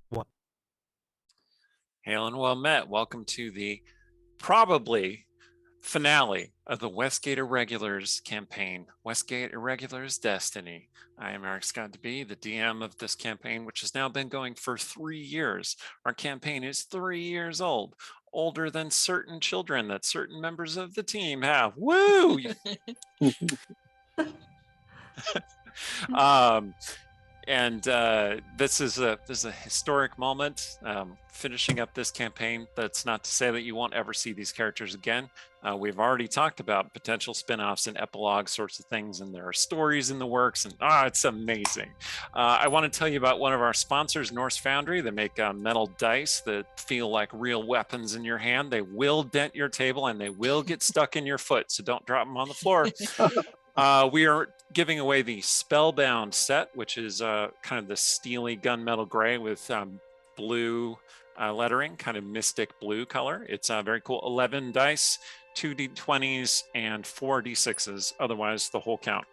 What? Hail and well met. Welcome to the probably finale of the Westgate Irregulars campaign, Westgate Irregulars Destiny. I am Eric Scott DeB, the DM of this campaign, which has now been going for 3 years. Our campaign is 3 years old, older than certain children that certain members of the team have. Woo! um, and this is a historic moment, finishing up this campaign. That's not to say that you won't ever see these characters again. We've already talked about potential spin-offs and epilogue sorts of things, and there are stories in the works, and it's amazing. I want to tell you about one of our sponsors, Norse Foundry. They make metal dice that feel like real weapons in your hand. They will dent your table and they will get stuck in your foot, so don't drop them on the floor. We are giving away the Spellbound set, which is kind of the steely gunmetal gray with blue lettering, kind of mystic blue color. It's very cool. 11 dice, 2 d20s, and 4 d6s, otherwise the whole count.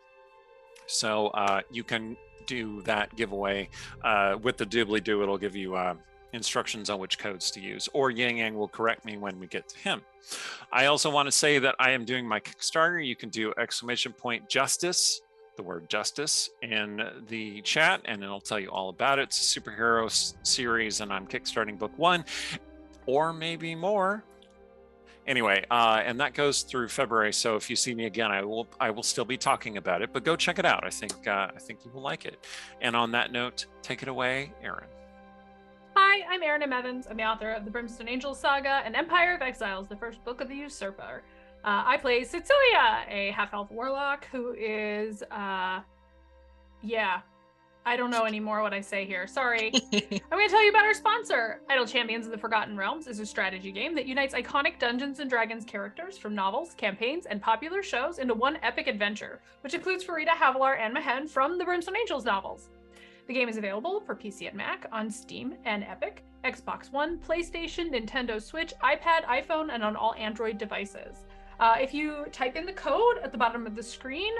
So you can do that giveaway with the doobly-doo. It'll give you instructions on which codes to use, or Yang Yang will correct me when we get to him. I also want to say that I am doing my Kickstarter. You can do !justice, the word justice, in the chat, and it'll tell you all about it. It's a superhero series, and I'm kickstarting book 1, or maybe more. Anyway, and that goes through February. So if you see me again, I will still be talking about it. But go check it out. I think you will like it. And on that note, take it away, Aaron. Hi, I'm Erin M. Evans. I'm the author of the Brimstone Angels saga and Empire of Exiles, the first book of the Usurper. I play Cecilia, a half-elf warlock who is, I don't know anymore what I say here. Sorry. I'm going to tell you about our sponsor. Idle Champions of the Forgotten Realms is a strategy game that unites iconic Dungeons & Dragons characters from novels, campaigns, and popular shows into one epic adventure, which includes Farida, Havilar, and Mehen from the Brimstone Angels novels. The game is available for PC and Mac on Steam and Epic, Xbox One, PlayStation, Nintendo Switch, iPad, iPhone, and on all Android devices. If you type in the code at the bottom of the screen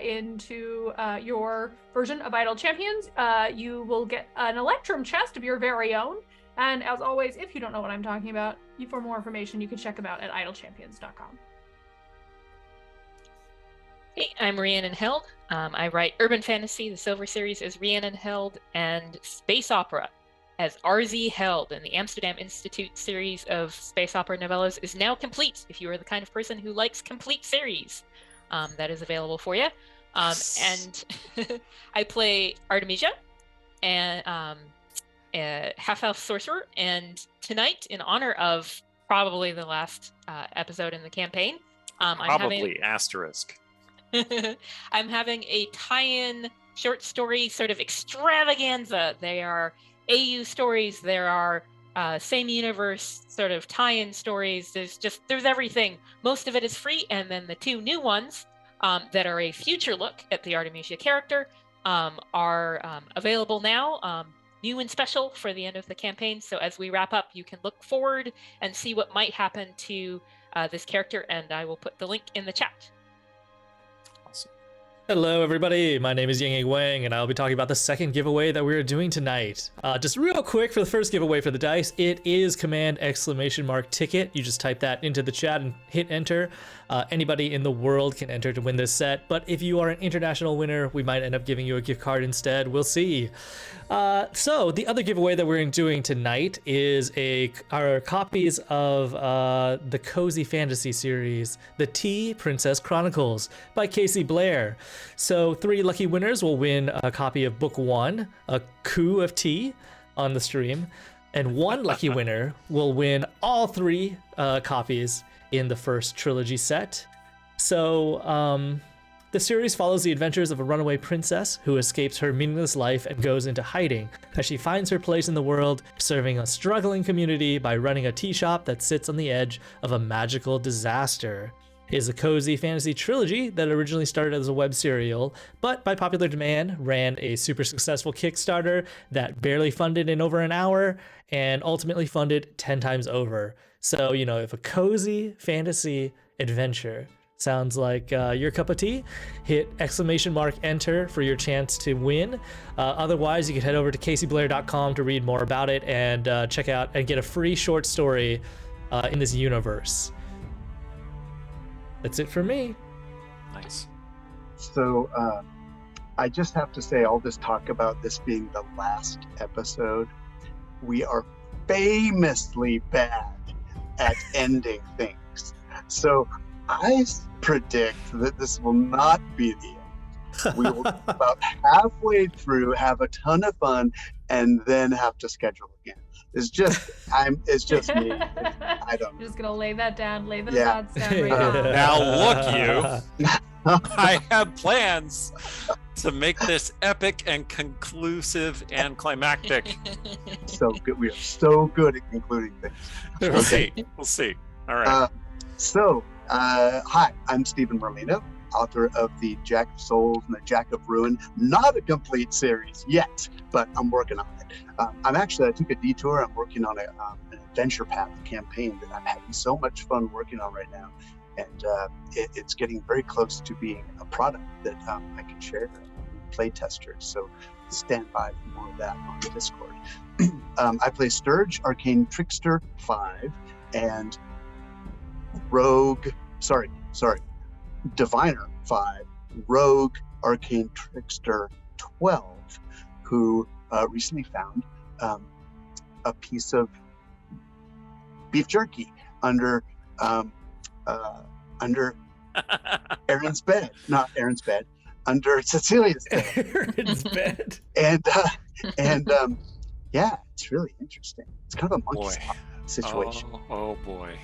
into your version of Idle Champions, you will get an Electrum Chest of your very own. And as always, if you don't know what I'm talking about, for more information, you can check them out at idlechampions.com. Hey, I'm Rhiannon Held. I write urban fantasy. The Silver Series is Rhiannon Held, and space opera as RZ Held. And the Amsterdam Institute series of space opera novellas is now complete. If you are the kind of person who likes complete series, that is available for you. And I play Artemisia, and a half-elf sorcerer. And tonight, in honor of probably the last episode in the campaign, asterisk. I'm having a tie-in short story sort of extravaganza. They are AU stories. There are same universe sort of tie-in stories. There's everything. Most of it is free, and then the 2 new ones that are a future look at the Artemisia character are available now, new and special for the end of the campaign. So as we wrap up, you can look forward and see what might happen to this character, and I will put the link in the chat. Hello, everybody. My name is Yang Wang, and I'll be talking about the second giveaway that we're doing tonight. Just real quick for the first giveaway for the dice, it is command !ticket. You just type that into the chat and hit enter. Anybody in the world can enter to win this set, but if you are an international winner, we might end up giving you a gift card instead. We'll see. So the other giveaway that we're doing tonight is our copies of the Cozy Fantasy series, The Tea Princess Chronicles by Casey Blair. So 3 lucky winners will win a copy of book 1, A Coup of Tea, on the stream, and 1 lucky winner will win all 3 copies in the first trilogy set. So the series follows the adventures of a runaway princess who escapes her meaningless life and goes into hiding as she finds her place in the world, serving a struggling community by running a tea shop that sits on the edge of a magical disaster. It is a cozy fantasy trilogy that originally started as a web serial, but by popular demand ran a super successful Kickstarter that barely funded in over an hour and ultimately funded 10 times over. So, if a cozy fantasy adventure sounds like your cup of tea, hit !enter for your chance to win. Otherwise, you can head over to caseyblair.com to read more about it and check out and get a free short story in this universe. That's it for me. Nice. So I just have to say, all this talk about this being the last episode, we are famously bad at ending things. So I predict that this will not be the end. We will be about halfway through, have a ton of fun, and then have to schedule again. It's just me. I don't know. Just gonna lay that down, lay the odds down right now. Now look, you. I have plans to make this epic and conclusive and climactic. So good. We are so good at concluding things. We'll see. We'll see. All right. Hi, I'm Stephen Merlino, author of the Jack of Souls and the Jack of Ruin. Not a complete series yet, but I'm working on it. I took a detour. I'm working on an adventure path campaign that I'm having so much fun working on right now. And it's getting very close to being a product that I can share with play testers. So stand by for more of that on the Discord. I play Sturge, Arcane Trickster 5, and Diviner 5, Rogue, Arcane Trickster 12, who recently found a piece of beef jerky under Aaron's bed, not Aaron's bed, under Cecilia's bed. Aaron's bed. And yeah, it's really interesting. It's kind of a monkey situation. Oh boy.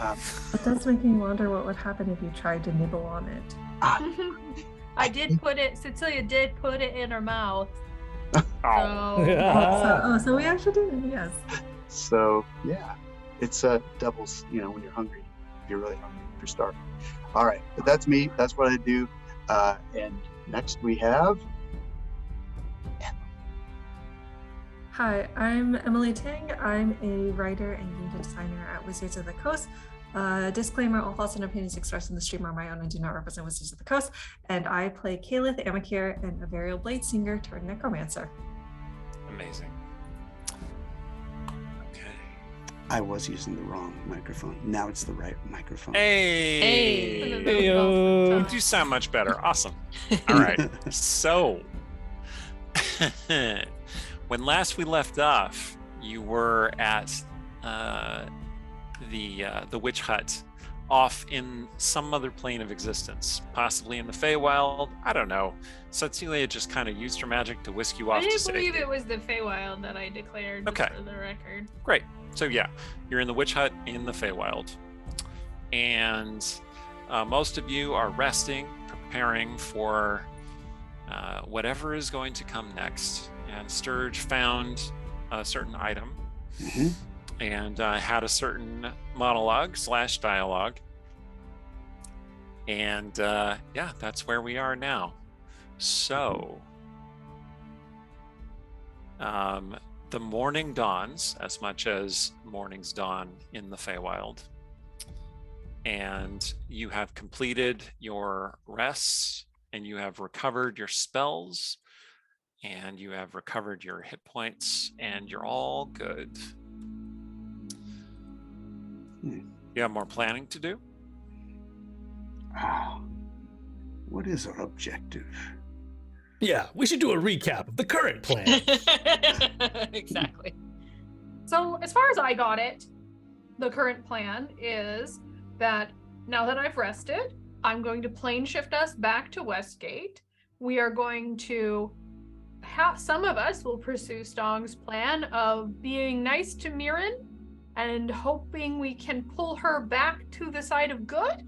It does make me wonder what would happen if you tried to nibble on it. Cecilia did put it in her mouth. So we actually did, yes. So yeah, it's doubles, when you're hungry, if you're really hungry, if you're starving. All right, but that's me. That's what I do. And next we have Hi, I'm Emily Tang. I'm a writer and game designer at Wizards of the Coast. Disclaimer, all thoughts and opinions expressed in the stream are my own and do not represent Wizards of the Coast. And I play Kalith Amakir, an Averial Blade Singer turned Necromancer. Amazing. Okay. I was using the wrong microphone. Now it's the right microphone. Hey. Hey. You do sound much better. Awesome. All right. So, when last we left off, you were at the witch hut, off in some other plane of existence, possibly in the Feywild. I don't know. Cecilia just kind of used her magic to whisk you off. I didn't believe it was the Feywild that I declared. Just Okay. For the record. Great. So yeah, you're in the witch hut in the Feywild, and most of you are resting, preparing for whatever is going to come next. And Sturge found a certain item and had a certain monologue/dialogue. And yeah, that's where we are now. So the morning dawns, as much as mornings dawn in the Feywild. And you have completed your rests, and you have recovered your spells, and you have recovered your hit points, and you're all good. You have more planning to do? What is our objective? Yeah, we should do a recap of the current plan. Exactly. So as far as I got it, the current plan is that now that I've rested, I'm going to plane shift us back to Westgate. We are going to some of us will pursue Stong's plan of being nice to Mirren and hoping we can pull her back to the side of good.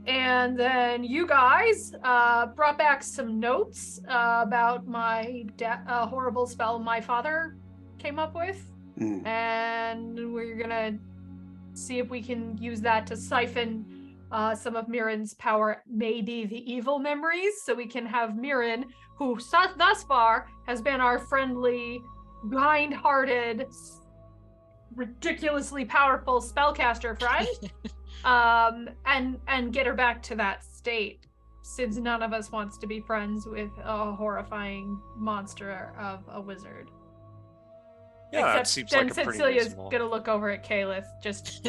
And then you guys brought back some notes about my horrible spell my father came up with. And we're gonna see if we can use that to siphon some of Mirren's power, maybe the evil memories, so we can have Mirren, who thus far has been our friendly, kind-hearted, ridiculously powerful spellcaster friend, and get her back to that state, since none of us wants to be friends with a horrifying monster of a wizard. Yeah, that Except seems then like a pretty Cecilia's reasonable. gonna look over at Calith, just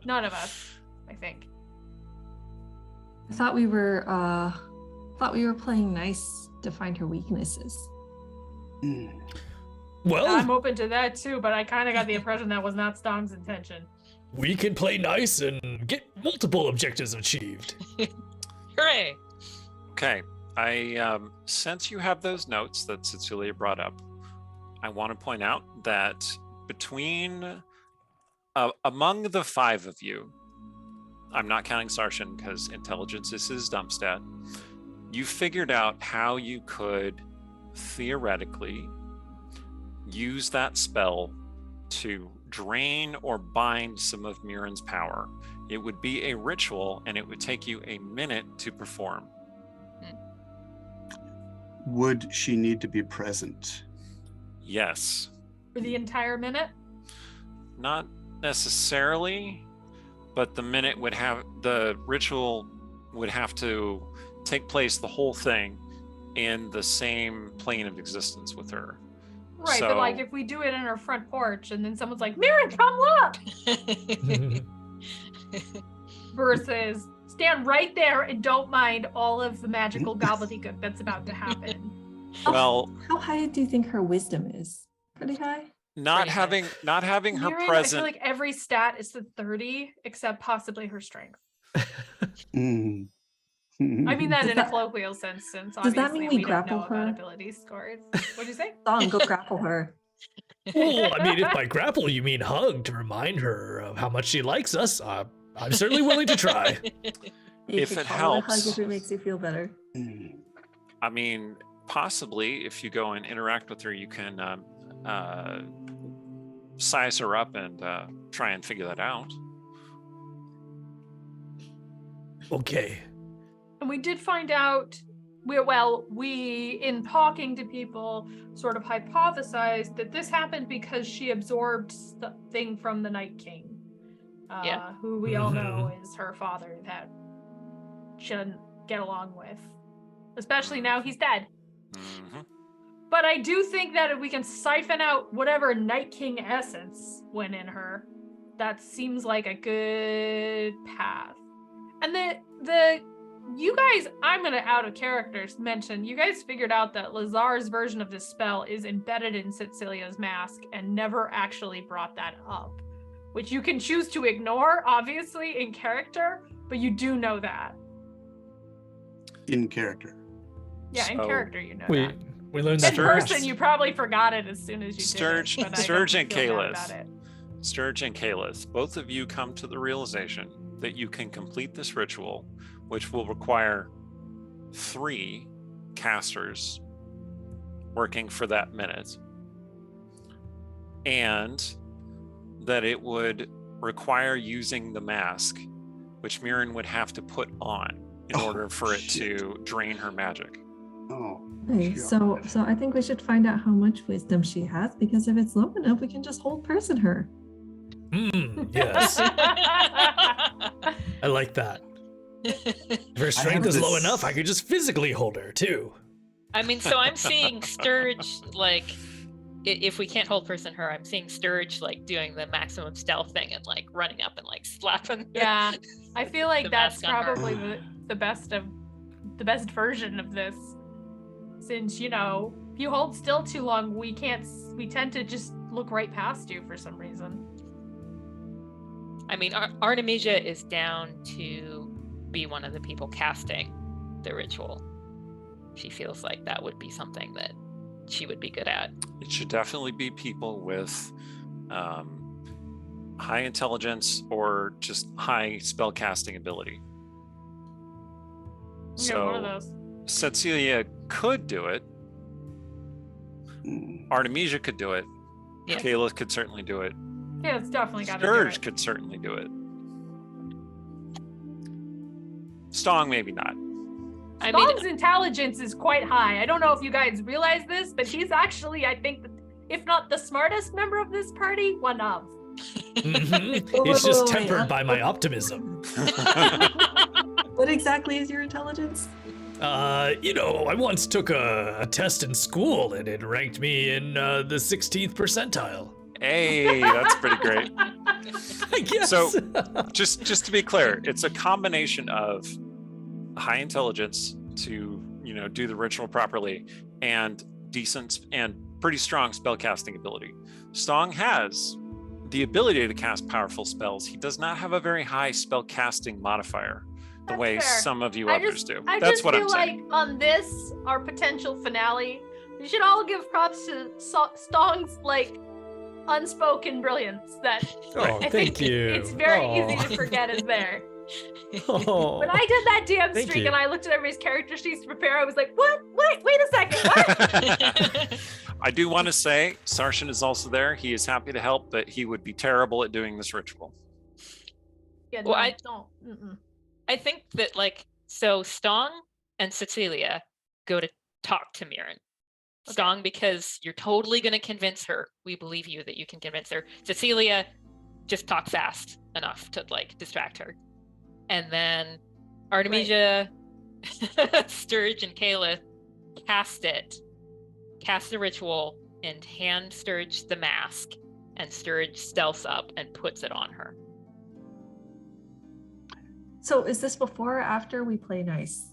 none of us, I think. I thought we were playing nice to find her weaknesses. Well, I'm open to that too, but I kind of got the impression that was not Stong's intention. we can play nice and get multiple objectives achieved. Hooray! Okay, I since you have those notes that Cecilia brought up, I want to point out that between among the 5 of you, I'm not counting Sarshan because intelligence is his dump stat, you figured out how you could theoretically use that spell to drain or bind some of Mirren's power. It would be a ritual and it would take you a minute to perform. Would she need to be present? Yes. For the entire minute? Not necessarily, but the ritual would have to take place, the whole thing, in the same plane of existence with her. Right, So- but like if we do it in her front porch and then someone's like, Mirren, come look! Versus stand right there and don't mind all of the magical gobbledygook that's about to happen. Well, How high do you think her wisdom is? Pretty high? not Pretty having her Mirren, I present. feel like every stat is the 30, except possibly her strength. Mm. I mean that Does in a that- colloquial sense, since does that obviously mean we we don't know grapple about her? ability scores. What'd you say? Song, go grapple her. Well, I mean, if by grapple you mean hug to remind her of how much she likes us, I'm certainly willing to try. You If could it call her a hug helps. if it makes you feel better. Mm. I mean, possibly if you go and interact with her, you can size her up and try and figure that out. Okay. And we did find out, we in talking to people sort of hypothesized that this happened because she absorbed something from the Night King, Yeah. who we all know is her father that she doesn't get along with, especially now he's dead. Mhm. But I do think that if we can siphon out whatever Night King essence went in her, that seems like a good path. And the you guys, I'm gonna out of characters mention, you guys figured out that Lazar's version of this spell is embedded in Cecilia's mask and never actually brought that up, which you can choose to ignore, obviously, in character, but you do know that. In character. Yeah, in So, character, you know We that. learned that In from person, you probably forgot it as soon as you Sturge- did it. but I Sturge don't and feel bad Kalis. about it. Sturge and Kalis, both of you come to the realization that you can complete this ritual, which will require 3 casters working for that minute, and that it would require using the mask, which Mirren would have to put on in Oh, order for it shit. to drain her magic. Oh. Okay, God. so I think we should find out how much wisdom she has, because if it's low enough, we can just hold person her. Yes, I like that. If her strength have is low this- enough, I could just physically hold her too. I mean, so I'm seeing Sturge, like, if we can't hold person her, I'm seeing Sturge, like, doing the maximum stealth thing and, like, running up and, like, slapping. Yeah, I feel like The that's mask on her. probably the best version of this. Since, you know, if you hold still too long, we tend to just look right past you for some reason. I mean, Artemisia is down to be one of the people casting the ritual. She feels like that would be something that she would be good at. It should definitely be people with high intelligence or just high spell casting ability. Yeah, one of So those. Cecilia could do it. Mm. Artemisia could do it. Yeah. Kayla could certainly do it. Yeah, it's definitely got to do Sturge it. could certainly do it. Stong, maybe not. I mean, Stong's intelligence is quite high. I don't know if you guys realize this, but he's actually, I think, if not the smartest member of this party, one of. It's just tempered by my optimism. What exactly is your intelligence? I once took a test in school and it ranked me in the 16th percentile. Hey, that's pretty great. I guess. So, just to be clear, it's a combination of high intelligence to, do the ritual properly, and decent and pretty strong spellcasting ability. Stong has the ability to cast powerful spells. He does not have a very high spellcasting modifier, the That's way fair. some of you I others do. I That's just what feel I'm saying. like on this, our potential finale, we should all give props to Stong's unspoken brilliance that Oh, I thank think you. it's very Oh. easy to forget is there. Oh. When I did that DM Thank streak you. and I looked at everybody's character sheets to prepare, I was like, what? Wait a second, what? I do want to say Sarshan is also there. He is happy to help, but he would be terrible at doing this ritual. Yeah, Well, no, I- don't. Mm-mm. I think that so Stong and Cecilia go to talk to Mirren. Okay. Stong, because you're totally going to convince her. We believe you that you can convince her. Cecilia, just talk fast enough to distract her. And then Artemisia, Sturge, and Kayla cast the ritual, and hand Sturge the mask, and Sturge stealths up and puts it on her. So is this before or after we play nice?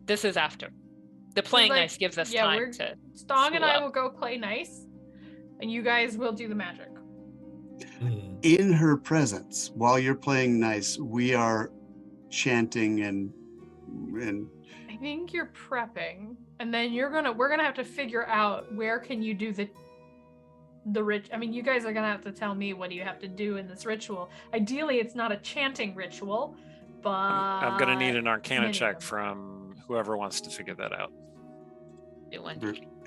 This is after. The playing like- nice gives us yeah, time we're- to. Stong and School I up. will go play nice, and you guys will do the magic. Hmm. In her presence, while you're playing nice, we are chanting and I think you're prepping, and then we're gonna have to figure out where can you do the rich. I mean, you guys are gonna have to tell me what do you have to do in this ritual. Ideally, it's not a chanting ritual, but I'm going to need an Arcana many check of them. from whoever wants to figure that out. Do one.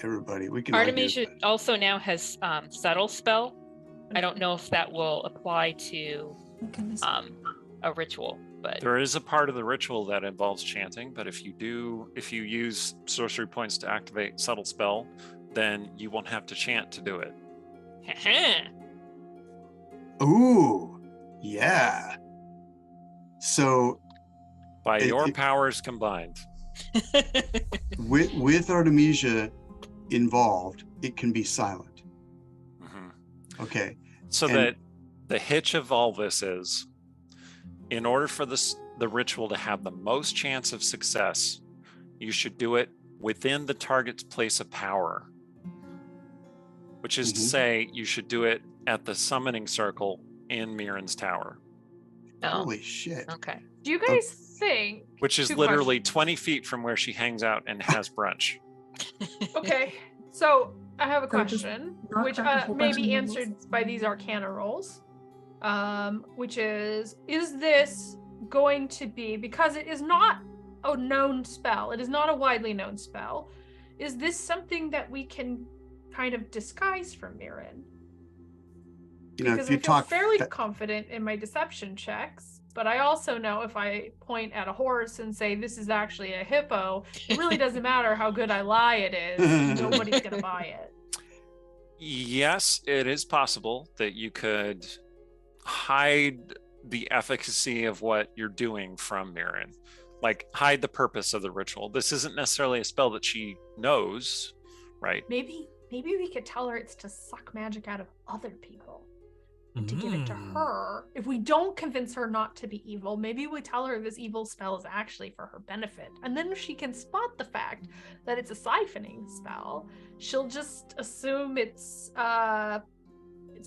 everybody. We can all do Artemisia that. also now has subtle spell. I don't know if that will apply to Oh, goodness. a ritual, but There is a part of the ritual that involves chanting, but if you use sorcery points to activate subtle spell, then you won't have to chant to do it. Ooh, yeah. So By It- your it- powers combined. with Artemisia involved, it can be silent. Mhm. Okay. So And- that the hitch of all this is, in order for the ritual to have the most chance of success, you should do it within the target's place of power. Which is to Mhm. say, you should do it at the summoning circle in Mirren's tower, Oh, Holy shit. okay. Do you guys think? which is Two literally questions. 20 feet from where she hangs out and has brunch. Okay, so I have a So just question, knock which back a whole may bunch of be nobles. answered by these Arcana rolls, which is this going to be, because it is not a known spell, it is not a widely known spell, is this something that we can kind of disguise from Mirren? You know, Because if you I feel talk fairly fa- confident in my deception checks, but I also know if I point at a horse and say this is actually a hippo, it really doesn't matter how good I lie it is. Nobody's gonna buy it. Yes, it is possible that you could hide the efficacy of what you're doing from Mirren, like hide the purpose of the ritual. This isn't necessarily a spell that she knows, right? Maybe we could tell her it's to suck magic out of other people and to give it to her. If we don't convince her not to be evil, maybe we tell her this evil spell is actually for her benefit. And then if she can spot the fact that it's a siphoning spell, she'll just assume it's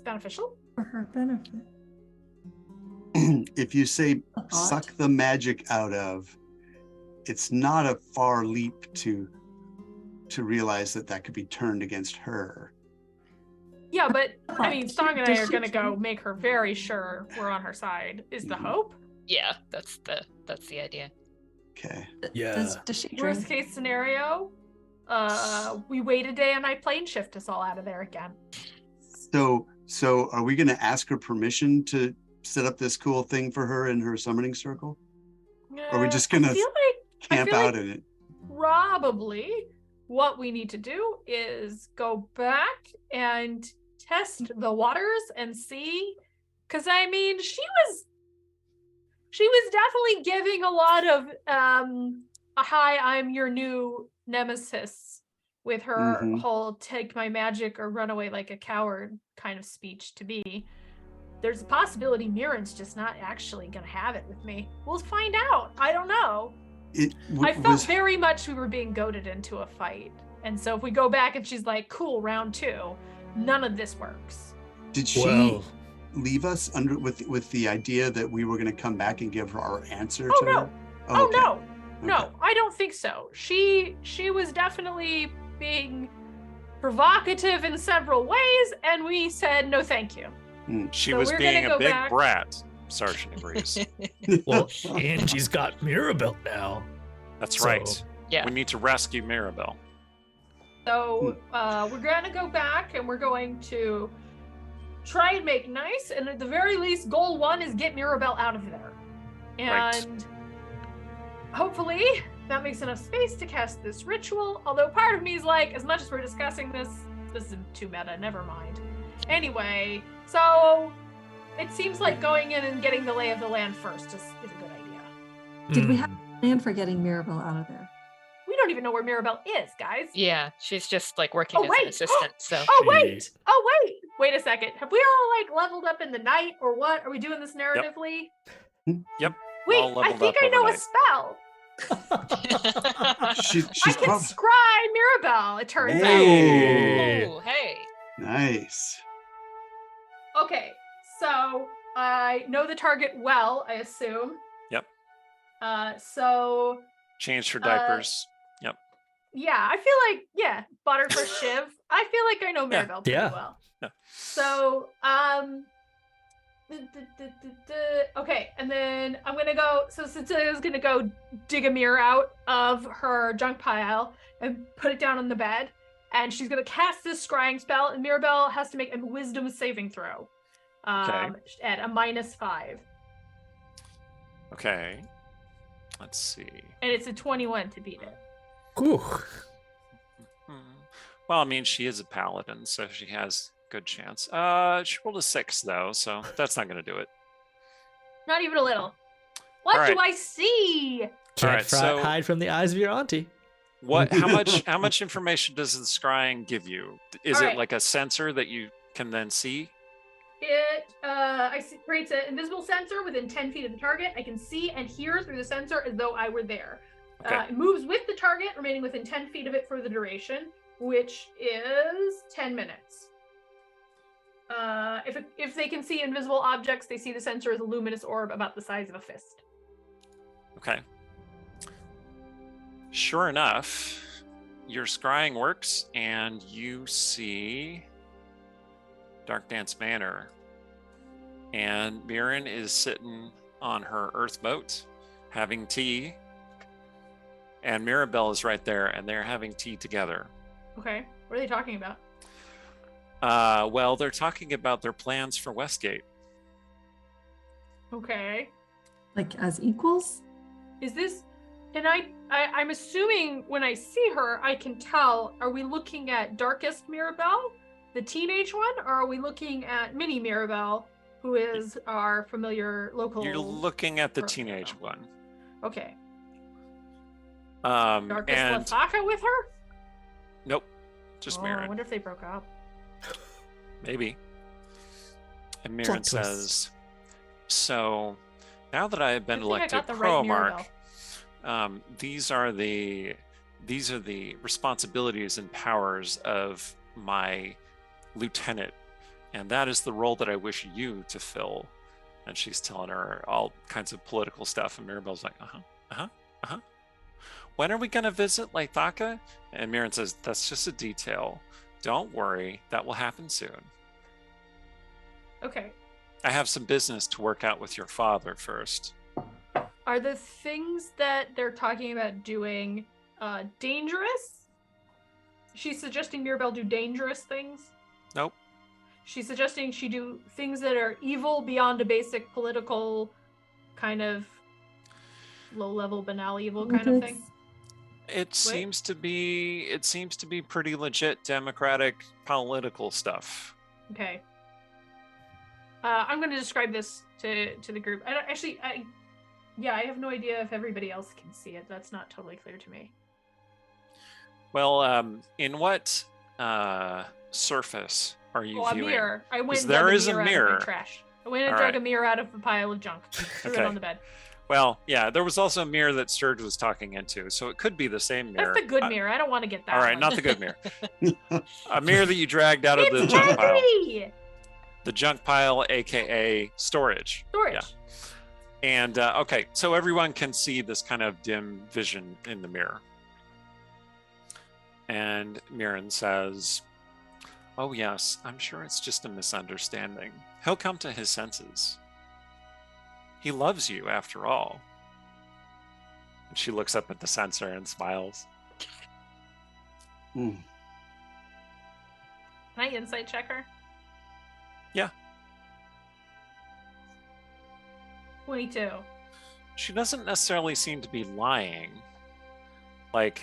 beneficial. For her benefit. if you say A thought? suck the magic out of, it's not a far leap to realize that could be turned against her. Yeah, but I mean, Does Stong and I she are gonna go think- make her very sure we're on her side. Is the Mhm. hope? Yeah, that's the idea. Okay. Yeah. Does she Worst drink? case scenario, we wait a day and I plane shift us all out of there again. So are we going to ask her permission to set up this cool thing for her in her summoning circle? Or are we just I gonna feel like Camp feel out like- in it. probably what we need to do is go back and test the waters and see, because I mean, she was definitely giving a lot of hi, I'm your new nemesis with her whole take my magic or run away like a coward kind of speech to me. There's a possibility Mirren's just not actually gonna have it with me. We'll find out. I don't know. I felt very much we were being goaded into a fight. And so if we go back and she's like, cool, round 2, none of this works. Did she leave us under with the idea that we were going to come back and give her our answer to her? Oh, no. No, I don't think so. She was definitely being provocative in several ways, and we said no thank you. She was being a big brat. Sergeant agrees. Well, Angie's got Mirabelle now. That's right. Yeah. We need to rescue Mirabelle. So we're going to go back and we're going to try and make nice. And at the very least, goal 1 is get Mirabelle out of there. And hopefully that makes enough space to cast this ritual. Although part of me is like, as much as we're discussing this is too meta, never mind. Anyway, so it seems like going in and getting the lay of the land first is a good idea. Did we have a plan for getting Mirabelle out of there? We don't even know where Mirabelle is, guys. Yeah, she's just like working as an assistant. So. Wait a second. Have we all like leveled up in the night or what? Are we doing this narratively? Yep. Wait, I think I know a spell. I can scry Mirabelle, it turns out. Oh, hey. Nice. Okay, so I know the target well, I assume. Yep. So change her diapers. Yep. Yeah, I feel like bought her first shiv. I feel like I know Mirabelle pretty well. Yeah. So okay, and then I'm gonna go. So Cecilia's gonna go dig a mirror out of her junk pile and put it down on the bed, and she's gonna cast this scrying spell. And Mirabelle has to make a Wisdom saving throw, at a -5. Okay. Let's see. And it's a 21 to beat it. Ooh. Well, I mean, she is a paladin, so she has good chance. She rolled a 6 though, so that's not going to do it. Not even a little. What do I see? Can't hide from the eyes of your auntie. What? How much information does the scrying give you? Is it like a sensor that you can then see? It creates an invisible sensor within 10 feet of the target. I can see and hear through the sensor as though I were there. Okay. It moves with the target, remaining within 10 feet of it for the duration, which is 10 minutes. If they can see invisible objects, they see the sensor as a luminous orb about the size of a fist. Okay. Sure enough, your scrying works, and you see Dark Dance Manor. And Mirren is sitting on her earth boat having tea. And Mirabelle is right there, and they're having tea together. Okay. What are they talking about? Well, they're talking about their plans for Westgate. Okay. Like as equals? Is this... And I'm assuming when I see her, I can tell, are we looking at Darkest Mirabelle, the teenage one, or are we looking at Mini Mirabelle, who is our familiar local... You're looking at the teenage one. Okay. Darkest Lasaka with her? Nope. Just Mirren. I wonder if they broke up. Maybe. And Mirren says, so now that I have been elected Croamarkh, these are the responsibilities and powers of my lieutenant, and that is the role that I wish you to fill. And she's telling her all kinds of political stuff, and Mirabelle's like, when are we going to visit Laithaka? And Mirren says, that's just a detail. Don't worry, that will happen soon. Okay. I have some business to work out with your father first. Are the things that they're talking about doing dangerous? She's suggesting Mirabelle do dangerous things? Nope. She's suggesting she do things that are evil beyond a basic political kind of low-level banal evil kind of thing? It seems to be pretty legit democratic political stuff. Okay. I'm going to describe this to the group. I have no idea if everybody else can see it. That's not totally clear to me. Well, in what surface are you viewing? A mirror. I went and there dug is a mirror a out of mirror. my trash. I went and dug a mirror out of a pile of junk. Threw it on the bed. Well, yeah, there was also a mirror that Sturge was talking into, so it could be the same mirror. That's the good mirror. I don't want to get that. All right, one. not the good mirror. A mirror that you dragged out of the It's junk pile. heavy! The junk pile, aka storage. Storage. Yeah. And okay, so everyone can see this kind of dim vision in the mirror. And Mirren says, "Oh yes, I'm sure it's just a misunderstanding. He'll come to his senses. He loves you after all." And she looks up at the sensor and smiles. Can I insight check her? Yeah. 22. She doesn't necessarily seem to be lying. Like,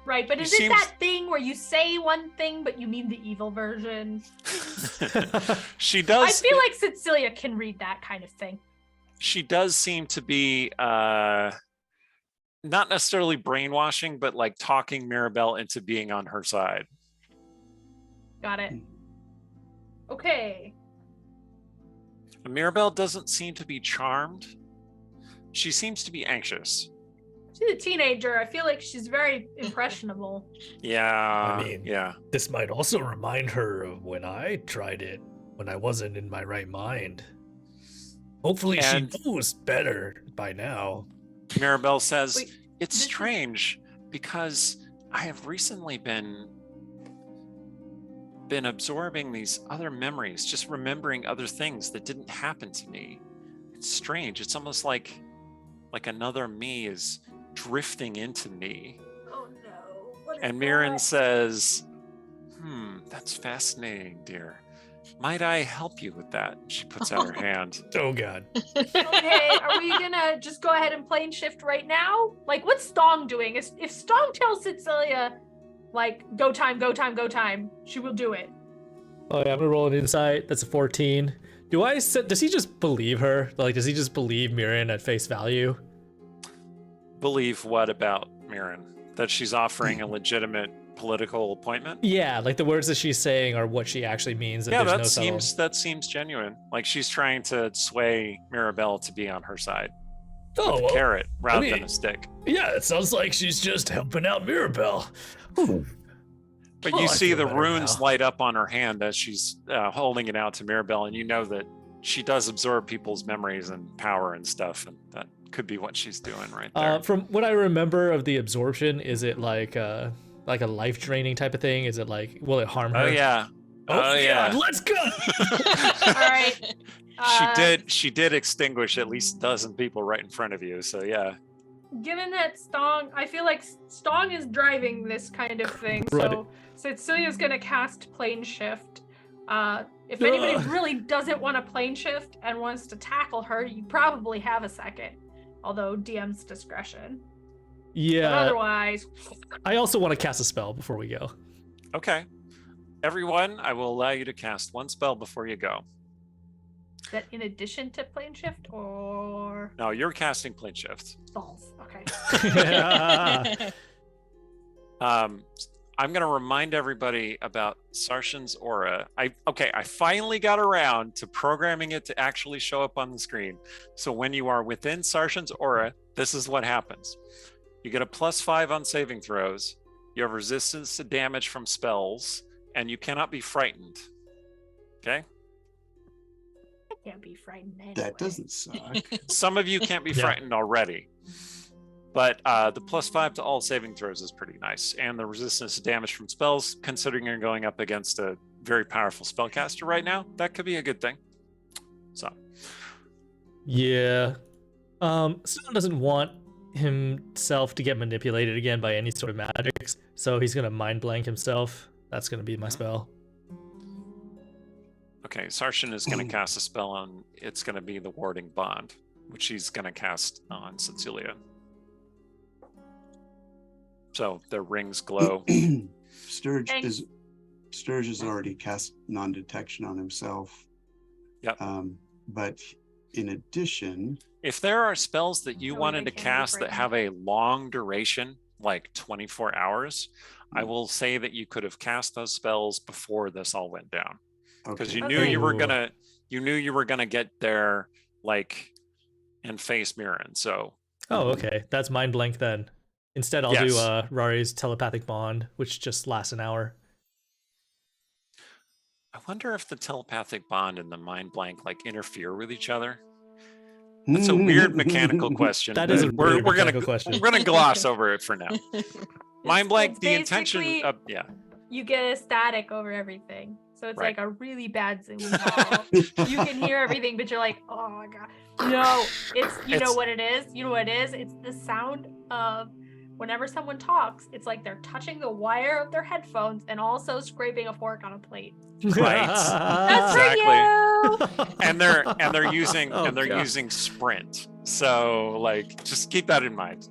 right, but is it that thing where you say one thing but you mean the evil version? She does. I feel like Cecilia can read that kind of thing. She does seem to be not necessarily brainwashing, but like talking Mirabelle into being on her side. Got it. Okay. Mirabelle doesn't seem to be charmed. She seems to be anxious. She's a teenager. I feel like she's very impressionable. Yeah. I mean, yeah. This might also remind her of when I tried it, when I wasn't in my right mind. Hopefully she knows better by now. Mirabelle says, Wait, it's strange because I have recently been absorbing these other memories, just remembering other things that didn't happen to me. It's strange. It's almost like another me is drifting into me. Oh no. And Mirren says, that's fascinating, dear. Might I help you with that? She puts out her hand. Oh God. Okay, are we gonna just go ahead and plane shift right now? Like, what's Stong doing? If Stong tells Cecilia, like, go time, she will do it. Oh yeah, I'm gonna roll an insight. That's a 14. Does he just believe her? Like, does he just believe Mirren at face value? Believe what about Mirren? That she's offering a legitimate political appointment? Yeah, like the words that she's saying are what she actually means. Yeah, that seems genuine. Like she's trying to sway Mirabelle to be on her side. Oh, with a carrot rather than mean, a stick. Yeah, it sounds like she's just helping out Mirabelle. But you see the runes light up on her hand as she's holding it out to Mirabelle, and you know that she does absorb people's memories and power and stuff, and that could be what she's doing right there. From what I remember of the absorption, is it like a life draining type of thing? Is it like, will it harm her? Oh yeah. Oh yeah. Let's go. All right. She did extinguish at least a dozen people right in front of you. So yeah. Given that Stong, I feel like Stong is driving this kind of thing. So Cecilia's gonna cast plane shift. If anybody really doesn't want to plane shift and wants to tackle her, you probably have a second. Although DM's discretion. Yeah. But otherwise. I also want to cast a spell before we go. Okay. Everyone, I will allow you to cast one spell before you go. Is that in addition to plane shift or? No, you're casting plane shift. Balls. Okay. I'm going to remind everybody about Sarshan's aura. I finally got around to programming it to actually show up on the screen. So when you are within Sarshan's aura, this is what happens. You get a +5 on saving throws. You have resistance to damage from spells, and you cannot be frightened. Okay? I can't be frightened anyway. That doesn't suck. Some of you can't be frightened already. But the +5 to all saving throws is pretty nice. And the resistance to damage from spells, considering you're going up against a very powerful spellcaster right now, that could be a good thing. So. Yeah. Stone doesn't want himself to get manipulated again by any sort of magics, so he's going to mind blank himself. That's going to be my spell. Okay, Sarshan is going to cast a spell on, it's going to be the Warding Bond, which he's going to cast on Cecilia. So the rings glow. Sturge, Thanks. Sturge has already cast non-detection on himself. Yep. But in addition, if there are spells that you Oh, wanted they to can't cast right that now. have a long duration, like 24 hours, I will say that you could have cast those spells before this all went down, because okay. you knew you were Ooh. gonna get there, like, and face Mirren. So Oh, okay. That's mind blank then. Instead, I'll do Yes. Rari's telepathic bond, which just lasts an hour. I wonder if the telepathic bond and the mind blank like interfere with each other. Hmm. That's a weird mechanical question. That is a but weird mechanical question. We're gonna gloss over it for now. Mind blank, It's the intention basically- of, yeah. You get a static over everything. So it's Right. like a really bad Zoom call. You can hear everything, but you're like, oh my god. No, you know what it is? You know what it is? It's the sound of whenever someone talks, it's like they're touching the wire of their headphones and also scraping a fork on a plate. Right. That's Exactly. for you. And they're using Oh, God. using Sprint. So like just keep that in mind.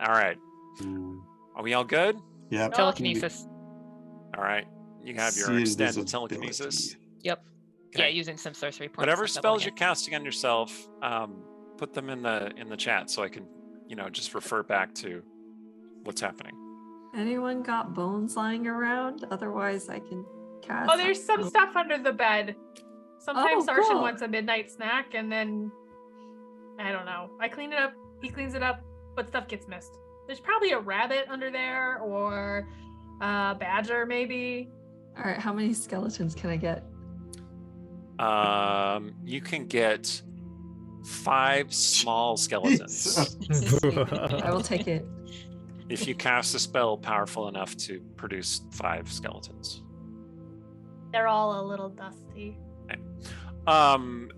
All right. Are we all good? Yeah. Telekinesis. All right. You have your See extended invisibility. telekinesis. Yep. Okay. Yeah, using some sorcery points. Whatever and spells doubling you're casting on yourself, put them in the chat so I can, just refer back to what's happening. Anyone got bones lying around? Otherwise, I can cast. Oh, there's some stuff under the bed. Sometimes Oh, Sarshan cool. wants a midnight snack, and then I don't know. I clean it up. He cleans it up, but stuff gets missed. There's probably a rabbit under there, or a badger, maybe. All right, how many skeletons can I get? You can get 5 small skeletons I will take it. if you cast a spell powerful enough to produce 5 skeletons. They're all a little dusty. Erin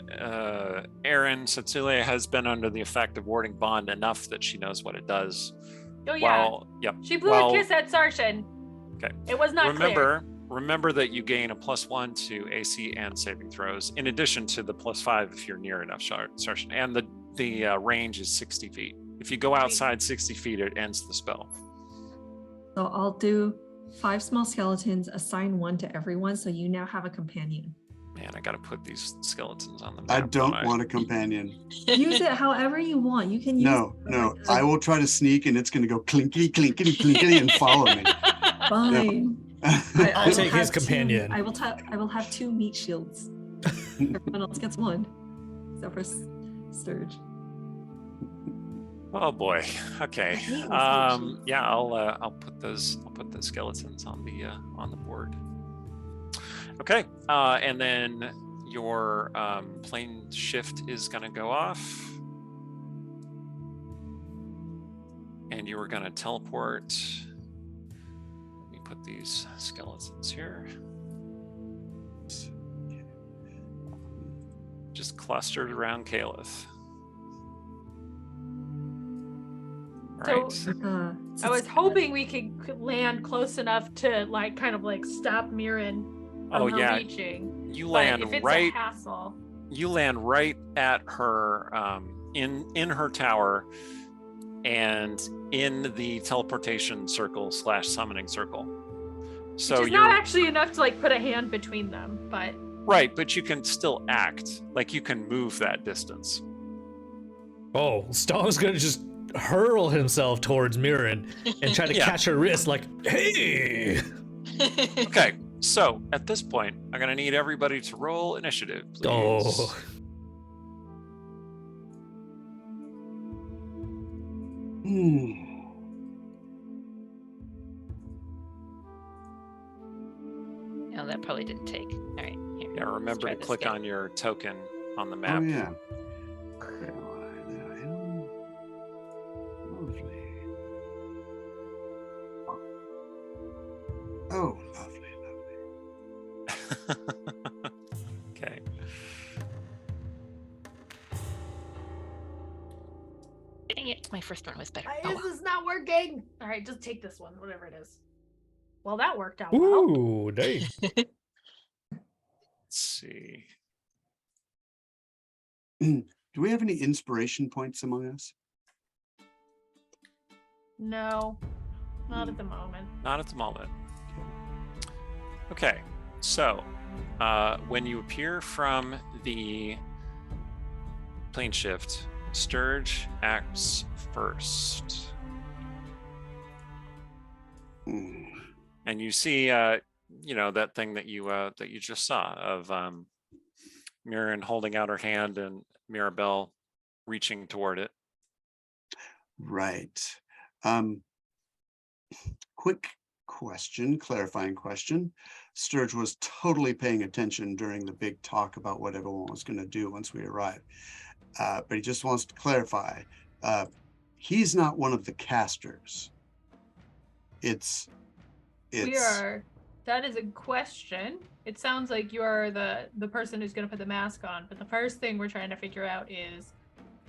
Satsule has been under the effect of warding bond enough that she knows what it does. Oh yeah, Yep. she blew Well, a kiss at Sarshan. Okay. It was not clear. Remember that you gain a +1 to AC and saving throws, in addition to the +5 if you're near enough, Sarshan. And the range is 60 feet. If you go outside 60 feet, it ends the spell. So I'll do 5 small skeletons, assign 1 to everyone, so you now have a companion. Man, I gotta put these skeletons on the map. I don't want a companion. Use it however you want. You can use No. I will try to sneak and it's going to go clinkety, clinkety, clinkety and follow me. Fine. I'll will take his have 2 companion. I will have 2 meat shields. Everyone else gets 1. Except for Sturge. Oh boy. Okay. hate those Yeah, I'll put those skeletons on the board. Okay. And then your plane shift is gonna go off. And you are gonna teleport. Let me put these skeletons here. Just clustered around Caliph. All So- right. I was hoping we could land close enough to kind of stop Mirren from her reaching. You But land if it's right. a hassle, You land right at her in her tower and in the teleportation circle / summoning circle. So which is you're not actually enough to put a hand between them, but right, but you can still act. You can move that distance. Oh, Storm's gonna just hurl himself towards Mirren and try to Yeah. catch her wrist like, hey! Okay, so at this point, I'm gonna need everybody to roll initiative, please. Oh. No, that probably didn't take. All right. Here, Yeah, remember try to this click again. on your token on the Oh, map. yeah. There I am. Lovely. Oh, lovely, lovely. Okay. Dang it, my first one was better. why Oh, is well. this not working? All right, just take this one, whatever it is. Well, that worked out well. Ooh, dang. Let's see. Do we have any inspiration points among us? No. Not at the moment. Not at the moment. Okay, so when you appear from the plane shift, Sturge acts first. And you see, that thing that you just saw of Mirren holding out her hand and Mirabelle reaching toward it. Right. Quick question, clarifying question. Sturge was totally paying attention during the big talk about what everyone was going to do once we arrive. But he just wants to clarify. He's not one of the casters. We are. That is a question. It sounds like you are the person who's going to put the mask on. But the first thing we're trying to figure out is,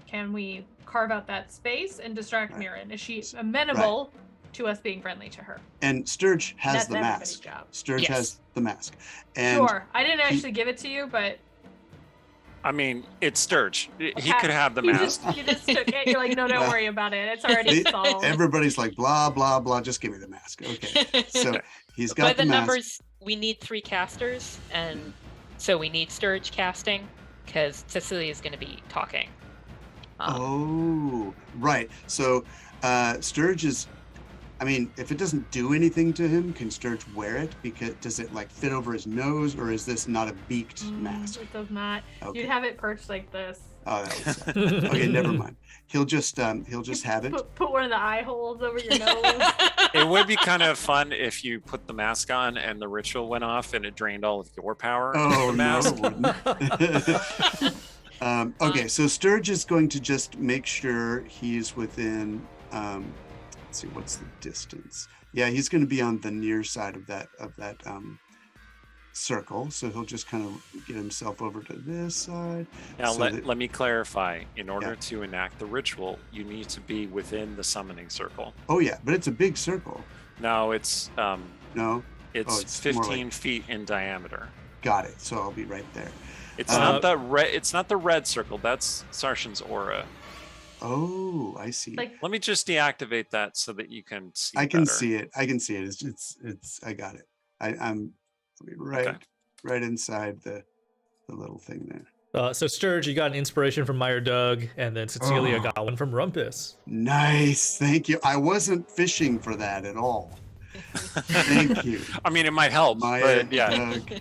can we carve out that space and distract Mirren? Is she amenable to us being friendly to her? And Sturge has That's the everybody's mask. job. Sturge Yes. has the mask. And Sure. I didn't actually give it to you, but I mean, it's Sturge. He Okay. could have the you mask. just took it. You're like, no, don't worry about it. It's already solved. everybody's like, blah, blah, blah. Just give me the mask. Okay. So he's got By the mask. numbers, we need 3 casters, and so we need Sturge casting because Cecilia is going to be talking. Oh, right. So Sturge is, I mean, if it doesn't do anything to him, can Sturge wear it? Because does it like fit over his nose, or is this not a beaked mask? It does not. Okay. You'd have it perched like this. Oh, that was sad. Okay, never mind. He'll just have it. Put one of the eye holes over your nose. It would be kind of fun if you put the mask on and the ritual went off and it drained all of your power. Oh, the no, mask. it wouldn't. Okay, so Sturge is going to just make sure he's within, let's see, what's the distance? Yeah, he's going to be on the near side of that circle. So he'll just kind of get himself over to this side. Now, so let me clarify. In order to enact the ritual, you need to be within the summoning circle. Oh, yeah, but it's a big circle. No, it's No? it's more 15 like- feet in diameter. Got it. So I'll be right there. It's not the red. It's not the red circle. That's Sarshan's aura. Oh, I see. Like, Let me just deactivate that so that you can see. I can better. see it. I can see it. It's I got it. I'm right Okay. right inside the little thing there. So Sturge, you got an inspiration from Meyer Doug, and then Cecilia Oh. got one from Rumpus. Nice. Thank you. I wasn't fishing for that at all. Thank you. I mean, it might help, Maya, but yeah. Doug,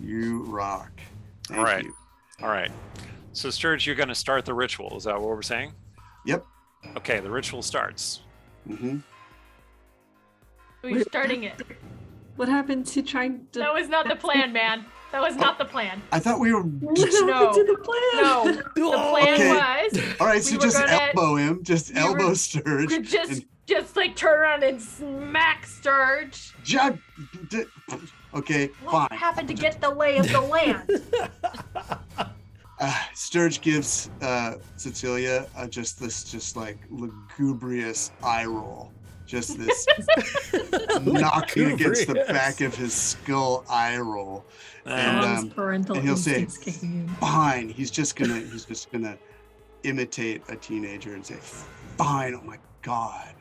you rock. Thank All right. you. All right. So Sturge, you're going to start the ritual. Is that what we're saying? Yep. Okay, the ritual starts. Mm-hmm. we're starting it. What happened to trying to? That was not the plan, man. That was not the plan. I thought we were What just, happened No. to the plan? No, the plan Okay. was all right. So we were just gonna- elbow him. Just we were- elbow Sturge. to just like turn around and smack Sturge. Jab. Okay, What fine. happened to get the lay of the land? Sturge gives Cecilia just like lugubrious eye roll. Just this knocking against the Lugubrious. back of his skull eye roll. And, Mom's parental and he'll say, instincts kicking in. fine. He's just gonna imitate a teenager and say, fine, oh my God.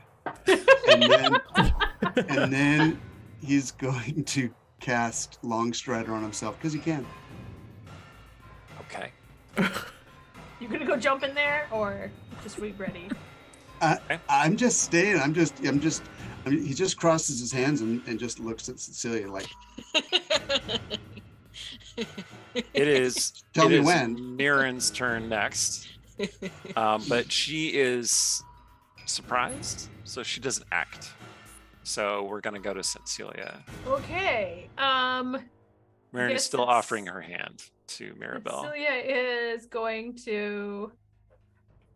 And then he's going to cast Longstrider on himself because he can. Okay. You gonna go jump in there or just wait ready? I'm just staying. He just crosses his hands and just looks at Cecilia like, It is. Tell it me is when. Mirren's turn next, but she is surprised, so she doesn't act. So we're gonna go to Cecilia. Okay. Mirren is guess still that's- offering her hand to Mirabelle. Celia is going to.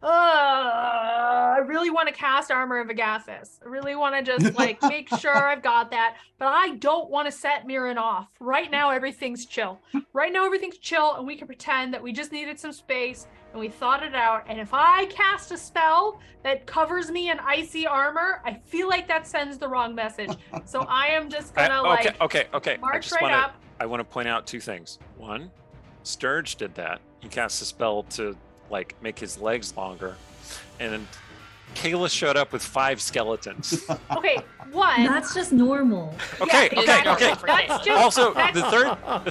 I really want to cast Armor of Agathis. I really want to just like make sure I've got that, but I don't want to set Mirren off. Right now, everything's chill. Right now, everything's chill, and we can pretend that we just needed some space and we thought it out. And if I cast a spell that covers me in icy armor, I feel like that sends the wrong message. So I am just gonna Okay. I march just right want up. I want to point out 2 things. One, Sturge did that. He cast a spell to like make his legs longer, and Kayla showed up with 5 skeletons. Okay, one. That's just normal. Okay, Yeah, okay, exactly. okay. That's just Also, that's- the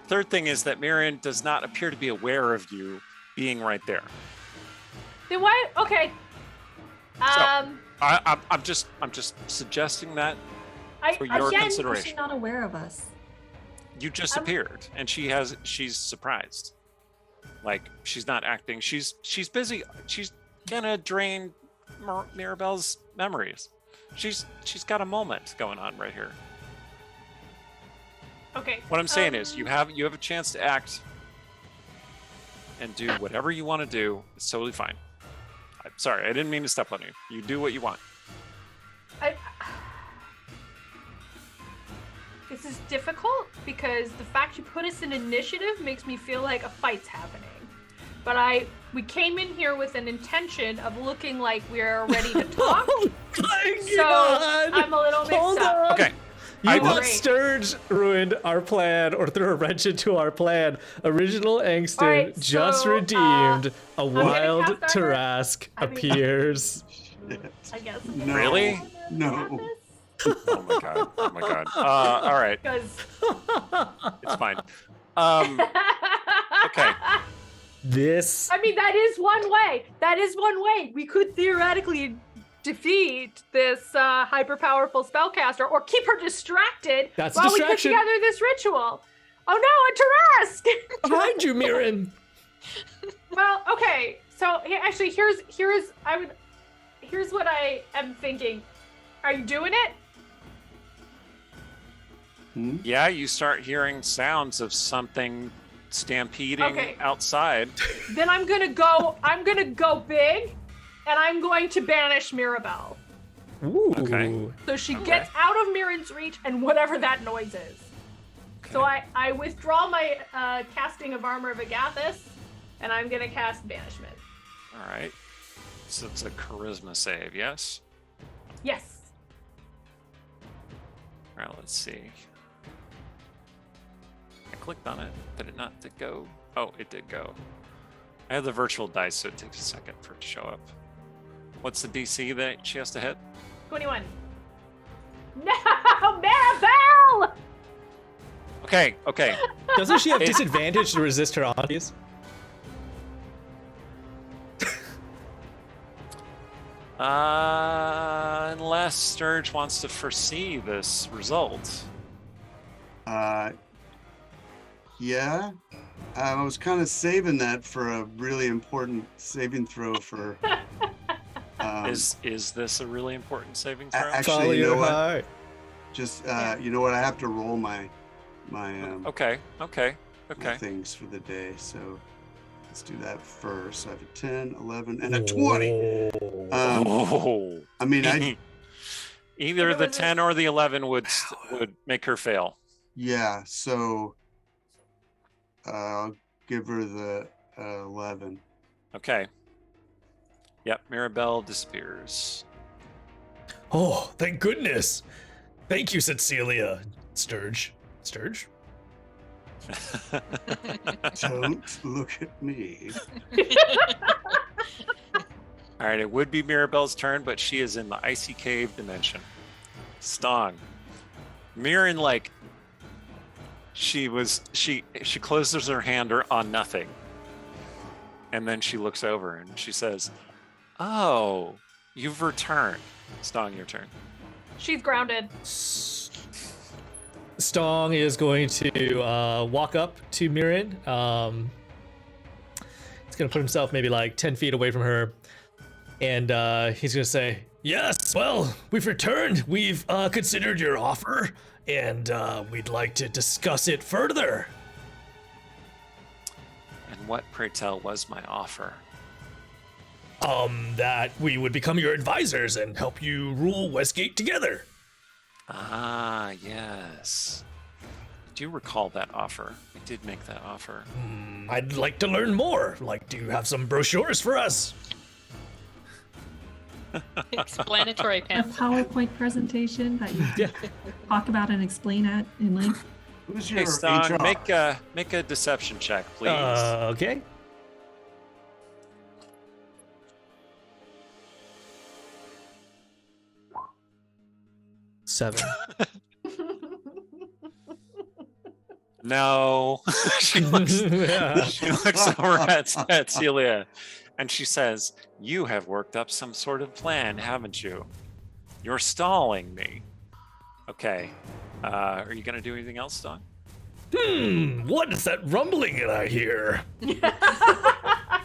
third thing is that Miriam does not appear to be aware of you being right there. Then why? Okay. I'm just suggesting that for your again, Is she consideration. not aware of us? You just appeared, and she's surprised. Like, she's not acting. She's busy. She's gonna drain Mirabelle's memories. She's got a moment going on right here. Okay. What I'm saying is, you have a chance to act and do whatever you want to do. It's totally fine. I'm sorry, I didn't mean to step on you. You do what you want. This is difficult because the fact you put us in initiative makes me feel like a fight's happening. But we came in here with an intention of looking like we're ready to talk. So I'm a little mixed up. Okay. You thought Great. Sturge ruined our plan or threw a wrench into our plan. Original Angston Alright, just so, redeemed. A gonna wild cast Armor. Tarask I mean- appears. I guess. No. Really? No. Oh my god. Oh my god. All right. Because. It's fine. Okay. This. I mean, that is one way. That is one way. We could theoretically defeat this hyper powerful spellcaster or keep her distracted That's a while we put distraction. together this ritual. Oh no, a Tarask! Behind you, Mirren. Well, okay. So actually, here's what I am thinking. Are you doing it? Yeah, you start hearing sounds of something stampeding Okay. outside. Then I'm gonna go big, and I'm going to banish Mirabelle. Ooh. Okay. So she gets out of Mirren's reach and whatever that noise is. So I withdraw my casting of Armor of Agathis, and I'm gonna cast Banishment. All right. So it's a charisma save, yes? Yes. All right, let's see. I clicked on it. Did it not go? Oh, it did go. I have the virtual dice, so it takes a second for it to show up. What's the DC that she has to hit? 21. No, Maribel! Okay, okay. Doesn't she have disadvantage to resist her oddities? Unless Sturge wants to foresee this result. Yeah. I was kind of saving that for a really important saving throw for. Is this a really important saving throw? Actually, Follow you know your what? heart. Just you know what? I have to roll my Okay. my things for the day. So let's do that first. I have a 10, 11, and a 20. Oh. I mean, I Either the 10 or the 11 would make her fail. yeah. So I'll give her the 11. Okay. Yep, Mirabelle disappears. Oh, thank goodness. Thank you, Cecilia. Sturge. Sturge? Don't look at me. All right, it would be Mirabelle's turn, but she is in the icy cave dimension. Stong. Mirren, like, she closes her hand on nothing. And then she looks over and she says, "Oh, you've returned." Stong, your turn. She's grounded. Stong is going to walk up to Mirren. He's going to put himself maybe like 10 feet away from her. And he's going to say, "Yes, well, we've returned. We've considered your offer. And we'd like to discuss it further." And what, pray tell, was my offer? That we would become your advisors and help you rule Westgate together. Ah, yes. I do recall that offer. I did make that offer. I'd like to learn more. Like, do you have some brochures for us? Explanatory A pamphlet. PowerPoint presentation that you talk about and explain at in length. Who's Hey, your Stong, HR? make a deception check, please. Okay. 7. No. she looks Yeah. she looks over at Celia and she says, "You have worked up some sort of plan, haven't you? You're stalling me." Okay. Are you gonna do anything else, Don? What is that rumbling that I hear?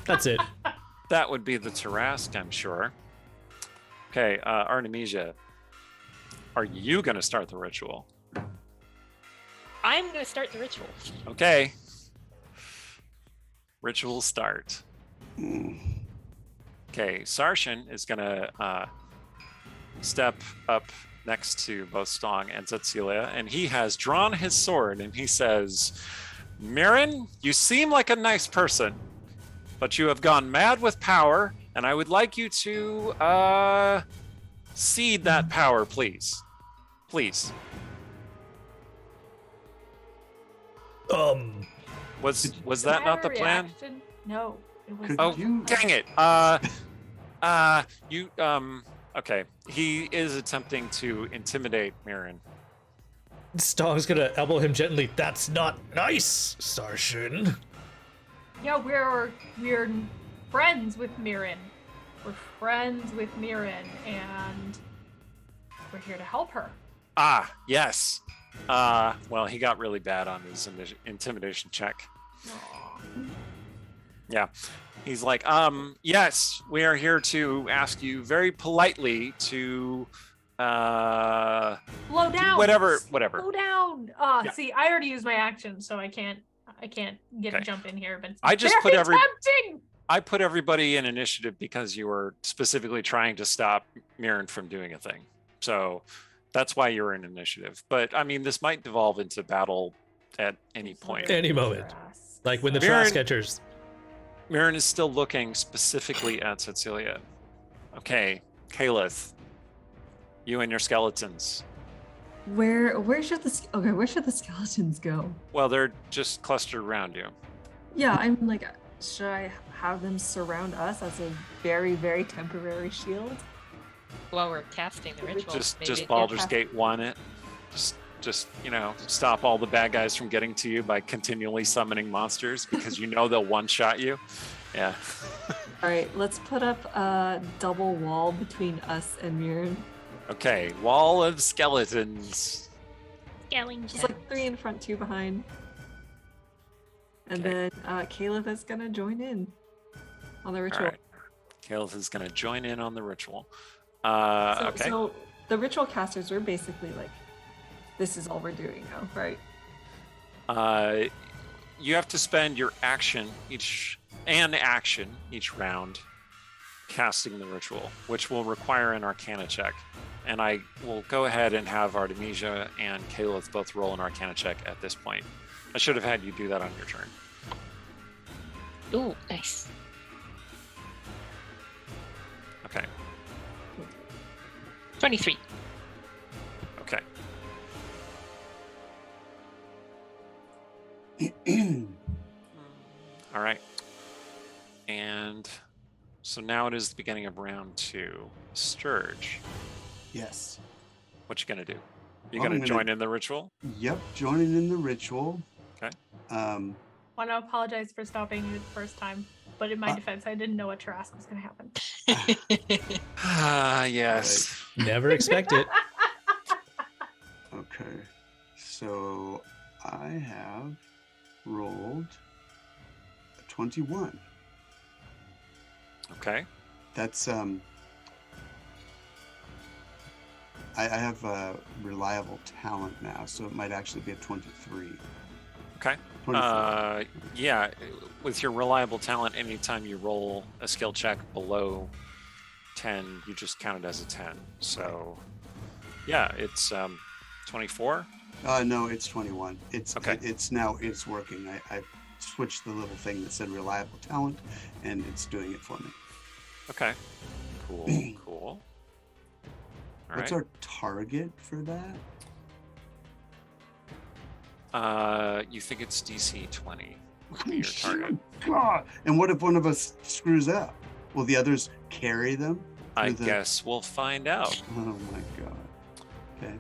That's it. That would be the Tarask, I'm sure. Okay, Artemisia, are you gonna start the ritual? I'm going to start the ritual. Okay. Ritual start. Okay, Sarshan is gonna step up next to both Stong and Zetselia, and he has drawn his sword and he says, "Mirren, you seem like a nice person, but you have gone mad with power, and I would like you to cede that power, please. Please." Was that not the plan? Reaction? No, it was. Could Oh, you- dang it. Okay. He is attempting to intimidate Mirren. Stong's gonna elbow him gently. That's not nice, Sarshan. Yeah, we're friends with Mirren. We're friends with Mirren, and we're here to help her. Ah, yes. Well, he got really bad on his intimidation check. Aw. Yeah. He's like, yes, we are here to ask you very politely to, Slow down. whatever. Slow down. Yeah. See, I already used my action, so I can't get a Okay. jump in here. But it's I just very put tempting. I put everybody in initiative because you were specifically trying to stop Mirren from doing a thing. So that's why you're in initiative. But I mean, this might devolve into battle at any point. Any moment. Like when the Mirren- Trask enters. Mirren is still looking specifically at Cecilia. Okay, Kalith, you and your skeletons. Where should the skeletons go? Well, they're just clustered around you. Yeah, I'm like, should I have them surround us as a very, very temporary shield? While we're casting the ritual. Just maybe. Baldur's Gate 1 it. Just stop all the bad guys from getting to you by continually summoning monsters because you know they'll one-shot you. Yeah. All right, let's put up a double wall between us and Mirren. Okay, wall of skeletons. Just like 3 in front, 2 behind. And Okay. then Caleb is gonna join in on the All ritual. right. Kalith is going to join in on the ritual. So, Okay. so the ritual casters are basically like, this is all we're doing now, right? You have to spend your action each round casting the ritual, which will require an Arcana check. And I will go ahead and have Artemisia and Kalith both roll an Arcana check at this point. I should have had you do that on your turn. Ooh, nice. Okay. 23. Okay. All right. And so now it is the beginning of round 2. Sturge, Yes. what you gonna do? You I'm gonna gonna- join in the ritual? Yep. Joining in the ritual. Okay. Want to apologize for stopping you the first time, but in my defense, I didn't know what Tarask was going to happen. Ah, yes. Never expect it. Okay. So I have rolled a 21. Okay. That's I have a reliable talent now, so it might actually be a 23. Okay. 24. Yeah, with your reliable talent, anytime you roll a skill check below 10, you just count it as a 10. So, yeah, it's 24. No, it's 21. It's Okay. it's working. I switched the little thing that said reliable talent, and it's doing it for me. Okay. Cool. Cool. All What's right. our target for that? You think it's DC 20 would be your target? God. And what if one of us screws up? Will the others carry them? I through the- guess we'll find out. Oh my god. Okay.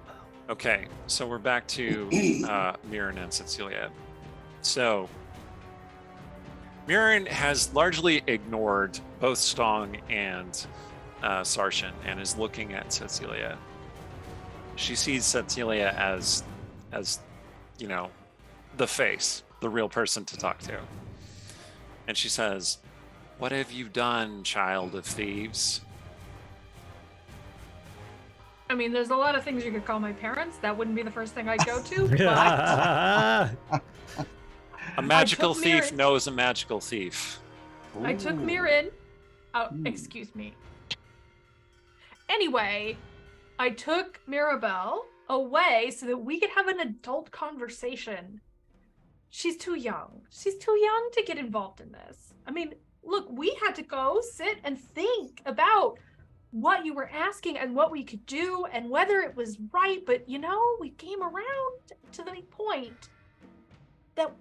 Okay, so we're back to Mirren and Cecilia. So Mirren has largely ignored both Stong and Sarshan and is looking at Cecilia. She sees Cecilia as you know, the face, the real person to talk to. And she says, "What have you done, child of thieves?" I mean, there's a lot of things you could call my parents. That wouldn't be the first thing I'd go to. But A magical took thief Mirren. knows a magical thief. I took Mirren. Oh, excuse me. Anyway, I took Mirabelle away so that we could have an adult conversation. She's too young. She's too young to get involved in this. I mean, look, we had to go sit and think about what you were asking and what we could do and whether it was right. But, you know, we came around to the point that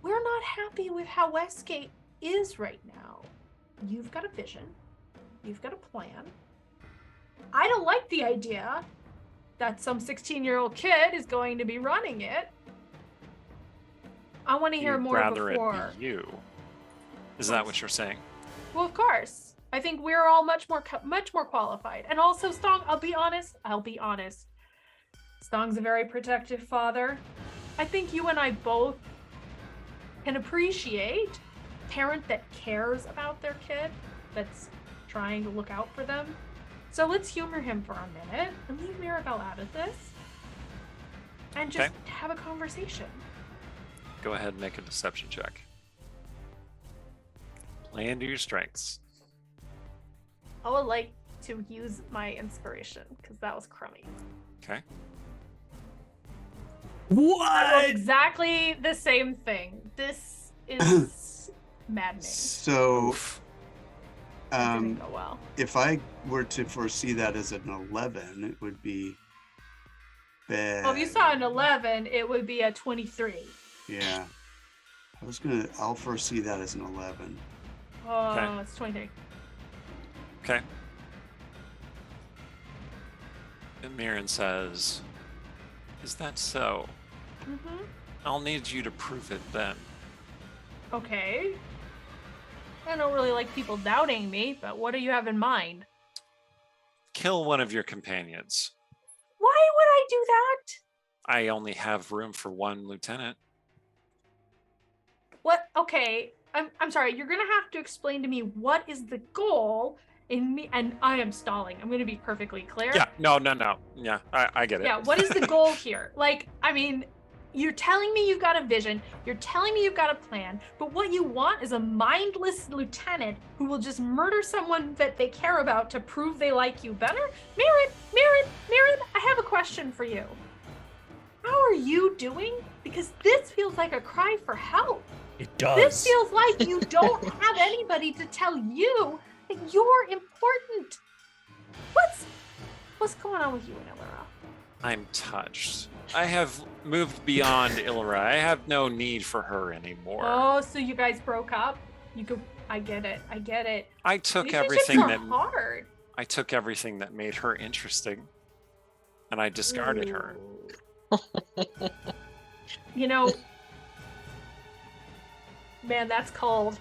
we're not happy with how Westgate is right now. You've got a vision. You've got a plan. I don't like the idea that some 16-year-old kid is going to be running it. I want to hear You'd more rather before. it be you. Is that what you're saying? Well, of course. I think we're all much more qualified. And also, Stong, I'll be honest. Stong's a very protective father. I think you and I both can appreciate a parent that cares about their kid, that's trying to look out for them. So let's humor him for a minute and leave Mirabelle out of this and just have a conversation. Go ahead and make a deception check. Play into your strengths. I would like to use my inspiration because that was crummy. Okay. I What? wrote exactly the same thing. This is maddening. So, It didn't go well. if I were to foresee that as an 11, it would be bad. Well, if you saw an 11, it would be a 23. Yeah. I'll foresee that as an 11. Oh, Okay. it's 23. Okay. And Mirren says, "Is that so? Mm-hmm. I'll need you to prove it then." Okay. I don't really like people doubting me, but what do you have in mind? Kill one of your companions. Why would I do that? I only have room for one lieutenant. What? Okay. I'm sorry. You're gonna have to explain to me what is the goal in me. And I am stalling. I'm gonna be perfectly clear. Yeah, no. Yeah, I get it. Yeah. What is the goal here? Like, I mean, you're telling me you've got a vision. You're telling me you've got a plan. But what you want is a mindless lieutenant who will just murder someone that they care about to prove they like you better. Mirren, I have a question for you. How are you doing? Because this feels like a cry for help. It does. This feels like you don't have anybody to tell you that you're important. What's going on with you and Illira? I'm touched. I have moved beyond Ilra. I have no need for her anymore. Oh, so you guys broke up? I get it. I took Relationships everything are that hard. I took everything that made her interesting, and I discarded her. You know, man, that's cold.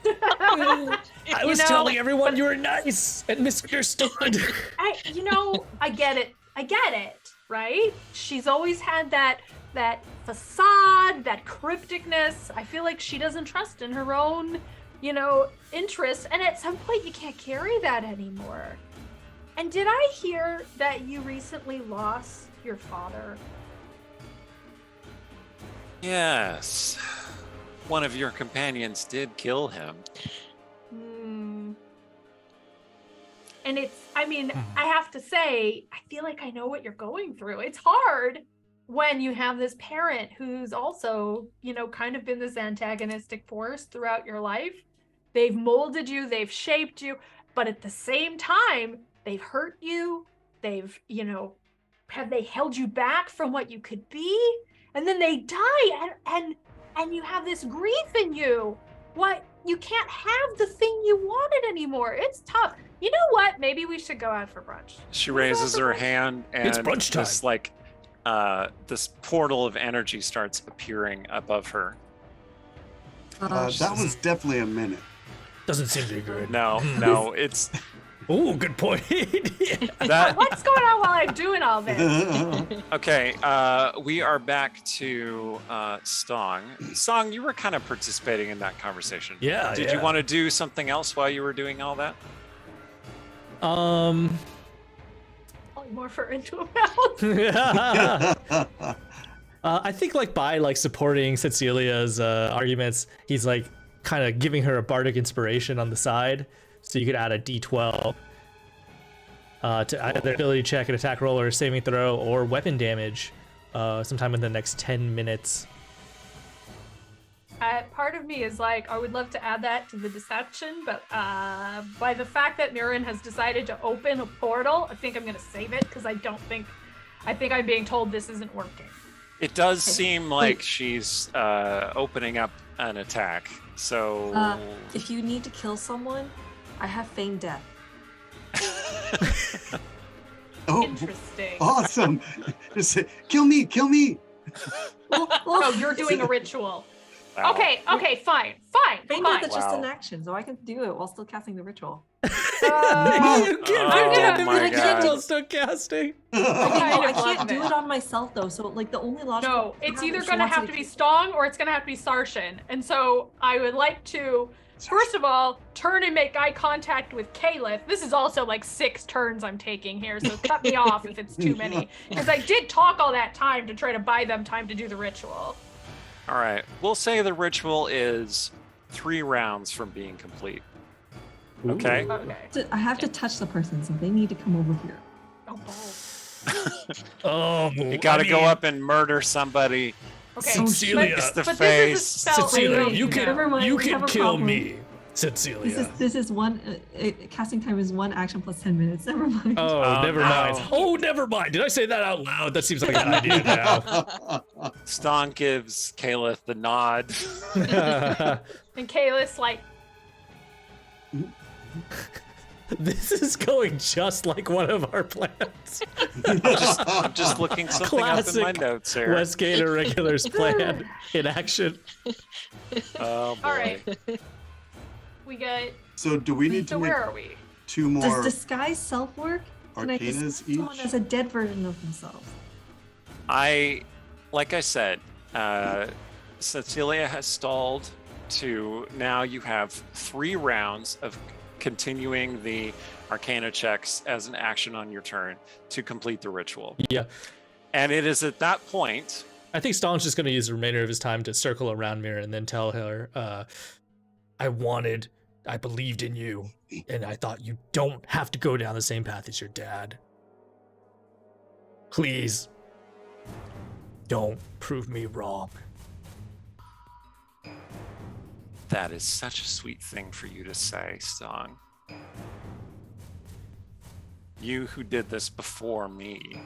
I was telling everyone you were nice and misunderstood. I get it, right? She's always had that facade, that crypticness. I feel like she doesn't trust in her own, interests. And at some point you can't carry that anymore. And did I hear that you recently lost your father? Yes. One of your companions did kill him. And I have to say, I feel like I know what you're going through. It's hard when you have this parent who's also, kind of been this antagonistic force throughout your life. They've molded you, they've shaped you, but at the same time, they've hurt you. They've, have they held you back from what you could be? And then they die and you have this grief in you. What? You can't have the thing you wanted anymore. It's tough. You know what? Maybe we should go out for brunch. She raises her hand and It's brunch time. this like this portal of energy starts appearing above her. That was definitely a minute. Doesn't seem to be good. No, it's Oh, good point. that. What's going on while I'm doing all this? Okay, we are back to Stong. Stong, you were kind of participating in that conversation. Yeah. Did you want to do something else while you were doing all that? Polymorph her into a mouse. I think like by like supporting Cecilia's arguments, he's like kind of giving her a bardic inspiration on the side, so you could add a D12 to either ability check, an attack roll, or a saving throw, or weapon damage sometime in the next 10 minutes. Part of me is like, I would love to add that to the deception, but by the fact that Mirren has decided to open a portal, I think I'm going to save it because I think I'm being told this isn't working. It does seem like she's opening up an attack. So If you need to kill someone, I have feigned death. Oh, Interesting. awesome. Just say, kill me. Oh, you're doing a ritual. Wow. Okay, fine. Feigned death is just Wow. an action, so I can do it while still casting the ritual. You Oh can't my do God. it while still casting. I love can't do it. it on myself though, so like the only logical. No, it's either she going to wants have to be Stong or it's going to have to be Sarshan. And so I would like to, first of all, turn and make eye contact with Caliph. This is also like 6 turns I'm taking here, so cut me off if it's too many. Because I did talk all that time to try to buy them time to do the ritual. All right, we'll say the ritual is 3 rounds from being complete. Okay. Okay. I have to touch the person, so they need to come over here. Oh, balls. Oh, You got to go up and murder somebody. Okay. Cecilia. It's the But face. this is a spell. Cecilia, wait, you never mind, we can have a kill problem. me, Cecilia. This is one casting time is 1 action plus 10 minutes. Never mind. Oh, never no. mind. Oh, never mind. Did I say that out loud? That seems like an idea now. Ston gives Caliph the nod. And Kayla's like, This is going just like one of our plans. I'm just looking something up in my Classic notes here. Westgate Irregulars plan in action. Oh, boy. all right. We got, So do we need so to make where are we? 2 Does more disguise self work? Can I arcanas disguise someone each? as a dead version of themselves? Like I said, Cecilia has stalled to now you have 3 rounds of continuing the arcana checks as an action on your turn to complete the ritual. Yeah. And it is at that point, I think Stalin's just going to use the remainder of his time to circle around Mira and then tell her, I believed in you, and I thought you don't have to go down the same path as your dad. Please, don't prove me wrong. that is such a sweet thing for you to say, Stong. You who did this before me.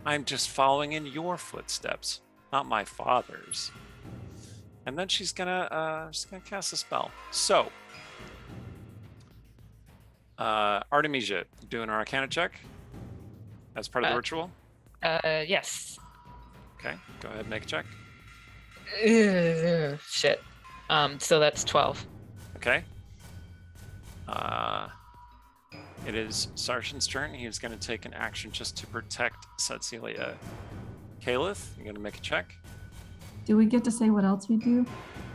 I'm just following in your footsteps, not my father's. And then she's gonna cast a spell. So, Artemisia, doing an Arcana check as part of the ritual. Yes. Okay, go ahead and make a check. Shit. So that's 12. Okay. It is Sarshan's turn. He is going to take an action just to protect Cecilia. Caliph, you're going to make a check. Do we get to say what else we do?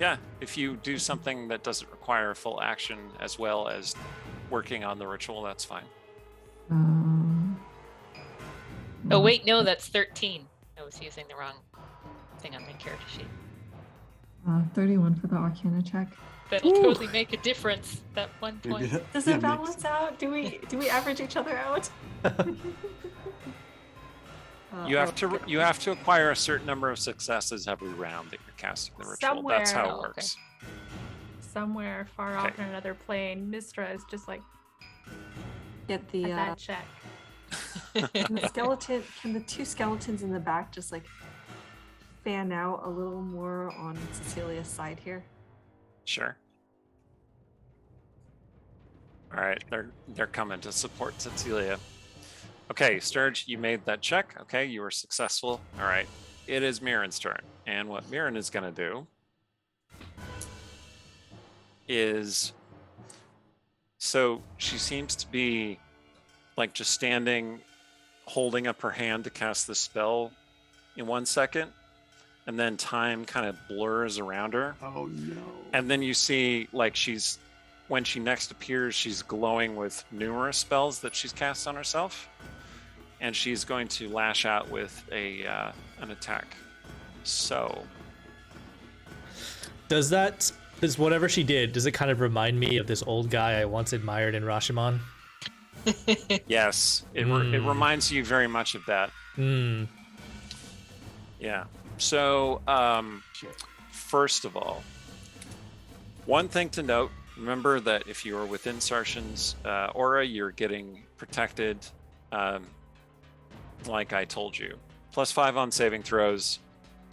Yeah, if you do something that doesn't require a full action as well as working on the ritual, that's fine. Oh, wait, no, that's 13. I was using the wrong thing on my character sheet. 31 for the Arcana check. That'll totally make a difference, that 1 point. Does it balance out? Do we average each other out? You have to acquire a certain number of successes every round that you're casting the ritual. That's how it Somewhere. works. Somewhere far off in another plane, Mistra is just like Get the at that check. can the skeleton. Can the two skeletons in the back just like fan out a little more on Cecilia's side here? Sure. All right, they're coming to support Cecilia. Okay, Sturge, you made that check. Okay, you were successful. All right, it is Mirren's turn. And what Mirren is going to do is, so she seems to be like just standing, holding up her hand to cast the spell in 1 second, and then time kind of blurs around her. Oh no. And then you see like when she next appears, she's glowing with numerous spells that she's cast on herself. And she's going to lash out with an attack. So Does whatever she did, does it kind of remind me of this old guy I once admired in Rashomon? yes, it reminds you very much of that. Yeah. So first of all, one thing to note, remember that if you are within Sarshan's aura, you're getting protected, like I told you. +5 on saving throws,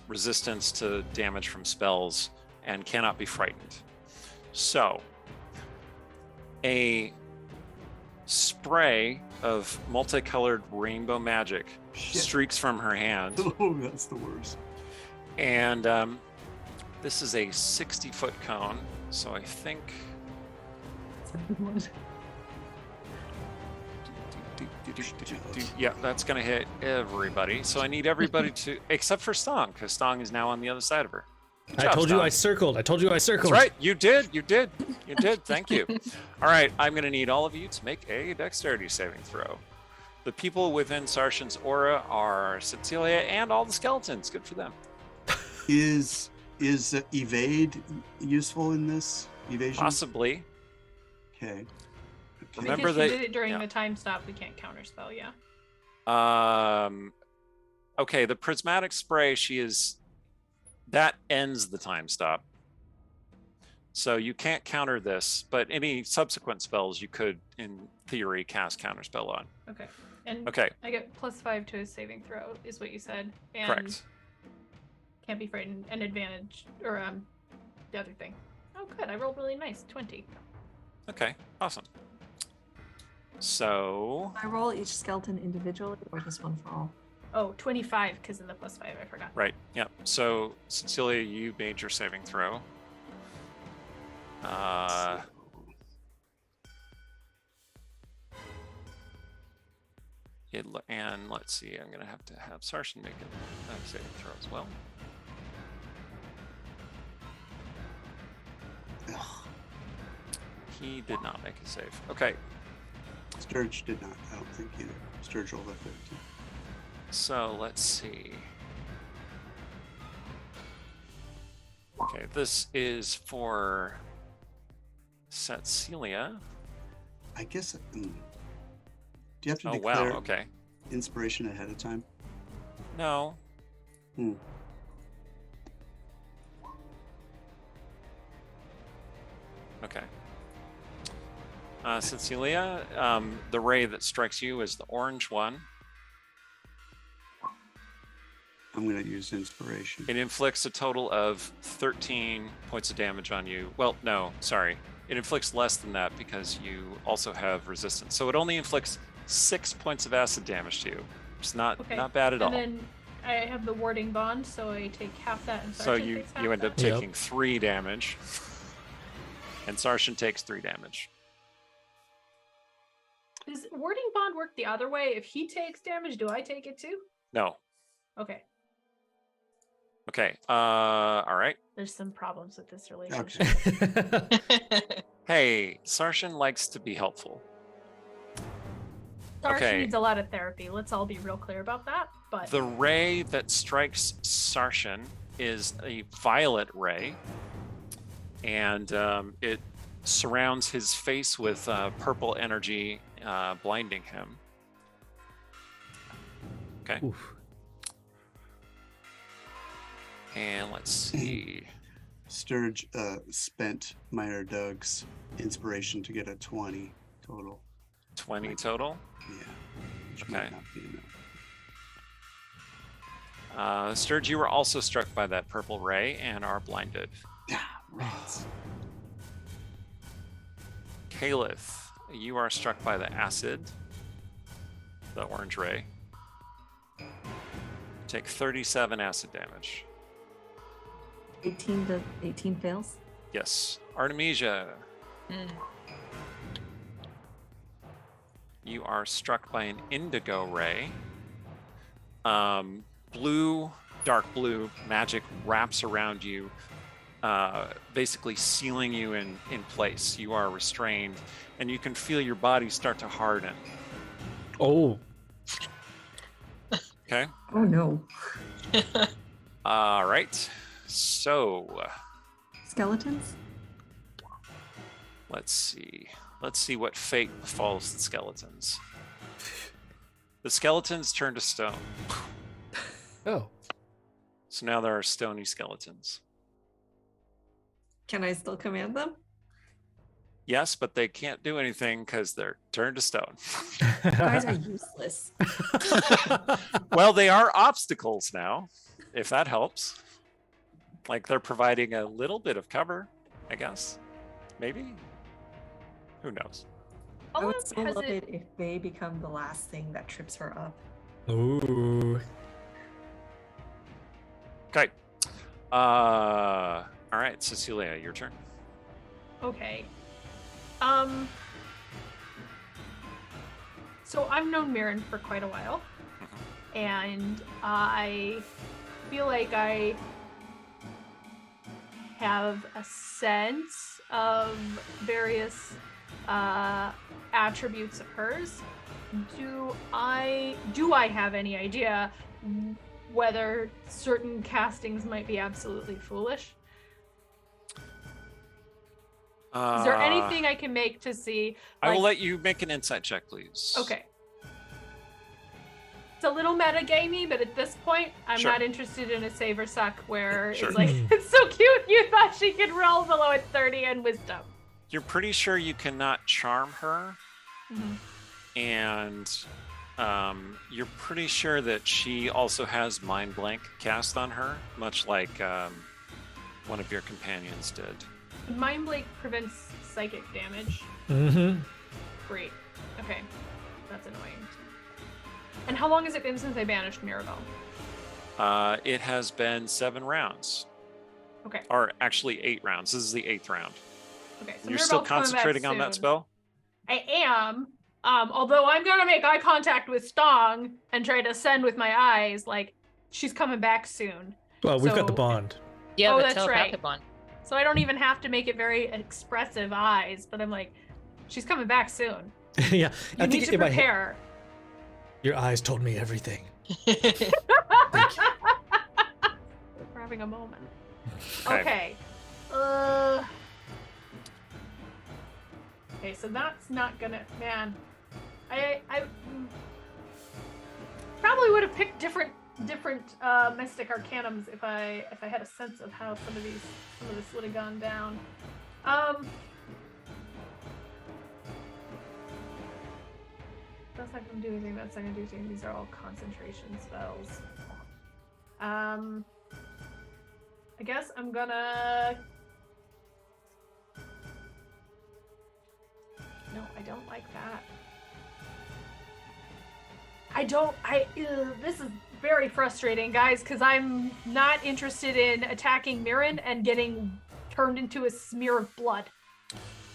resistance to damage from spells, and cannot be frightened. So, a spray of multicolored rainbow magic streaks from her hand. Oh, that's the worst. And this is a 60-foot cone, so I think... Yeah, that's going to hit everybody. So I need everybody to... Except for Stong, because Stong is now on the other side of her. Good I job, told you Stong. I circled. That's right. You did. Thank you. All right. I'm going to need all of you to make a dexterity saving throw. The people within Sarshan's aura are Cecilia and all the skeletons. Good for them. Is evade useful in this? Evasion? Possibly. Okay. Remember because that she did it during the time stop, we can't counterspell, yeah. Okay, the prismatic spray, that ends the time stop. So you can't counter this, but any subsequent spells you could, in theory, cast counterspell on. Okay. And Okay. I get +5 to his saving throw, is what you said. And Correct. can't be frightened, and advantage, or the other thing. Oh, good, I rolled really nice, 20. Okay, awesome. So, I roll each skeleton individually or just one for all? Oh, 25 because of the +5, I forgot. right, yeah. So, Cecilia, you made your saving throw. And let's see, I'm going to have Sarshan make a saving throw as well. He did not make a save. Okay, Sturge did not. I don't think either. Sturge rolled a 13. so let's see. Okay, this is for Cecilia. I guess. Do you have to Oh, declare wow, okay. inspiration ahead of time? No. Okay. Cecilia, the ray that strikes you is the orange one. I'm going to use inspiration. It inflicts a total of 13 points of damage on you. Well, no, sorry. It inflicts less than that because you also have resistance. So it only inflicts 6 points of acid damage to you. It's not bad at all. And then I have the warding bond, so I take half that, and So Sarshan you takes half end up that. taking 3 damage. And Sarshan takes 3 damage. Does warding bond work the other way? If he takes damage, do I take it too? No. Okay. Okay. All right. There's some problems with this relationship. Okay. Hey, Sarshan likes to be helpful. Sarshan Okay. needs a lot of therapy. Let's all be real clear about that. But The ray that strikes Sarshan is a violet ray, and it surrounds his face with purple energy, blinding him. Okay. Oof. And let's see. Sturge spent Meyer Doug's inspiration to get a 20 total. 20 total. Yeah. Which Okay. might not be enough. Sturge, you were also struck by that purple ray and are blinded. Rats. Caliph, you are struck by the acid. the orange ray. Take 37 acid damage. 18 fails. Yes. Artemisia, you are struck by an indigo ray. Blue, dark blue magic wraps around you, basically sealing you in place. You are restrained, and you can feel your body start to harden. Oh. Okay. Oh no. All right. So Skeletons? let's see. Let's see what fate befalls the skeletons. The skeletons turn to stone. Oh. So now there are stony skeletons. Can I still command them? Yes, but they can't do anything because they're turned to stone. You guys are useless. Well, they are obstacles now, if that helps. Like they're providing a little bit of cover, I guess. Maybe? Who knows? I would so love it if they become the last thing that trips her up. Ooh. Okay. All right, Cecilia, your turn. Okay. So I've known Mirren for quite a while, and I feel like I have a sense of various attributes of hers. Do I have any idea whether certain castings might be absolutely foolish? Is there anything I can make to see? I will let you make an insight check, please. Okay. It's a little metagamey, but at this point, I'm not interested in a save or suck where it's like, it's so cute, you thought she could roll below a 30 and wisdom. You're pretty sure you cannot charm her, and you're pretty sure that she also has Mind Blank cast on her, much like one of your companions did. Mind Blank prevents psychic damage. Great. Okay. That's annoying. And how long has it been since I banished Mirabelle? It has been 7 rounds. Okay. Or actually 8 rounds. This is the 8th round. Okay. So You're still concentrating on that spell? I am. Although I'm gonna make eye contact with Stong and try to send with my eyes, like, she's coming back soon. Well, we've got the bond. Yeah, oh, the that's right. telepathic bond. So I don't even have to make it very expressive eyes, but I'm like, she's coming back soon. Yeah. You need to prepare. Your eyes told me everything. We're having a moment. Okay. Okay, so that's not gonna, man. I probably would have picked different mystic arcanums if I had a sense of how some of this would have gone down. That's not gonna do anything. That's not gonna do anything. These are all concentration spells. I guess I'm gonna. No, I don't like that. This is very frustrating, guys, because I'm not interested in attacking Mirren and getting turned into a smear of blood.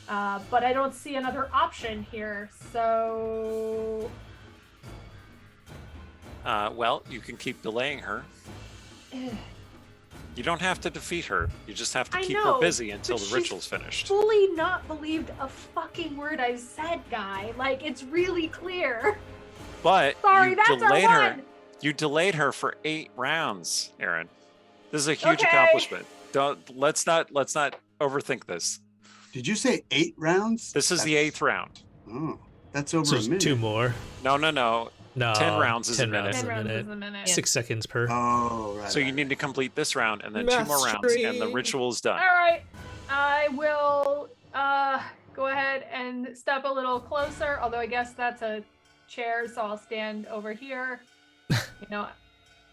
But I don't see another option here, so... Well, you can keep delaying her. You don't have to defeat her. You just have to keep her busy until the ritual's finished. Fully not believed a fucking word I said, guy. Like, it's really clear. But sorry, that's delayed our her. one. You delayed her for 8 rounds, Aaron. This is a huge accomplishment. Let's not overthink this. Did you say 8 rounds? This is the 8th round. Oh, that's over So a minute. 2 more. No. No. 10 rounds is 10 a minute. rounds 10 is a rounds minute. is a minute. 6 seconds per. Oh, right. So you need to complete this round and then 2 more rounds, and the ritual is done. All right. I will go ahead and step a little closer, although I guess that's a chair, so I'll stand over here. You know,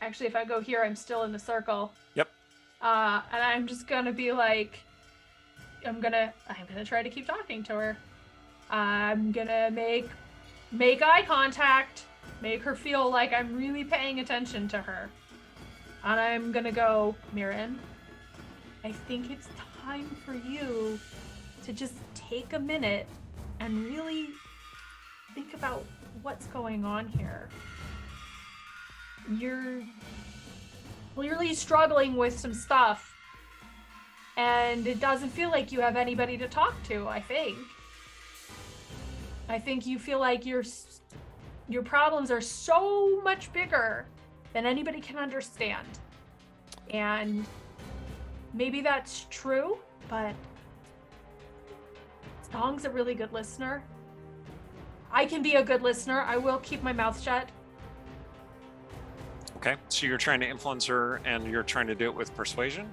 actually, if I go here, I'm still in the circle. Yep. And I'm just gonna be like, I'm gonna try to keep talking to her. I'm gonna make eye contact Make her feel like I'm really paying attention to her. And I'm gonna go, Mirren, I think it's time for you to just take a minute and really think about what's going on here. You're clearly struggling with some stuff, and it doesn't feel like you have anybody to talk to, I think. I think you feel like your problems are so much bigger than anybody can understand. And maybe that's true, but Song's a really good listener. I can be a good listener. I will keep my mouth shut. Okay, so you're trying to influence her, and you're trying to do it with persuasion?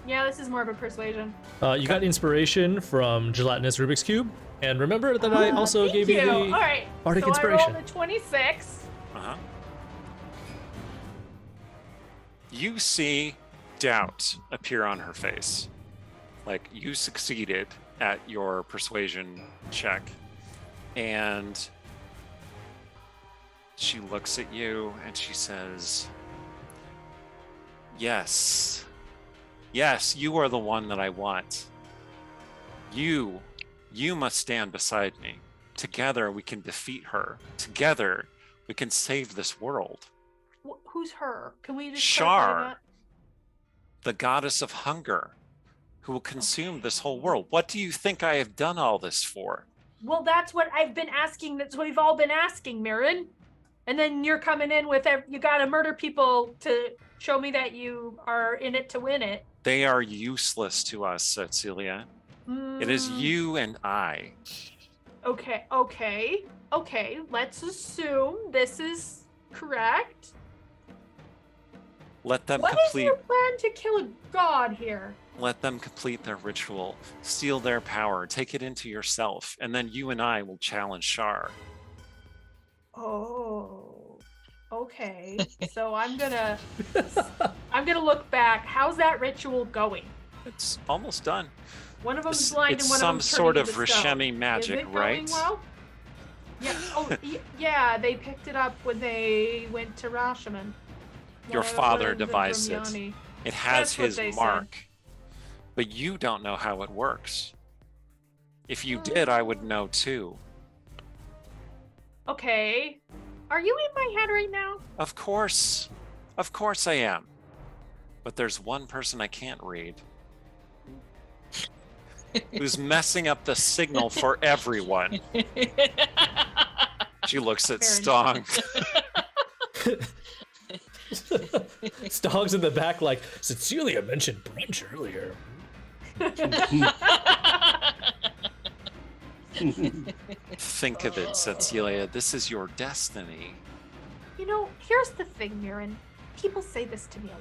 Yeah, this is more of a persuasion. You got inspiration from Gelatinous Rubik's Cube. And remember that I also gave you the All right. Arctic so Inspiration. I rolled a 26. Uh-huh. You see doubt appear on her face. Like, you succeeded at your persuasion check. And she looks at you and she says, yes, you are the one that I want. You must stand beside me. Together we can defeat her. Together we can save this world. Who's her? Can we just Shar, the goddess of hunger, who will consume this whole world. What do you think I have done all this for? Well, that's what I've been asking. That's what we've all been asking, Mirren. And then you're coming in with, you gotta murder people to show me that you are in it to win it. They are useless to us, Cecilia. It is you and I. Okay. Let's assume this is correct. Let them What is complete. your plan to kill a god here? Let them complete their ritual, steal their power, take it into yourself, and then you and I will challenge Shar. Oh, okay. So I'm gonna look back. How's that ritual going? It's almost done. One of them's blind It's and one some of them's sort of turning into stone. Rishemi magic, Is it right? going well? Yeah. Oh, yeah. They picked it up when they went to Rashomon. Your father devised it. Brahmyani. It has That's what his they said. mark. But you don't know how it works. If you did, I would know too. Okay. Are you in my head right now? Of course I am. But there's one person I can't read. Who's messing up the signal for everyone. She looks at Fair Stong. Stong's in the back like, Cecilia mentioned brunch earlier. Think of it, Cecilia. This is your destiny. You know, here's the thing, Mirren. People say this to me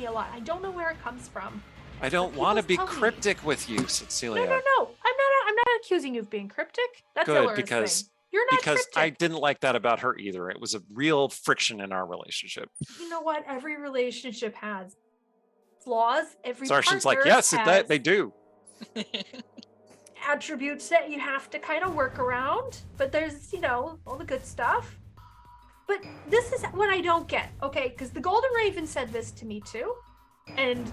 a lot. I don't know where it comes from. I don't But want to people be tell me. cryptic with you, Cecilia. No. I'm not accusing you of being cryptic. That's Good, Ilara's because thing. You're not because I cryptic. didn't like that about her either. It was a real friction in our relationship. You know what? Every relationship has flaws. Every Sarshan's like, partner yes, has they do. attributes that you have to kind of work around. But there's, all the good stuff. But this is what I don't get, okay? Because the Golden Raven said this to me too, and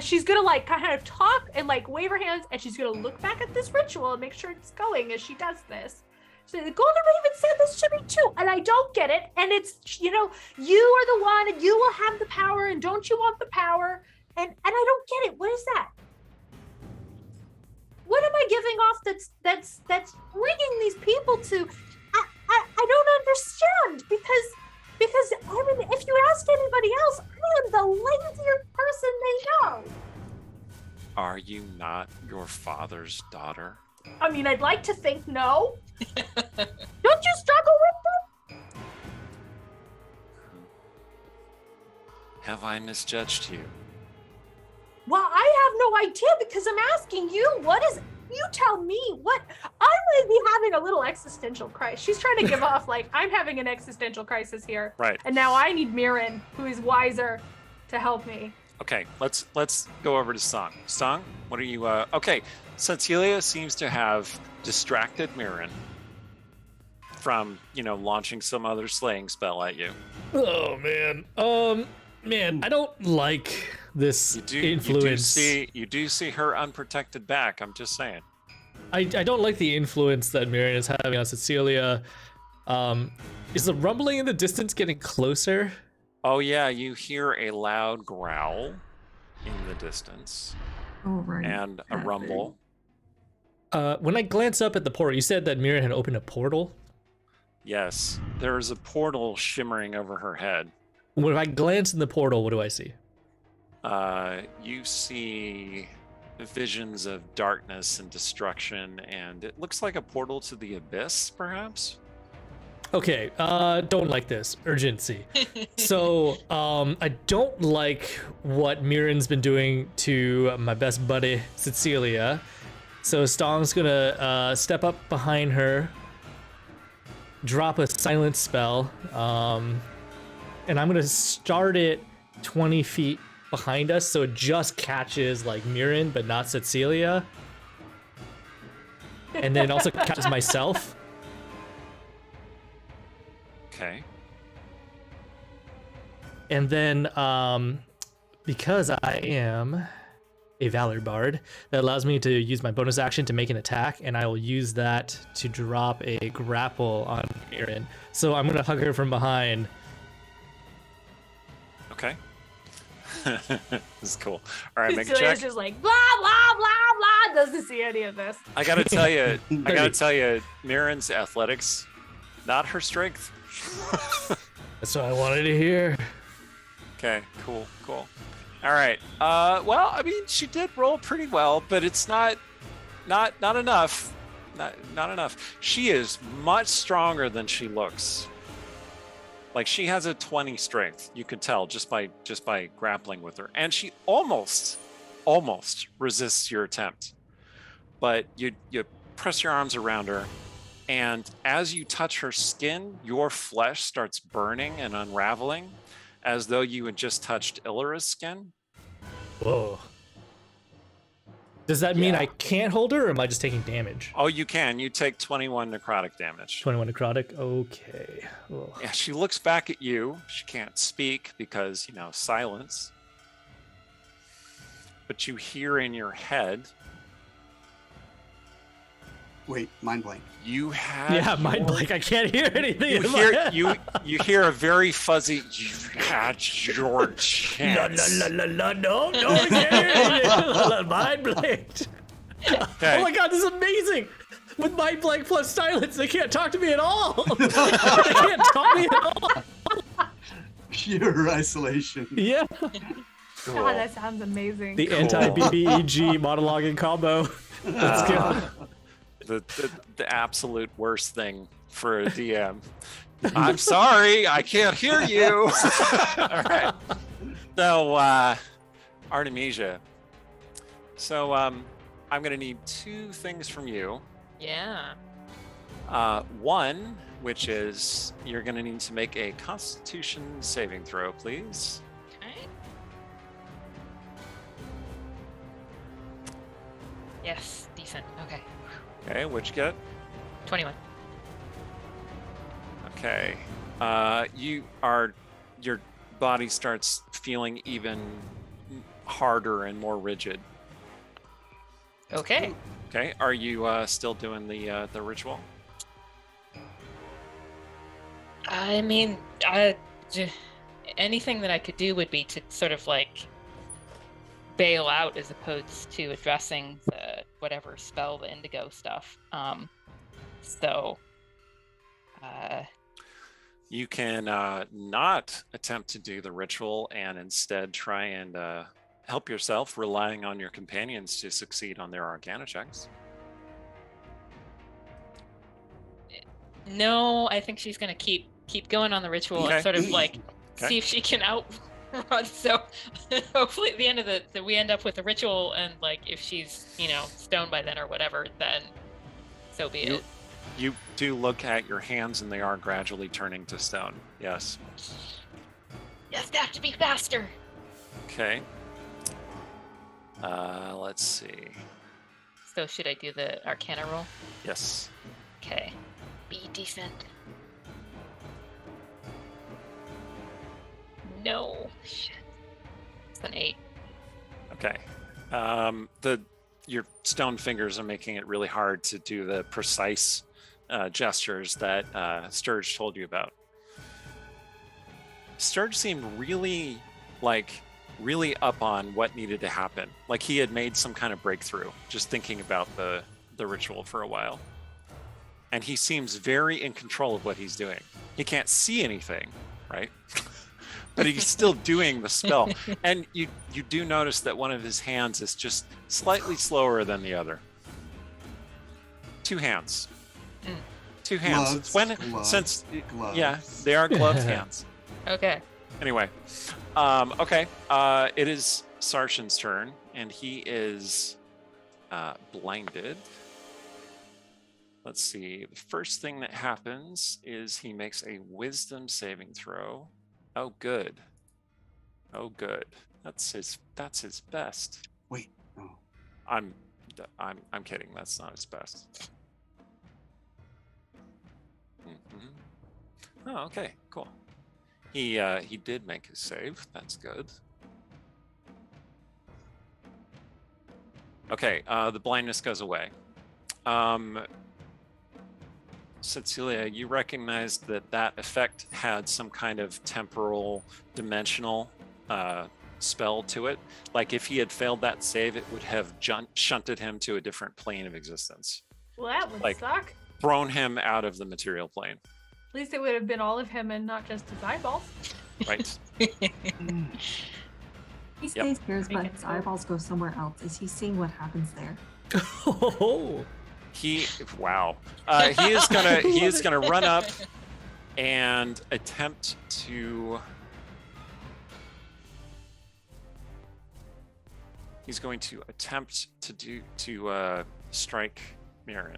she's gonna like kind of talk and like wave her hands, and she's gonna look back at this ritual and make sure it's going as she does this. So the Golden Raven said this to me too, and I don't get it. And it's, you are the one, and you will have the power, and don't you want the power? And I don't get it. What is that? What am I giving off that's bringing these people to? I don't understand because I mean, if you ask anybody else, I am the laziest person they know. Are you not your father's daughter? I mean, I'd like to think no. Don't you struggle with them? Have I misjudged you? Well, I have no idea because I'm asking you. You tell me what. I might be having a little existential crisis. She's trying to give off like, I'm having an existential crisis here. Right. And now I need Mirren, who is wiser, to help me. Okay, let's go over to Song. Song, what are you? Okay, Cecilia seems to have distracted Mirren from, launching some other slaying spell at you. Oh man. Man, I don't like this influence. You do see her unprotected back. I'm just saying. I don't like the influence that Mirian is having on Cecilia. Is the rumbling in the distance getting closer? Oh yeah, you hear a loud growl in the distance. Oh, right. And a rumble. When I glance up at the portal, you said that Mirian had opened a portal? Yes, there is a portal shimmering over her head. When I glance in the portal, what do I see? You see visions of darkness and destruction, and it looks like a portal to the abyss, perhaps? Okay, don't like this. Urgency. So, I don't like what Mirian's been doing to my best buddy, Cecilia. So Stong's gonna step up behind her, drop a silent spell, and I'm gonna start it 20 feet behind us, so it just catches like Mirian, but not Cecilia. And then also catches myself. Okay. And then, because I am a Valor Bard, that allows me to use my bonus action to make an attack, and I will use that to drop a grapple on Mirian. So I'm gonna hug her from behind. Okay. This is cool. All right, make a Cecilia's check. just like blah blah blah blah. Doesn't see any of this. I gotta tell you, Mirian's athletics, not her strength. That's what I wanted to hear. Okay, cool. All right. Well, I mean, she did roll pretty well, but it's not enough. Not enough. She is much stronger than she looks. Like, she has a 20 strength. You could tell just by grappling with her, and she almost resists your attempt. But you press your arms around her. And as you touch her skin, your flesh starts burning and unraveling as though you had just touched Illyra's skin. Whoa. Does that mean Yeah. I can't hold her, or am I just taking damage? Oh, you can. You take 21 necrotic damage. 21 necrotic? Okay. Ugh. Yeah, she looks back at you. She can't speak because, silence. But you hear in your head, Wait, mind blank. you had Yeah, mind blank. I can't hear anything. You in my hear head. you hear a very fuzzy. You had your chance. No, I can't hear anything. Mind blanked. Okay. Oh my god, this is amazing! With mind blank plus silence, they can't talk to me at all. They can't talk to me at all. Pure isolation. Yeah. Cool. God, that sounds amazing. The Cool. anti-BBEG monologuing combo. Let's go. The absolute worst thing for a DM. I'm sorry, I can't hear you. All right. So, Artemisia. So, I'm gonna need two things from you. Yeah. One, which is you're gonna need to make a Constitution saving throw, please. Okay. Yes, decent. Okay. Okay, what'd you get? 21. Okay. Your body starts feeling even harder and more rigid. Okay. Okay. Are you still doing the ritual? I mean, anything that I could do would be to sort of like bail out as opposed to addressing the whatever spell, the indigo stuff. You can not attempt to do the ritual and instead try and help yourself, relying on your companions to succeed on their Arcana checks. No, I think she's gonna keep going on the ritual Okay. and sort of like Okay. see if she can outrun. So hopefully at the end of the we end up with a ritual, and like if she's stoned by then or whatever, then so be it. You do look at your hands and they are gradually turning to stone. Yes. Yes, they have to be faster. Okay. Let's see. So should I do the Arcana roll? Yes. Okay. Be decent. No. Shit. It's an 8. Okay. Your stone fingers are making it really hard to do the precise gestures that Sturge told you about. Sturge seemed really up on what needed to happen. Like he had made some kind of breakthrough just thinking about the ritual for a while. And he seems very in control of what he's doing. He can't see anything, right? But he's still doing the spell. And you do notice that one of his hands is just slightly slower than the other. 2 hands. 2 hands. Gloves. Yeah, they are gloved hands. Okay. Anyway, okay. It is Sarshan's turn, and he is blinded. Let's see. The first thing that happens is he makes a wisdom saving throw. Oh, good. Oh, good. That's his best. Wait. Oh. I'm kidding. That's not his best. Mm-hmm. Oh, okay. Cool. He did make his save. That's good. Okay. The blindness goes away. Cecilia, you recognized that effect had some kind of temporal, dimensional spell to it. Like if he had failed that save, it would have shunted him to a different plane of existence. Well, that would suck. Thrown him out of the material plane. At least it would have been all of him and not just his eyeballs. Right. He stays here, but his eyeballs go somewhere else. Is he seeing what happens there? Oh. He is gonna run up and attempt to. He's going to attempt to strike Mirren.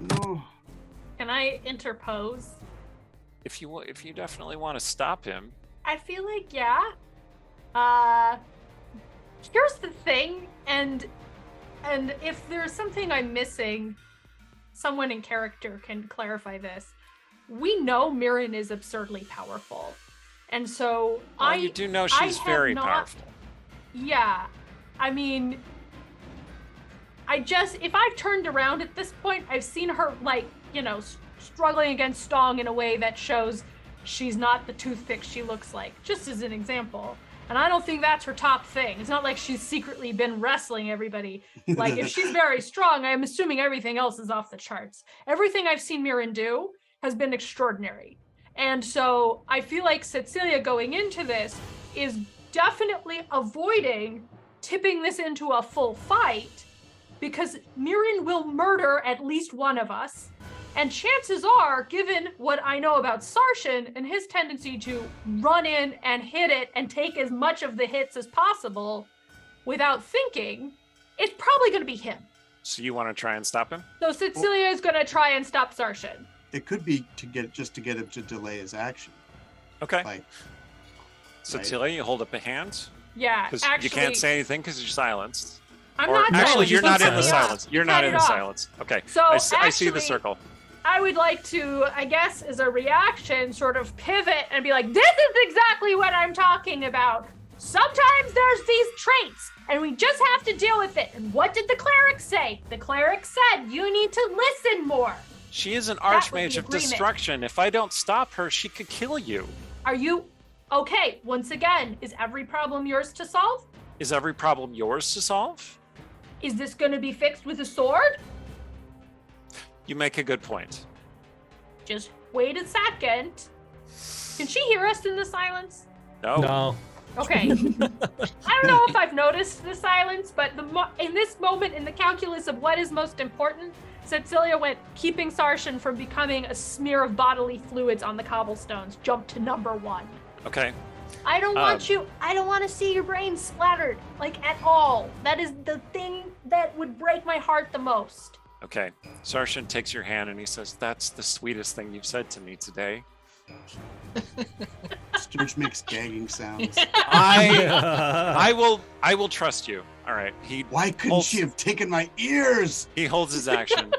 No. Can I interpose? If you definitely want to stop him. I feel like yeah. Here's the thing, and if there's something I'm missing, someone in character can clarify this. We know Mirren is absurdly powerful, and so you do know she's very powerful. Yeah, I mean, if I've turned around at this point, I've seen her struggling against Stong in a way that shows she's not the toothpick she looks like, just as an example. And I don't think that's her top thing. It's not like she's secretly been wrestling everybody. Like, if she's very strong, I'm assuming everything else is off the charts. Everything I've seen Mirren do has been extraordinary. And so I feel like Cecilia going into this is definitely avoiding tipping this into a full fight, because Mirren will murder at least one of us. And chances are, given what I know about Sarshan and his tendency to run in and hit it and take as much of the hits as possible without thinking, it's probably going to be him. So you want to try and stop him? So Cecilia is going to try and stop Sarshan. It could be to get him to delay his action. Okay. Cecilia, you hold up a hand? Yeah, Because actually, you can't say anything because you're silenced. I'm not actually, you're not in the silence. silence. You're not in the silence. Okay. So I see the actually, circle. I would like to, I guess, as a reaction, sort of pivot and be like, this is exactly what I'm talking about. Sometimes there's these traits, and we just have to deal with it. And what did the cleric say? The cleric said, you need to listen more. She is an archmage of destruction. If I don't stop her, she could kill you. Are you... Okay, once again, is every problem yours to solve? Is every problem yours to solve? Is this going to be fixed with a sword? You make a good point. Just wait a second. Can she hear us in the silence? No. Okay. I don't know if I've noticed the silence, but in this moment, in the calculus of what is most important, Cecilia went, keeping Sarshan from becoming a smear of bodily fluids on the cobblestones, jumped to number 1. Okay. I don't want to see your brain splattered, like, at all. That is the thing that would break my heart the most. Okay. Sarshan takes your hand and he says, that's the sweetest thing you've said to me today. Sturge makes gagging sounds. I will trust you. All right. Why couldn't she have taken my ears? He holds his action.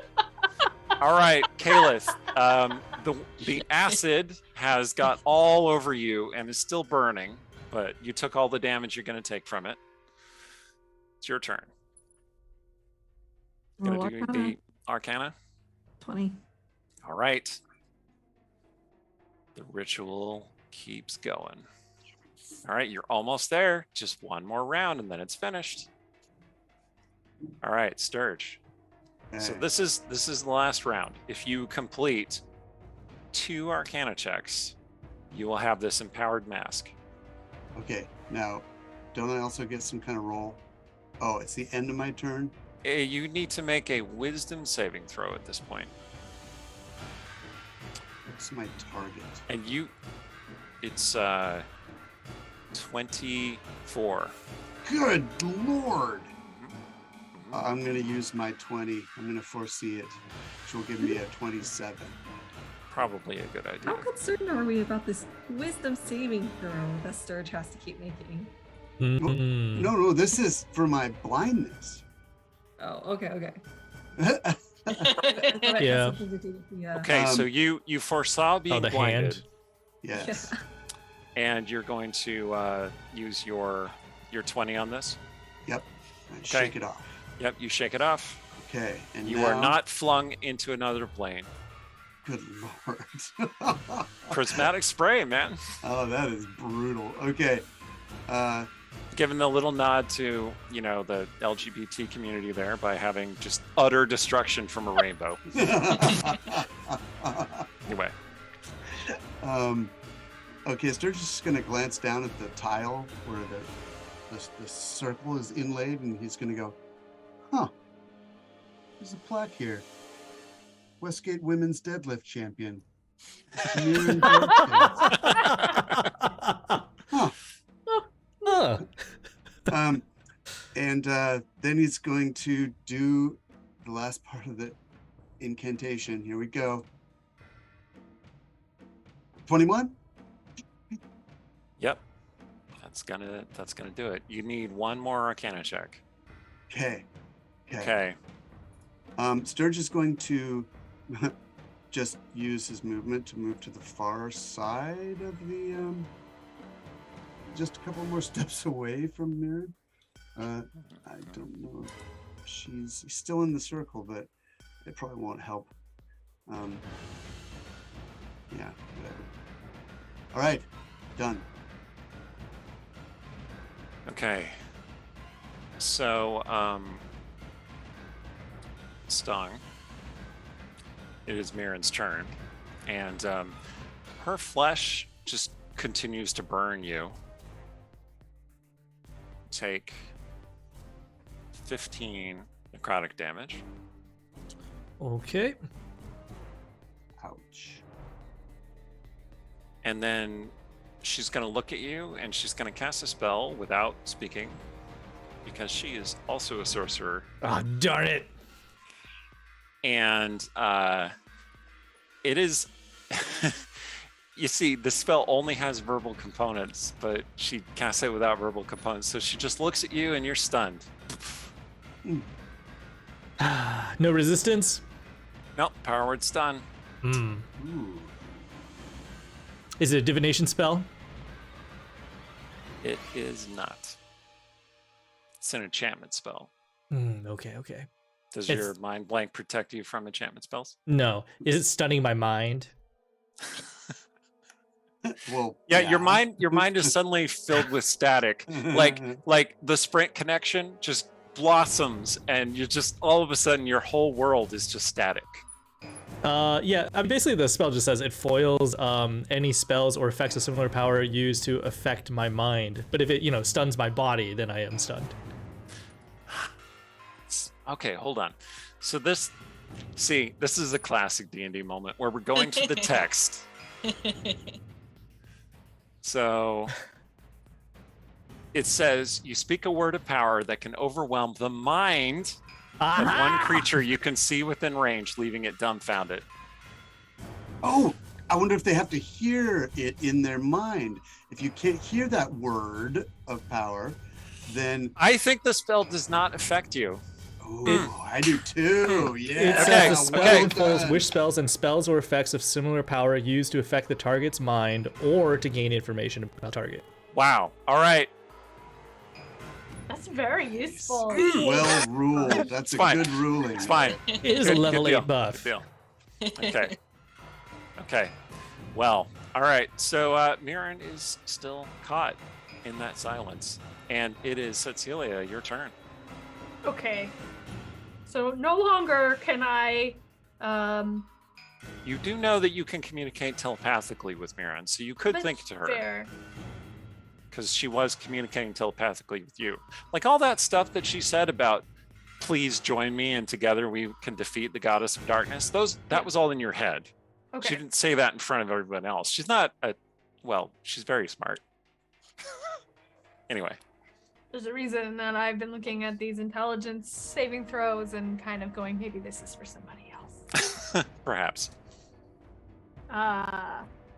All right, Kalis. The acid has got all over you and is still burning, but you took all the damage you're going to take from it. It's your turn. Roll Gonna do the Arcana? 20. All right. The ritual keeps going. All right, you're almost there. Just one more round and then it's finished. All right, Sturge. So this is the last round. If you complete 2 Arcana checks, you will have this empowered mask. Okay, now, don't I also get some kind of roll? Oh, it's the end of my turn? You need to make a wisdom saving throw at this point. What's my target? And it's 24. Good Lord! I'm going to use my 20. I'm going to foresee it, which will give me a 27. Probably a good idea. How concerned are we about this wisdom saving throw that Sturge has to keep making? No, this is for my blindness. Oh, okay. Yeah. Okay, so you foresaw being the blinded. hand. Yes. And you're going to use your 20 on this? Yep. I shake it off. Yep, you shake it off. Okay, and you now... are not flung into another plane. Good Lord. Prismatic spray, man. Oh, that is brutal. Okay. Giving a little nod to, the LGBT community there by having just utter destruction from a rainbow. Anyway. Okay, Sturge is just going to glance down at the tile where the circle is inlaid, and he's going to go, huh, there's a plaque here. Westgate Women's Deadlift Champion. And then he's going to do the last part of the incantation. Here we go. 21? Yep. That's gonna do it. You need one more Arcana check. Okay. Sturge is going to just use his movement to move to the far side of the just a couple more steps away from Mirren. I don't know if she's still in the circle, but it probably won't help. Yeah, whatever. All right, done. Okay. So, Stung, it is Mirren's turn, and her flesh just continues to burn you. Take 15 necrotic damage. Okay. Ouch. And then she's going to look at you and she's going to cast a spell without speaking because she is also a sorcerer. Oh, darn it. And it is... You see, the spell only has verbal components, but she casts it without verbal components. So she just looks at you and you're stunned. No resistance? Nope, power word stun. Ooh. Is it a divination spell? It is not. It's an enchantment spell. Okay. Does your mind blank protect you from enchantment spells? No. Is it stunning my mind? Well, yeah, your mind is suddenly filled with static. like the Sprint connection just blossoms and you just all of a sudden your whole world is just static. Yeah, basically the spell just says it foils any spells or effects of similar power used to affect my mind. But if it, stuns my body, then I am stunned. Okay, hold on. So this is a classic D&D moment where we're going to the text. So it says you speak a word of power that can overwhelm the mind of one creature you can see within range, leaving it dumbfounded. Oh, I wonder if they have to hear it in their mind. If you can't hear that word of power, then... I think the spell does not affect you. Ooh, I do too. Yeah. It says the spell involves wish spells and spells or effects of similar power used to affect the target's mind or to gain information about the target. Wow. All right. That's very useful. Well ruled. That's a fine. good ruling. It's fine. It is a level 8 buff. Good deal. Okay. Okay. Well, all right. So Mirren is still caught in that silence. And it is Cecilia, your turn. Okay. So no longer can I You do know that you can communicate telepathically with Mirren, so you could that's think to her. fair. Because she was communicating telepathically with you. Like all that stuff that she said about, please join me and together we can defeat the goddess of darkness. That was all in your head. Okay. She didn't say that in front of everyone else. She's not she's very smart. Anyway. There's a reason that I've been looking at these intelligence saving throws and kind of going, maybe this is for somebody else. Perhaps.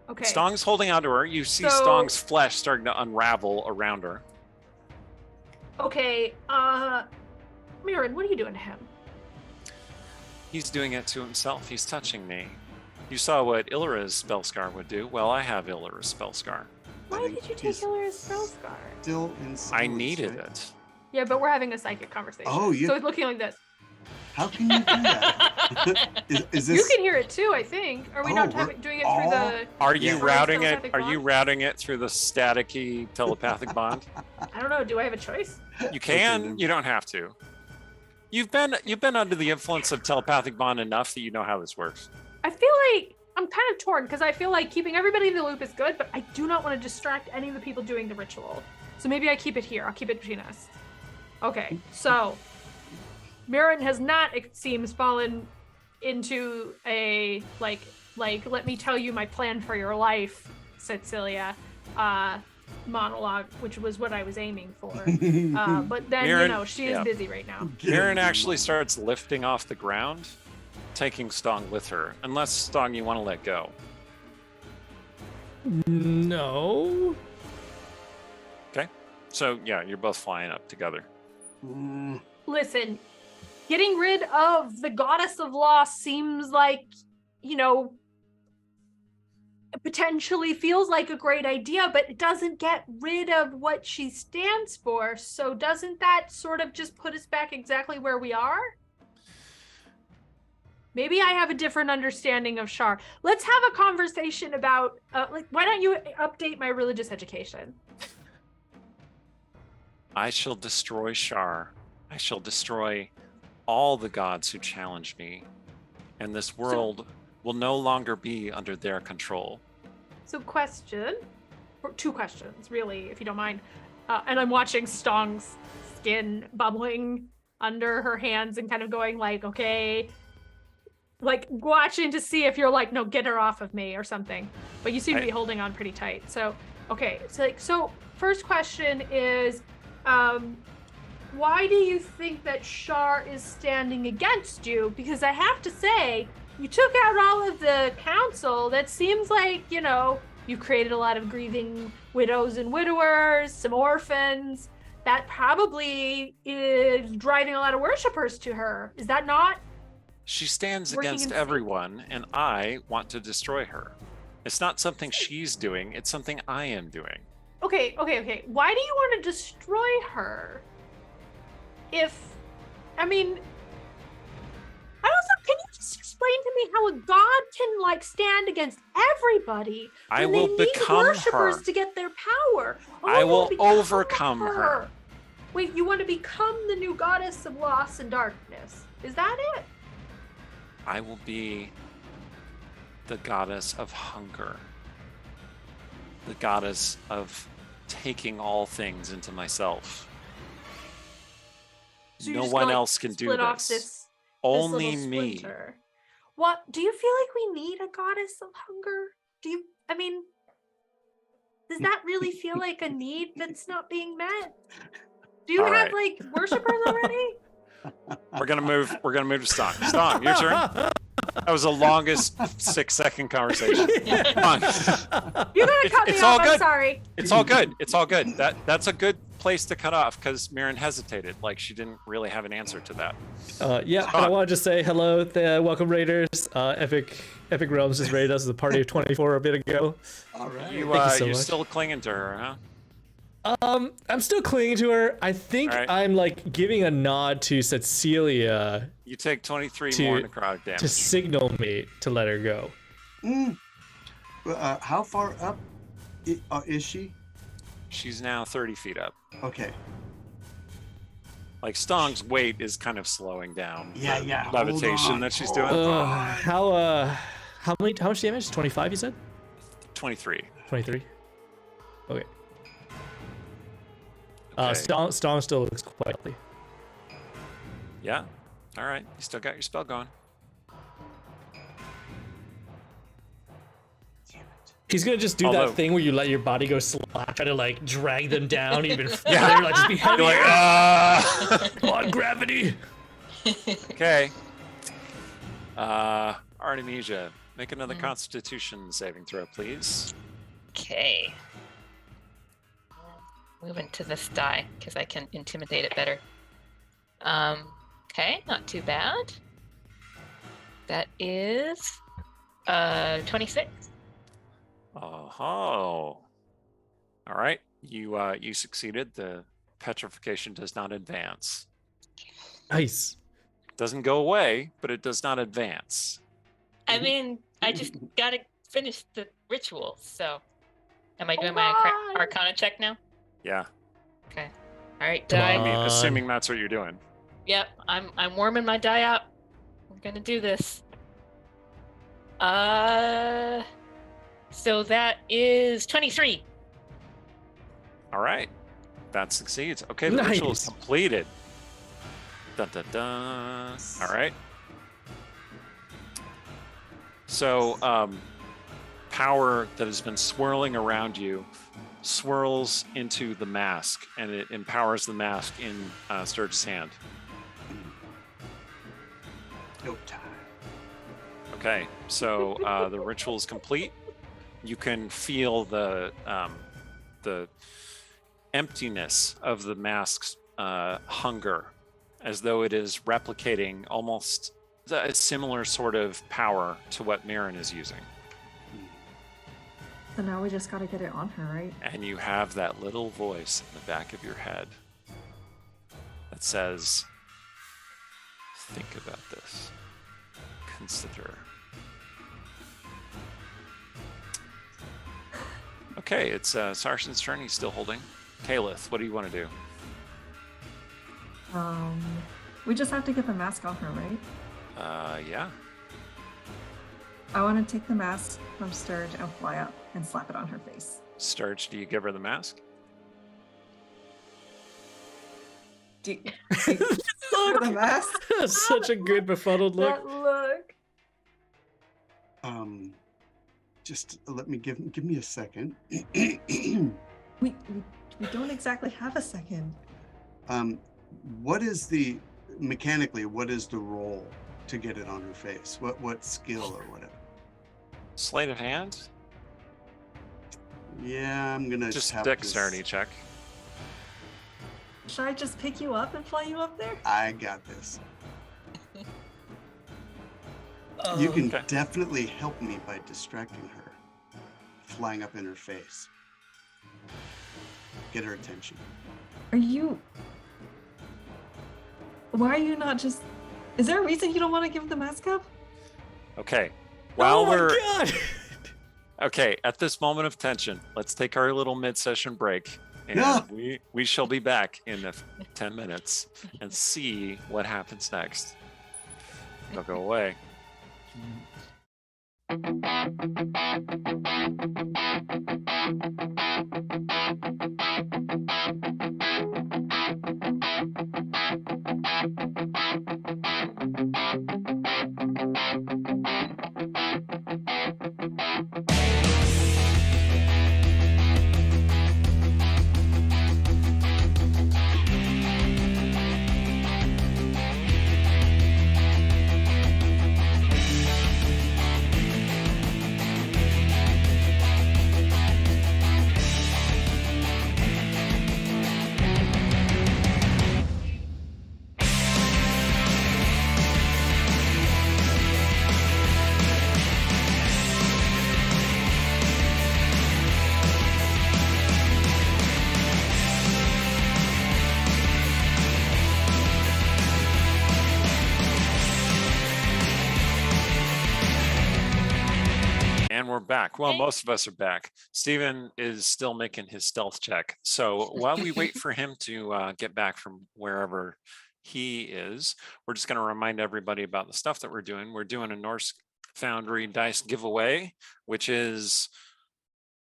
Okay. Stong's holding onto her. You see So- Stong's flesh starting to unravel around her. Okay, Mirren, what are you doing to him? He's doing it to himself. He's touching me. You saw what Illyra's spell scar would do. Well, I have Illyra's spell scar. Why think did you take he's Illyra's spell scar? Still in I silence, needed right? it. Yeah, but we're having a psychic conversation. Oh, you- So it's looking like this. How can you do that? is this? You can hear it too, I think. Are we Oh, not we're doing it through the? Are you Yeah. routing it? Telepathic Are you bond? routing it through the staticky telepathic bond? I don't know. Do I have a choice? You can. then. You don't have to. You've been under the influence of telepathic bond enough that you know how this works. I feel like I'm kind of torn because I feel like keeping everybody in the loop is good, but I do not want to distract any of the people doing the ritual. So maybe I keep it here. I'll keep it between us. Okay, so Mirren has not, it seems, fallen into a like let me tell you my plan for your life, Cecilia, monologue, which was what I was aiming for. But then Mirren, she is busy right now. Mirren actually starts lifting off the ground, taking Stong with her. Unless Stong, you want to let go. No. Okay. So yeah, you're both flying up together. Mm, Listen, getting rid of the goddess of loss seems like, potentially feels like a great idea, but it doesn't get rid of what she stands for. So doesn't that sort of just put us back exactly where we are? Maybe I have a different understanding of Shar. Let's have a conversation about, why don't you update my religious education? I shall destroy Shar. I shall destroy all the gods who challenge me. And this world will no longer be under their control. So two questions, really, if you don't mind. And I'm watching Stong's skin bubbling under her hands and kind of going like, okay, like watching to see if you're like, no, get her off of me or something. But you seem to be holding on pretty tight. So, okay. So first question is, why do you think that Shar is standing against you? Because I have to say, you took out all of the council. That seems like, you created a lot of grieving widows and widowers, some orphans. That probably is driving a lot of worshippers to her. Is that not? She stands Working against in sync. everyone, and I want to destroy her. It's not something she's doing, it's something I am doing. Okay. Why do you want to destroy her? Can you just explain to me how a god can stand against everybody? I when will they need become worshippers her. to get their power. I you will wanna become overcome her. Wait, you want to become the new goddess of loss and darkness? Is that it? I will be the goddess of hunger. The goddess of taking all things into myself. So you're No just one gonna, else can do split off this. this Only little me. splinter. What do you feel like we need a goddess of hunger? Does that really feel like a need that's not being met? Do you All have right. worshippers already? We're gonna move to Stong. Stong, your turn. That was the longest 6-second conversation. Come on. You gotta cut me It's off. all I'm good. sorry. It's all good. It's all good. That's a good place to cut off because Mirren hesitated. Like she didn't really have an answer to that. Yeah, but I want to just say hello, welcome Raiders. Epic Realms just raided us as a party of 24 a bit ago. All right. You, Thank you so you're much. still clinging to her, huh? I'm still clinging to her. I think All right. I'm like giving a nod to Cecilia You take 23 To- more necrotic damage. to signal me to let her go. How far up is she? She's now 30 feet up. Okay. Like Stong's weight is kind of slowing down. Yeah, the yeah. hold Levitation on, that she's hold doing. on. How much damage? 25 you said? 23. 23. Okay. Okay. Stong still looks quite healthy. Yeah. All right. You still got your spell going. He's gonna just do Although- that thing where you let your body go slack, try to like drag them down even further, Yeah. like just be heavy. You're like, ah. Come on, gravity. Okay. Artemisia, make another Constitution saving throw, please. Okay. Move into this die because I can intimidate it better. Okay, not too bad. That is 26. Oh. All right. You succeeded. The petrification does not advance. Nice. Doesn't go away, but it does not advance. I mean, I just gotta finish the ritual. So, am I doing my Arcana check now? Yeah. Okay. All right, Come die. I mean, on. assuming that's what you're doing. Yep, I'm warming my die up. I'm gonna do this. So that is 23. All right. That succeeds. Okay, the ritual is Nice. completed. Dun, dun, dun. All right. So, power that has been swirling around you swirls into the mask, and it empowers the mask in Sturge's hand. No time. Okay, so the ritual is complete. You can feel the emptiness of the mask's hunger, as though it is replicating almost a similar sort of power to what Mirren is using. So now we just gotta get it on her, right? And you have that little voice in the back of your head that says, think about this. Consider. Okay, it's Sarson's turn. He's still holding. Kalith, what do you want to do? We just have to get the mask on her, right? Yeah. I want to take the mask from Sturge and fly up and slap it on her face. Sturge, do you give her the mask? Do the mask? Such a good befuddled look. That look. Just let me give me a second. We don't exactly have a second. What is mechanically, what is the roll to get it on her face? What skill or whatever? Sleight of hand? Yeah, I'm gonna Just have dexterity check. Should I just pick you up and fly you up there? I got this. You can Okay. definitely help me by distracting her, flying up in her face. Get her attention. Are you... Why are you not just... Is there a reason you don't want to give the mask up? Okay. While Oh we're my God. okay, at this moment of tension, let's take our little mid-session break, and Yeah. we shall be back in 10 minutes and see what happens next. Don't go away. back. Well, Okay. most of us are back. Steven is still making his stealth check. So while we wait for him to get back from wherever he is, we're just going to remind everybody about the stuff that we're doing. We're doing a Norse Foundry dice giveaway, which is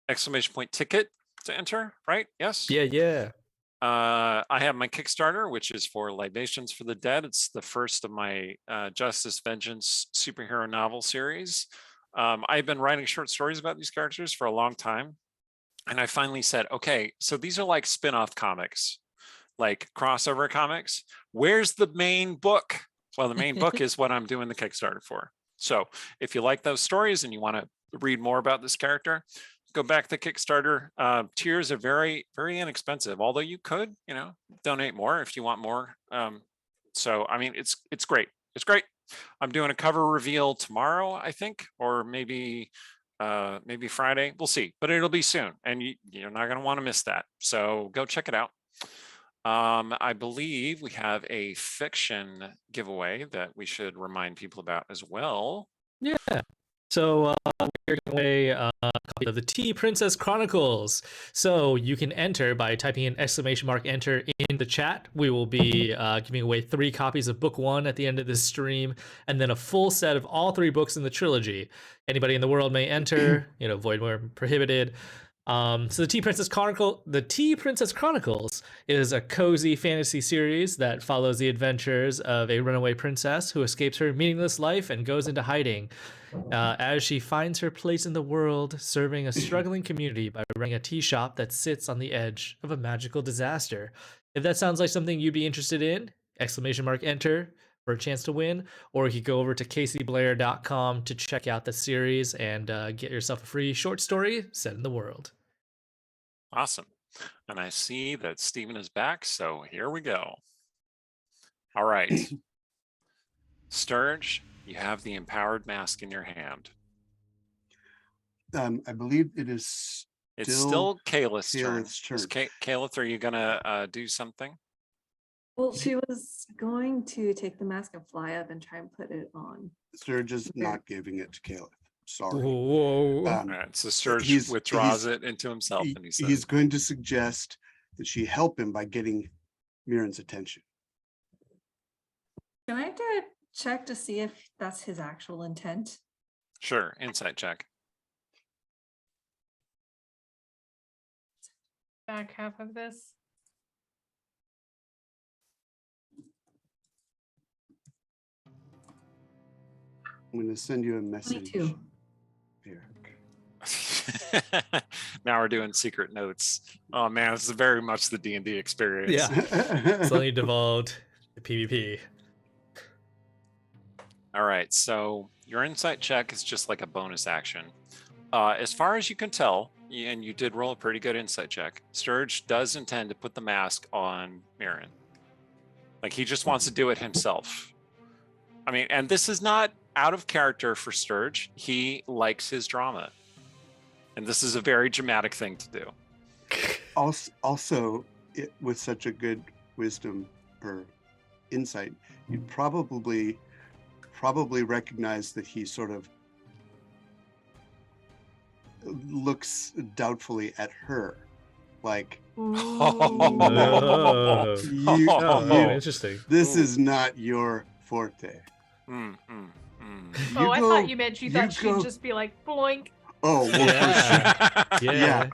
exclamation point ticket to enter, right? Yes. Yeah. I have my Kickstarter, which is for Libations for the Dead. It's the first of my Justice Vengeance superhero novel series. I've been writing short stories about these characters for a long time. And I finally said, okay, so these are like spin-off comics, like crossover comics. Where's the main book? Well, the main book is what I'm doing the Kickstarter for. So if you like those stories and you want to read more about this character, go back to Kickstarter. Tiers are very, very inexpensive, although you could, donate more if you want more. So, I mean, it's great. It's great. I'm doing a cover reveal tomorrow, I think, or maybe Friday. We'll see, but it'll be soon, and you're not going to want to miss that. So go check it out. I believe we have a fiction giveaway that we should remind people about as well. Yeah. So we're giving away a copy of the Tea Princess Chronicles. So you can enter by typing in !enter in the chat. We will be giving away 3 copies of book 1 at the end of this stream, and then a full set of all 3 books in the trilogy. Anybody in the world may enter, void where prohibited. So the Tea Princess Chronicles is a cozy fantasy series that follows the adventures of a runaway princess who escapes her meaningless life and goes into hiding as she finds her place in the world, serving a struggling community by running a tea shop that sits on the edge of a magical disaster. If that sounds like something you'd be interested in, !enter for a chance to win, or you could go over to caseyblair.com to check out the series and get yourself a free short story set in the world. Awesome. And I see that Steven is back, so here we go. All right. Sturge, you have the empowered mask in your hand. I believe it is It's still Kayla's turn. turn. Kayla, are you gonna do something? Well, she was going to take the mask and fly up and try and put it on. Sturge is not giving it to Caleb. Sorry. Whoa. All right, so Sturge withdraws it into himself, and he says, he's going to suggest that she help him by getting Mirren's attention. Can I do a check to see if that's his actual intent? "Sure, insight check." Back half of this. I'm going to send you a message. 22. Here. Now we're doing secret notes. Oh man, this is very much the D&D experience. Yeah. Suddenly devolved to PvP. All right, so your insight check is just like a bonus action. As far as you can tell, and you did roll a pretty good insight check, Sturge does intend to put the mask on Mirren. Like, he just wants to do it himself. I mean, and this is not out of character for Sturge. He likes his drama. And this is a very dramatic thing to do. Also, with such a good wisdom or insight, you'd probably recognize that he sort of looks doubtfully at her, like, Oh, interesting. this is not your forte. Mm, mm, mm. I go- thought you meant you thought she'd go- just be like, boink. Oh, well, Yeah.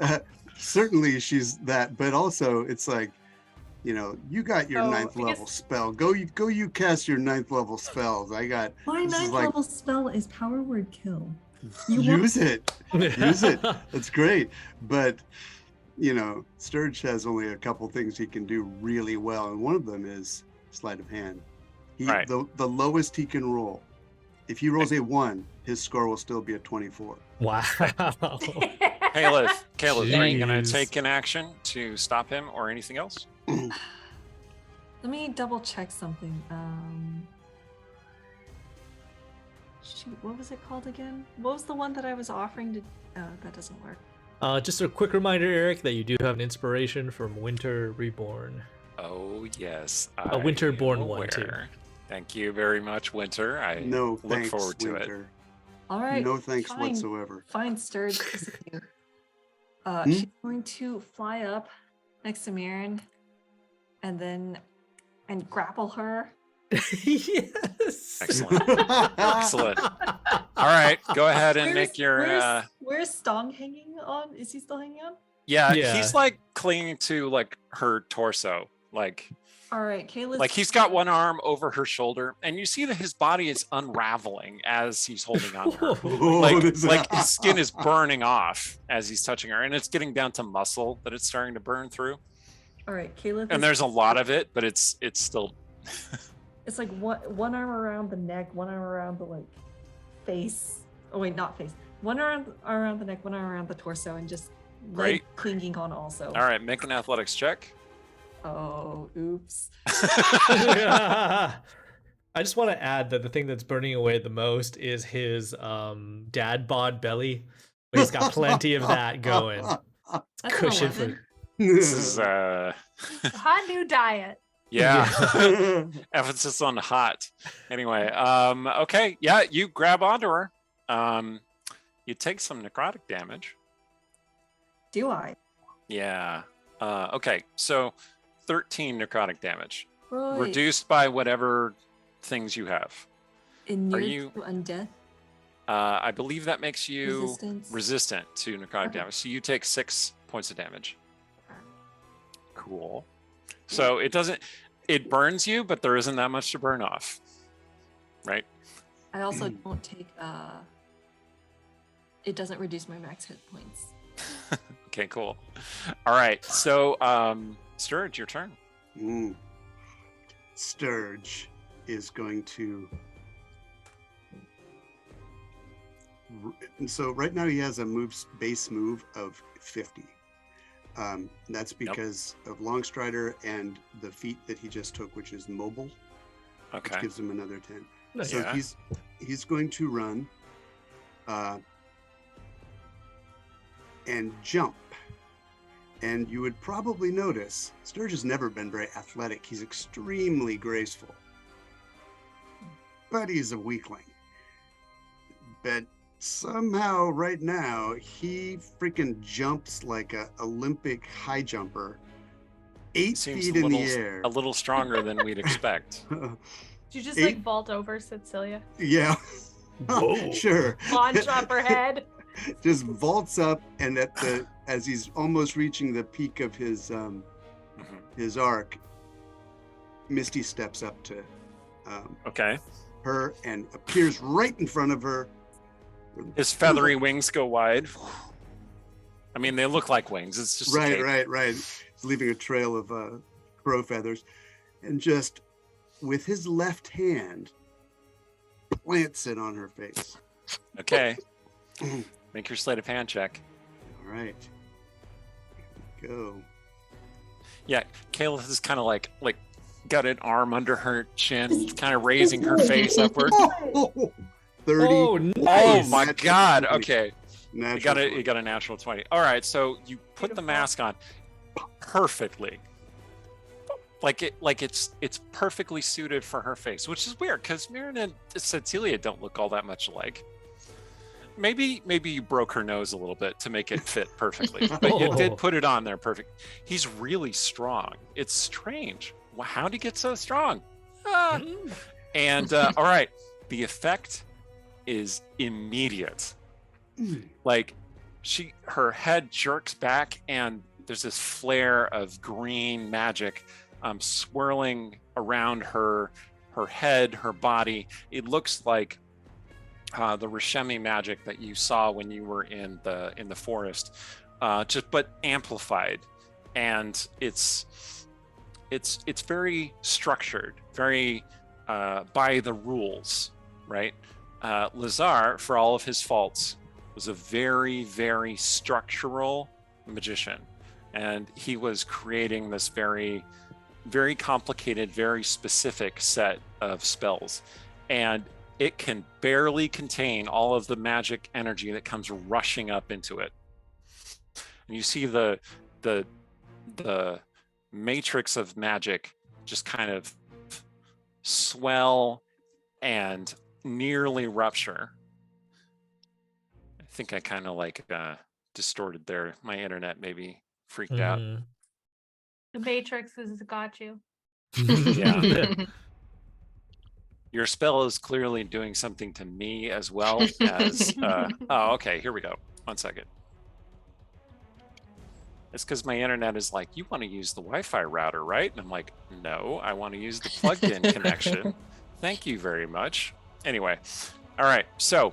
yeah. Certainly she's that, but also it's like, you got your Oh, 9th I level guess- spell. Go you cast your 9th level spells. My This is 9th like- level spell is Power Word Kill. You Use it. Use it. That's great. But Sturge has only a couple things he can do really well, and one of them is sleight of hand. Right. The lowest he can roll. If he rolls a 1, his score will still be a 24. Wow. Caleb, are you going to Jeez. take an action to stop him or anything else? Let me double check something. Shoot, what was it called again? What was the one that I was offering to? That doesn't work. Just a quick reminder, Eric, that you do have an inspiration from Winter Reborn. Oh, yes. A Winter-born I'm one, too. aware. Thank you very much, Winter. I No, look thanks, forward to it. Winter. All right. No thanks fine. whatsoever. Fine, Sturge. Disappear. She's going to fly up next to Mirren and grapple her. Yes. Excellent. Excellent. All right, go ahead and make your. Where's Stong hanging on? Is he still hanging on? Yeah, Yeah. he's like clinging to like her torso, like. All right, Kayla's. Like he's got one arm over her shoulder, and you see that his body is unraveling as he's holding on to her. Like his skin is burning off as he's touching her, and it's getting down to muscle that it's starting to burn through. All right, Kayla. And there's a lot of it, but it's still. It's like one arm around the neck, one arm around the like face. Oh wait, not face. One arm around the neck, one arm around the torso, and just Great. clinging on also. All right, make an athletics check. Oh, oops. I just want to add that the thing that's burning away the most is his dad bod belly. He's got plenty of that going. That's Cushion an 11. This is A hot new diet. yeah. Emphasis on hot. Anyway, okay, yeah, you grab onto her. You take some necrotic damage. Do I? Yeah. Okay, so 13 necrotic damage. Right. Reduced by whatever things you have. Inured you- to undeath. I believe that makes you Resistance. resistant to necrotic Okay. damage. So you take 6 points of damage. Cool. So it burns you, but there isn't that much to burn off. Right? I also don't take it doesn't reduce my max hit points. Okay, cool. All right. So, Sturge, your turn. Sturge is going to. So right now he has a base move of 50. That's because of Longstrider and the feat that he just took, which is mobile, Okay. which gives him another 10. Nice. So Yeah. he's going to run and jump. And you would probably notice Sturge has never been very athletic. He's extremely graceful. But he's a weakling. But somehow right now he freaking jumps like a Olympic high jumper, 8 Seems feet in the air. a little stronger than we'd expect. Did you just Eight- like vault over Cecilia? Yeah. Whoa. Sure. Launch up her head. Just vaults up, and as he's almost reaching the peak of his arc, Misty steps up to Okay. her and appears right in front of her. His feathery wings go wide. I mean, they look like wings. It's just a cape. Right. He's leaving a trail of crow feathers, and just with his left hand plants it on her face. Okay. Make your sleight of hand check. All right. Here we go. Yeah, Kayla is kind of like got an arm under her chin, kind of raising her face upward. 30. Oh, Oh nice. my Natural God! 20. Okay, Natural you got a natural 20. All right, so you put the mask on perfectly, like it's perfectly suited for her face, which is weird because Mirren and Cecilia don't look all that much alike. Maybe you broke her nose a little bit to make it fit perfectly, but you did put it on there perfect. He's really strong. It's strange. How'd he get so strong? And all right, the effect is immediate. Like her head jerks back, and there's this flare of green magic swirling around her head, her body. It looks like the Rishemi magic that you saw when you were in the forest, but amplified, and it's very structured, very by the rules, right? Lazar, for all of his faults, was a very, very structural magician, and he was creating this very, very complicated, very specific set of spells, and it can barely contain all of the magic energy that comes rushing up into it. And you see the matrix of magic just kind of swell and nearly rupture. think I kind of like distorted there. My internet maybe freaked out. The Matrix has got you. Yeah. Your spell is clearly doing something to me as well as. Oh, okay. Here we go. 1 second. It's because my internet is like, you want to use the Wi-Fi router, right? And I'm like, no, I want to use the plugged-in connection. Thank you very much. Anyway, all right. So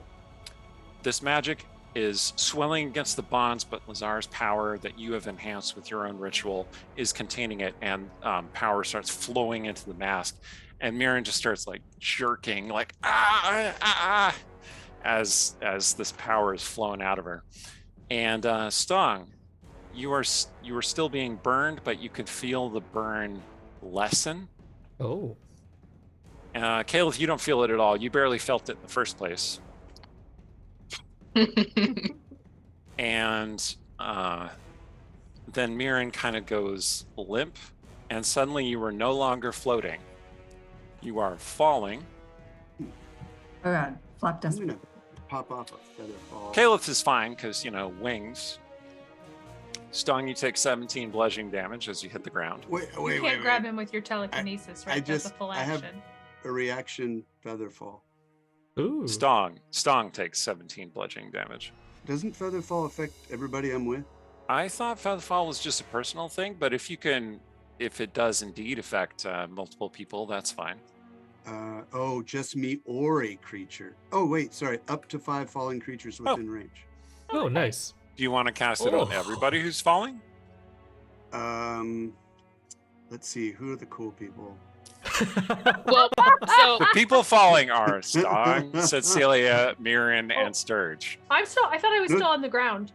this magic is swelling against the bonds, but Lazar's power that you have enhanced with your own ritual is containing it, and power starts flowing into the mask. And Mirren just starts like jerking, like as this power is flowing out of her. And Stong, you are still being burned, but you could feel the burn lessen. Oh. Caleb, you don't feel it at all. You barely felt it in the first place. And then Mirren kind of goes limp, and suddenly you are no longer floating. You are falling. Oh god, flap I'm dust. gonna pop off a feather fall. Caleb is fine because, wings. Stong, you take 17 bludgeoning damage as you hit the ground. Wait, You can't grab him with your telekinesis, right? That's a full I have action. a reaction feather fall. Ooh. Stong takes 17 bludgeoning damage. Doesn't feather fall affect everybody I'm with? I thought Featherfall was just a personal thing, but if it does indeed affect multiple people, that's fine. Oh, just me or a creature. Oh, wait, sorry. Up to 5 falling creatures within range. Oh, nice. Do you want to cast it on everybody who's falling? Let's see. Who are the cool people? Well, so The people falling are Stong, Cecilia, Mirren, and Sturge. I thought I was still on the ground.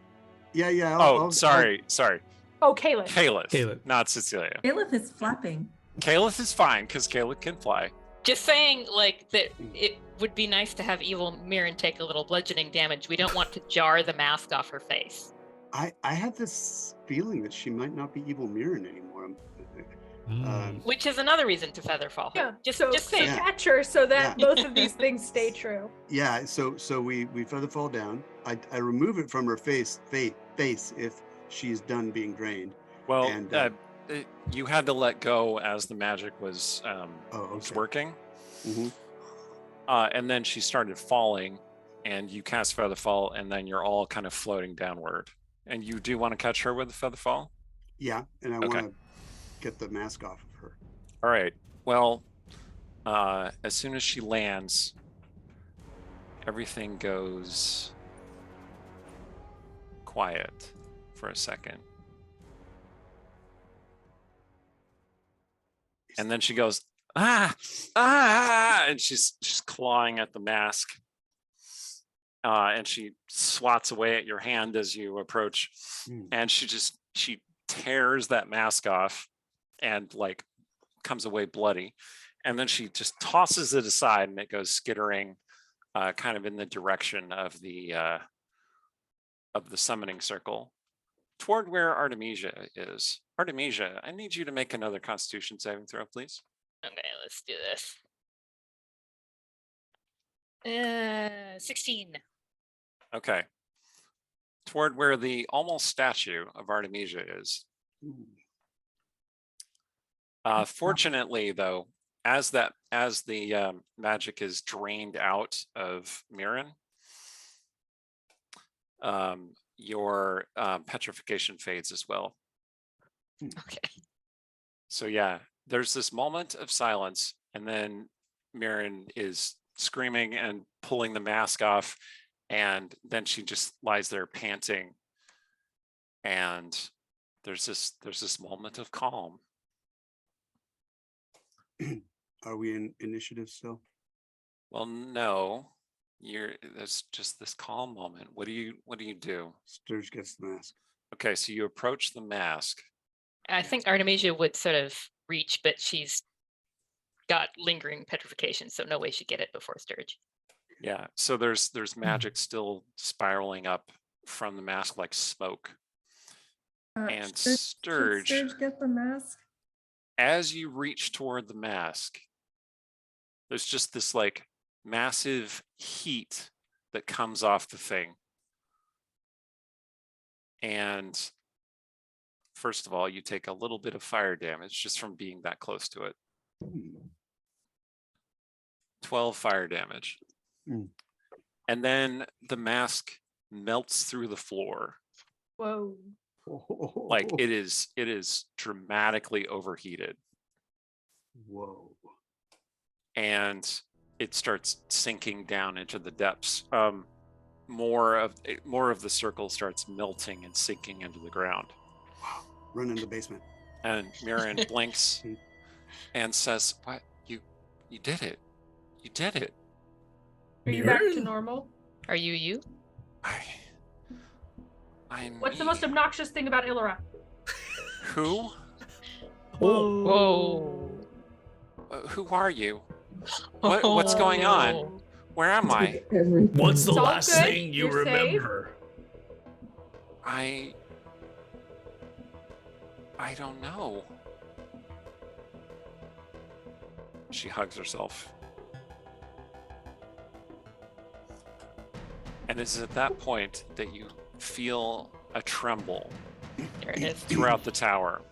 Yeah. Sorry. Oh, Caleb. Caleb, not Cecilia. Caleb is flapping. Caleb is fine because Caleb can fly. just saying, like, that it would be nice to have evil Mirren take a little bludgeoning damage. We don't want to jar the mask off her face. I have this feeling that she might not be evil Mirren anymore. Which is another reason to featherfall her. Yeah, Just so saying. catch her so that both of these things stay true. Yeah, so we feather fall down. I remove it from her face if she's done being drained. Well, And, you had to let go as the magic was okay. working. Mhm. And then she started falling, and you cast Featherfall, and then you're all kind of floating downward. And you do want to catch her with the Featherfall? Yeah, and I Okay. want to get the mask off of her. All right. Well, as soon as she lands, everything goes quiet for a second. And then she goes, ah, and she's clawing at the mask. And she swats away at your hand as you approach. And she tears that mask off and like comes away bloody. And then she just tosses it aside and it goes skittering kind of in the direction of the summoning circle toward where Artemisia is. Artemisia, I need you to make another Constitution saving throw, please. Okay, let's do this. 16. Okay. Toward where the almost statue of Artemisia is. Fortunately, though, as the magic is drained out of Mirren, your petrification fades as well. Okay. So yeah, there's this moment of silence, and then Mirren is screaming and pulling the mask off, and then she just lies there panting. And there's this moment of calm. Are we in initiative still? Well, no, there's just this calm moment. What do you do? Sturge gets the mask. Okay, so you approach the mask. I think Artemisia would sort of reach, but she's got lingering petrification, so no way she'd get it before Sturge. Yeah, so there's magic still spiraling up from the mask like smoke. And Sturge, Sturge get the mask? as you reach toward the mask, there's just this like massive heat that comes off the thing. And first of all, you take a little bit of fire damage just from being that close to it. 12 fire damage. And then the mask melts through the floor. Whoa. Like it is dramatically overheated. Whoa. And it starts sinking down into the depths. More of the circle starts melting and sinking into the ground. Wow. Run in the basement. And Miriam blinks and says, "What? You did it. You did it." Are you back to normal? Are you? I'm What's the me. most obnoxious thing about Illyra? Who? Whoa. Who are you? What's going on? Where am I? What's the It's all last good. thing you You're safe. remember? I don't know. She hugs herself. And it's at that point that you feel a tremble There it is. throughout the tower.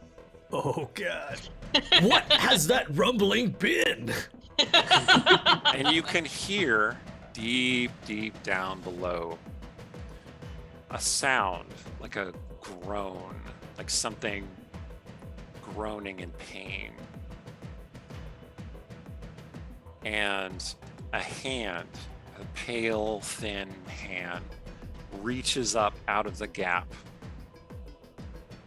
Oh god. What has that rumbling been? And you can hear deep, deep down below a sound, like a groan, like something groaning in pain. And a hand, a pale, thin hand, reaches up out of the gap,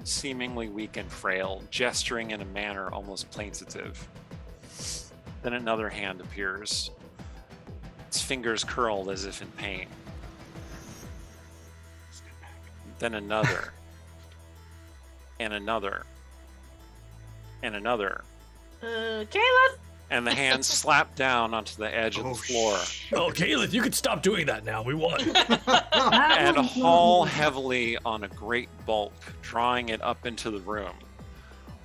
seemingly weak and frail, gesturing in a manner almost plaintive. Then another hand appears, its fingers curled as if in pain. Then another, and another, and another. Caleb! And the hands slap down onto the edge of the floor Oh, Caleb, you could stop doing that now. We won. and haul heavily on a great bulk, drawing it up into the room.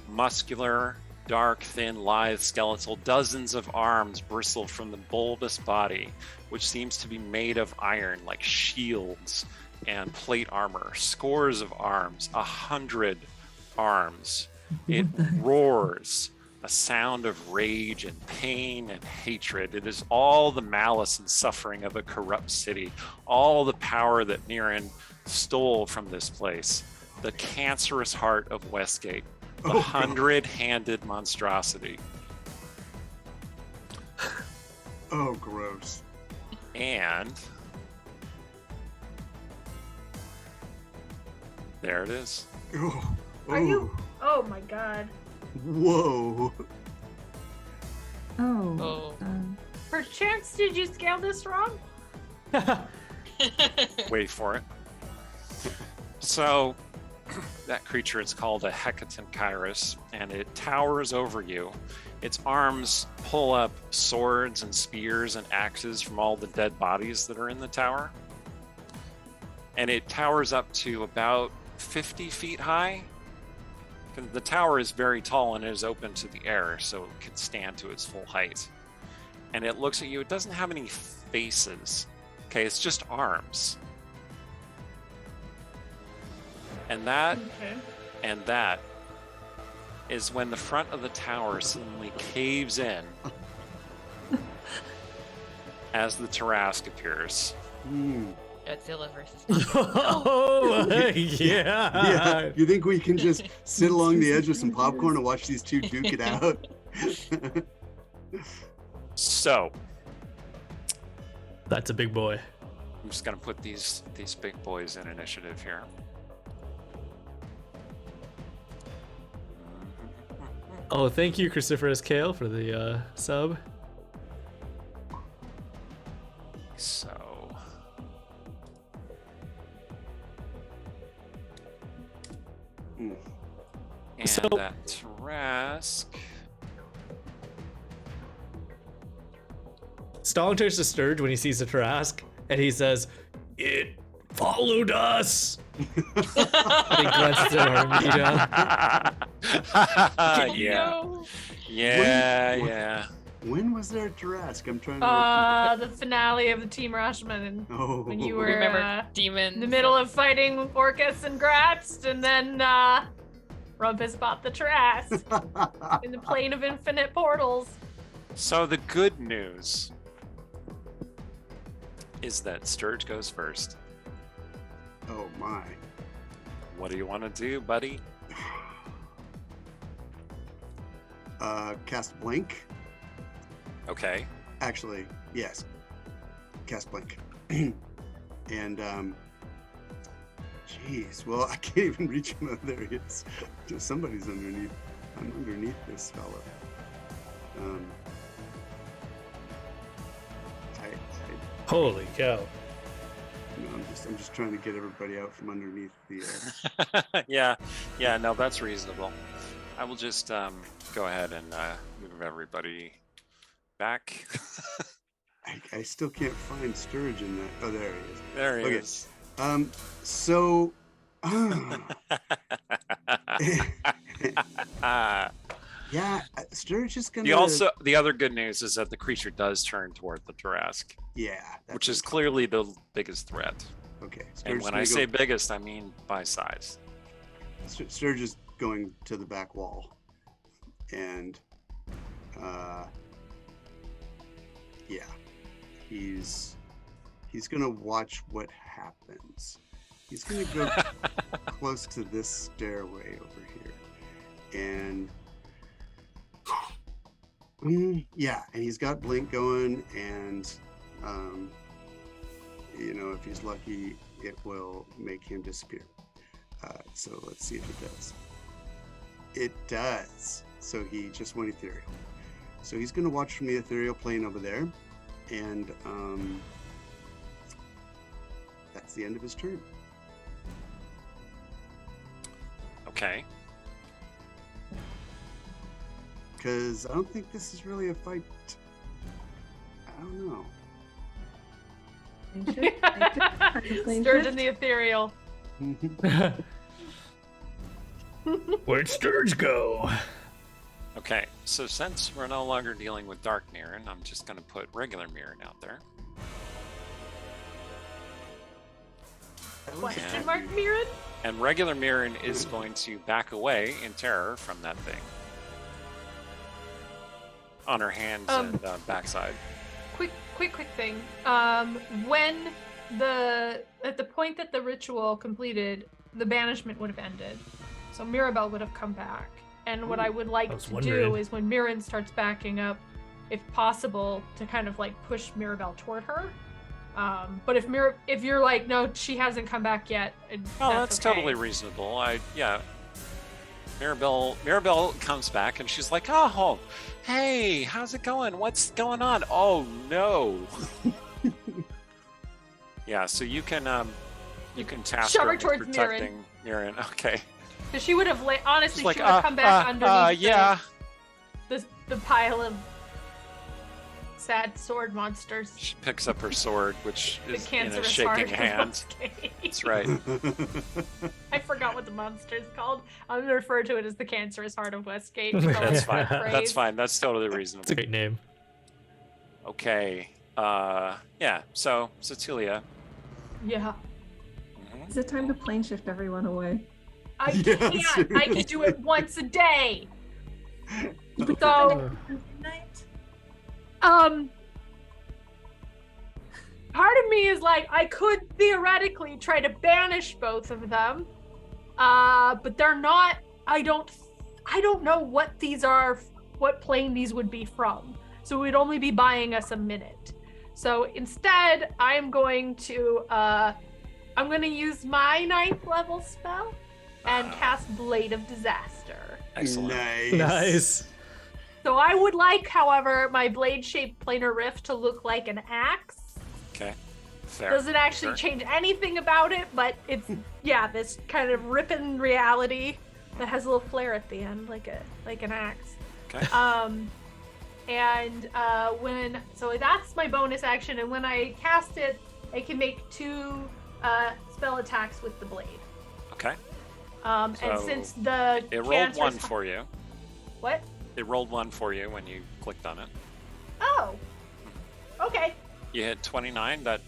Muscular, dark, thin, lithe, skeletal, dozens of arms bristle from the bulbous body, which seems to be made of iron, like shields and plate armor. Scores of arms, 100 arms. It roars, a sound of rage and pain and hatred. It is all the malice and suffering of a corrupt city, all the power that Niran stole from this place, the cancerous heart of Westgate, the 100-handed monstrosity. Oh, gross. And there it is. Oh, Are you? Oh my god. Whoa. Oh. Perchance did you scale this wrong? Wait for it. So, that creature is called a Hecaton Kairos, and it towers over you. Its arms pull up swords and spears and axes from all the dead bodies that are in the tower. And it towers up to about 50 feet high. The tower is very tall and is open to the air, so it can stand to its full height. And it looks at you. It doesn't have any faces. Okay, it's just arms. And that is when the front of the tower suddenly caves in as the Tarrasque appears. Godzilla versus. Oh, yeah. Yeah. You think we can just sit along the edge with some popcorn and watch these two duke it out? So, That's a big boy. I'm just gonna put these big boys in initiative here. Oh, thank you, Cruciferous Kale, for the sub. So, and So- that Tarrasque. Stalin turns to Sturge when he sees the Tarrasque, and he says, "It followed us." And he glances at Armida. Yeah. Yeah. When was there a Tarrasque? I'm trying to. The finale of the Team Rashomon, Oh. when you were Remember demons? in the middle of fighting Orcus and Gratz, and then Rumpus bought the Tarrasque in the plane of infinite portals. So the good news is that Sturge goes first. Oh my. What do you want to do, buddy? Cast Blink. Okay. Actually, yes. Cast Blink. And jeez, well, I can't even reach him. There he is. Somebody's underneath. I'm underneath this fella. Holy cow. You know, I'm just trying to get everybody out from underneath the. Yeah, no, that's reasonable. I will just go ahead and move everybody back. I still can't find Sturge in that. Oh, there he is. There he Okay. is. So. Yeah, Sturge is gonna. The other good news is that the creature does turn toward the Tarrasque, Yeah. which is clearly the biggest threat. Okay. And when I say biggest, I mean by size. Sturge is going to the back wall, and yeah, he's gonna watch what happens. He's gonna go close to this stairway over here, and yeah, and he's got Blink going, and you know, if he's lucky, it will make him disappear. So let's see if it does. It does. So he just went ethereal. So he's going to watch from the ethereal plane over there, and that's the end of his turn. Okay. Because I don't think this is really a fight. I don't know. Sturge in the ethereal. Where'd Sturge go? Okay, so since we're no longer dealing with Dark Mirren, I'm just going to put regular Mirren out there. Question mark Mirren? And regular Mirren is going to back away in terror from that thing. On her hands and backside. Quick thing. When at the point that the ritual completed, the banishment would have ended. So Mirabelle would have come back. And what I would like to do is when Mirren starts backing up, if possible, to kind of like push Mirabelle toward her. But if you're like, no, she hasn't come back yet. That's okay. totally reasonable. Mirabelle comes back and she's like, oh, hey, how's it going? What's going on? Oh no. Yeah, so you can task shove her her with towards protecting Mirren. Okay. Because she would have honestly, Like, she would have come back underneath the pile of sad sword monsters. She picks up her sword, which The is in a cancerous shaking heart of hand. Westgate. That's right. I forgot what the monster is called. I'm gonna refer to it as the cancerous heart of Westgate. That's fine. Phrase. That's fine. That's totally It's a reasonable. great name. Okay. Yeah. So Cecilia. Yeah. Is it time to plane shift everyone away? I Yeah, can't. I can do it once a day. We So, midnight? part of me is like, I could theoretically try to banish both of them, but they're not. I don't know what these are, what plane these would be from. So it would only be buying us a minute. So instead, I'm going to use my 9th level spell and cast Blade of Disaster. Excellent. Nice. So I would like, however, my blade-shaped planar rift to look like an axe. Okay. Fair. Doesn't actually Sure. change anything about it, but it's this kind of ripping reality that has a little flare at the end, like an axe. Okay. So that's my bonus action, and when I cast it, I can make 2 spell attacks with the blade. Okay. And So, since the It rolled cancerous- 1 for you. What? It rolled 1 for you when you clicked on it. Oh. Okay. You hit 29. That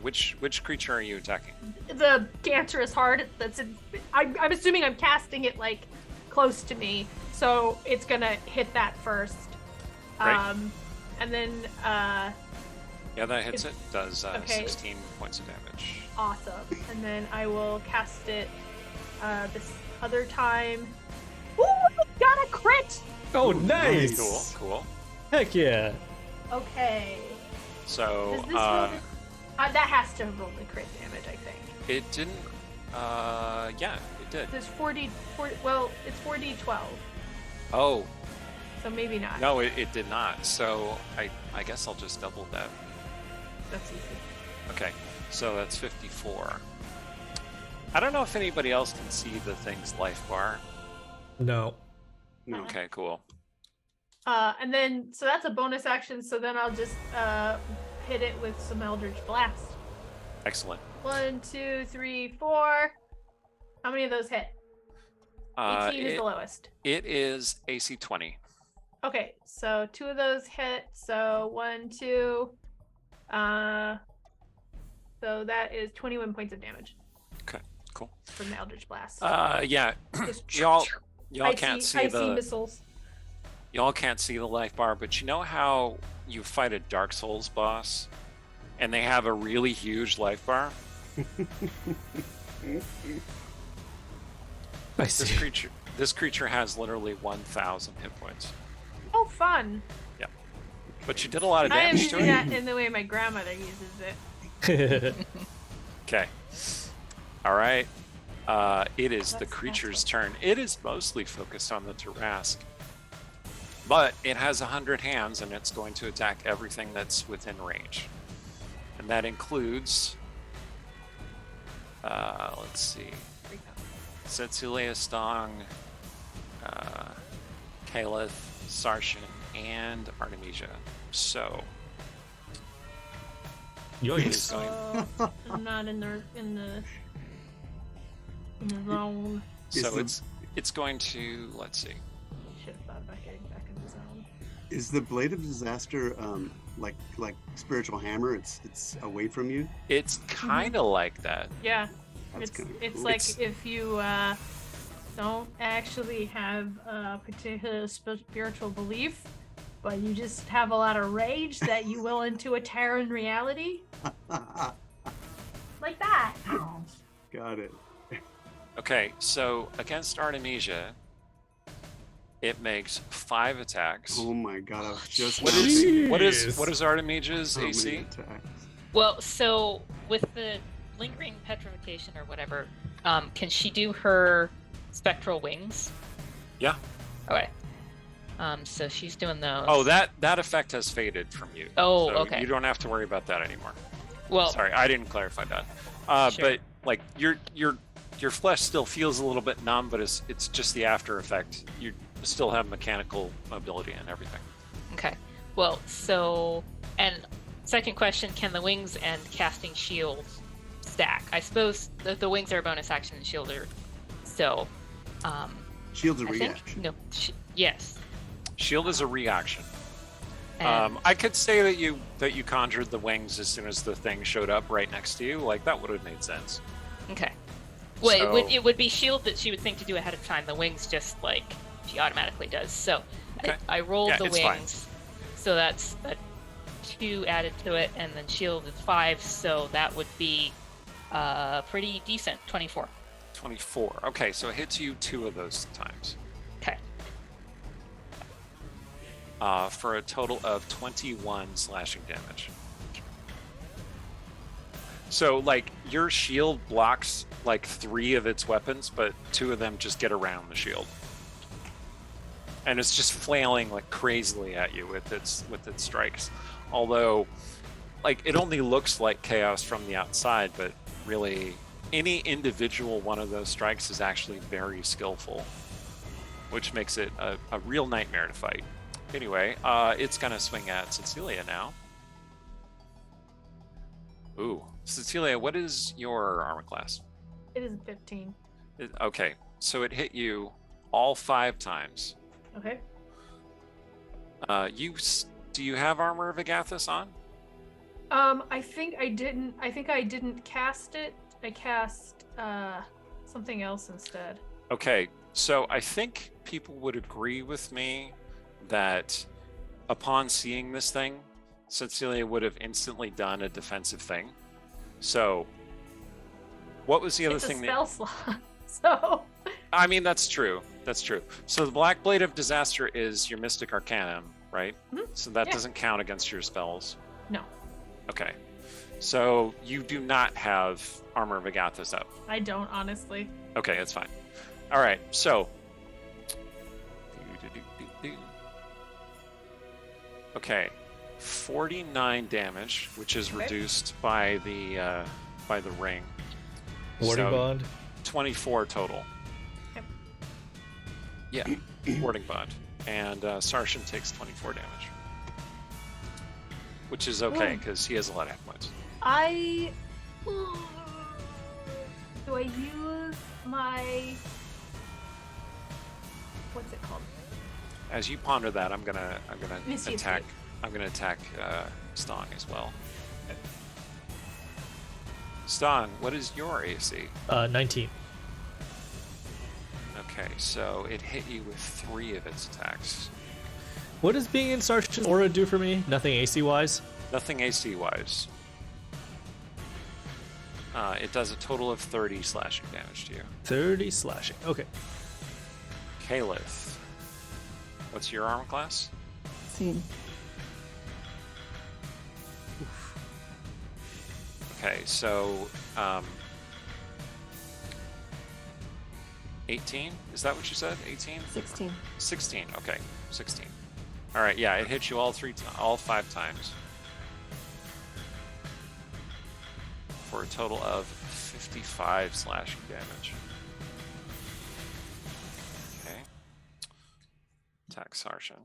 which creature are you attacking? The cancerous heart that's in. I'm assuming I'm casting it like close to me, so it's gonna hit that first. Right. And then Yeah, that hits it. Does okay. 16 points of damage. Awesome. And then I will cast it this other time. Ooh, I got a crit! Oh, nice. Cool. Heck yeah. Okay. So Does this roll that has to roll the crit damage, I think. it didn't. Yeah, it did. There's 40. Well, it's 4d12, Oh so maybe not. no, it did not. So I guess I'll just double that. That's easy. Okay, so that's 54. I don't know if anybody else can see the thing's life bar. No. No. Okay, cool. And then, so that's a bonus action, so then I'll just hit it with some Eldritch Blast. Excellent. 1, 2, 3, 4. How many of those hit? 18 is the lowest. It is AC 20. Okay, so 2 of those hit, so 1, 2. So that is 21 points of damage Okay, cool. from the Eldritch Blast. Yeah, Just y'all icy, can't see icy the missiles. y'all can't see the life bar, but you know how you fight a Dark Souls boss, and they have a really huge life bar. I see. This creature has literally 1,000 hit points. Oh, fun! But you did a lot of I am damage to doing it. that in the way my grandmother uses it. Okay. All right. It is the That's creature's turn. It is mostly focused on the Tarrasque, but it has 100 hands, and it's going to attack everything that's within range, and that includes. Let's see. Cecilia Stong, Caliph, Sarshan, and Artemisia. So it is Yoinks. going. I'm not in the zone. So Is it's going to, let's see. Should have thought about getting back in the zone. Is the Blade of Disaster like spiritual hammer? It's away from you. It's kind of like that. Yeah, That's it's kinda it's cool. like if you don't actually have a particular spiritual belief, but you just have a lot of rage that you will into a Terran reality, like that. Got it. Okay, so against Artemisia, it makes 5 attacks. Oh my god! I was just What now is thinking, what is Artemisia's how many AC? attacks? Well, so with the lingering petrification or whatever, can she do her spectral wings? Yeah. Okay. So she's doing those. Oh, that effect has faded from you. Oh, so okay. You don't have to worry about that anymore. Well, Sorry, I didn't clarify that. Sure. But like your flesh still feels a little bit numb, but it's just the after effect. You still have mechanical mobility and everything. okay. Well, so, and second question, can the wings and casting shield stack? I suppose the wings are a bonus action and shield are, so, Shield's a I think, reaction. no, yes. Shield is a reaction. And, I could say that you conjured the wings as soon as the thing showed up right next to you. Like that would have made sense. okay. Well, So- it would be shield that she would think to do ahead of time. The wings just like she automatically does. So Okay. I rolled Yeah, the it's fine. wings, so that's a 2 added to it, and then shield is 5, so that would be pretty decent. 24. 24. Okay, so it hits you 2 of those times. Okay. For a total of 21 slashing damage. So, like, your shield blocks, like, 3 of its weapons, but 2 of them just get around the shield. And it's just flailing, like, crazily at you with its strikes. Although, like, it only looks like chaos from the outside, but really, any individual one of those strikes is actually very skillful, which makes it a real nightmare to fight. Anyway, it's gonna swing at Cecilia now. Ooh, Cecilia, what is your armor class? It is 15. Okay, so it hit you all 5 times. Okay. Do you have Armor of Agathis on? I think I didn't cast it. I cast something else instead. Okay, so I think people would agree with me that upon seeing this thing, Cecilia would have instantly done a defensive thing. So, what was the other It's a thing? spell slot, so. I mean, that's true. That's true. So the Black Blade of Disaster is your Mystic Arcanum, right? Mhm. So that Yeah. doesn't count against your spells. No, Okay. So you do not have Armor of Agathis up. I don't honestly. Okay, that's fine. All right, so. Okay, 49 damage, which is Okay. reduced by the ring. Warding So, bond. 24 total. Yep. Yeah, warding bond. And Sarshan takes 24 damage. Which is okay, Ooh. because he has a lot of hit points. Do I use my... What's it called? As you ponder that, I'm gonna Misty attack. Escape. I'm gonna attack Stong as well. Stong, what is your AC? 19. Okay, so it hit you with 3 of its attacks. What does being in Sarshan's aura do for me? Nothing AC wise. Nothing AC wise. It does a total of 30 slashing damage to you. 30 slashing. Okay. Caliph, what's your armor class? See. Okay, so 18? Is that what you said? 18? 16. 16. Okay, 16. All right, yeah, it hits you all 5 times for a total of 55 slashing damage. Okay. Attack Sarshan.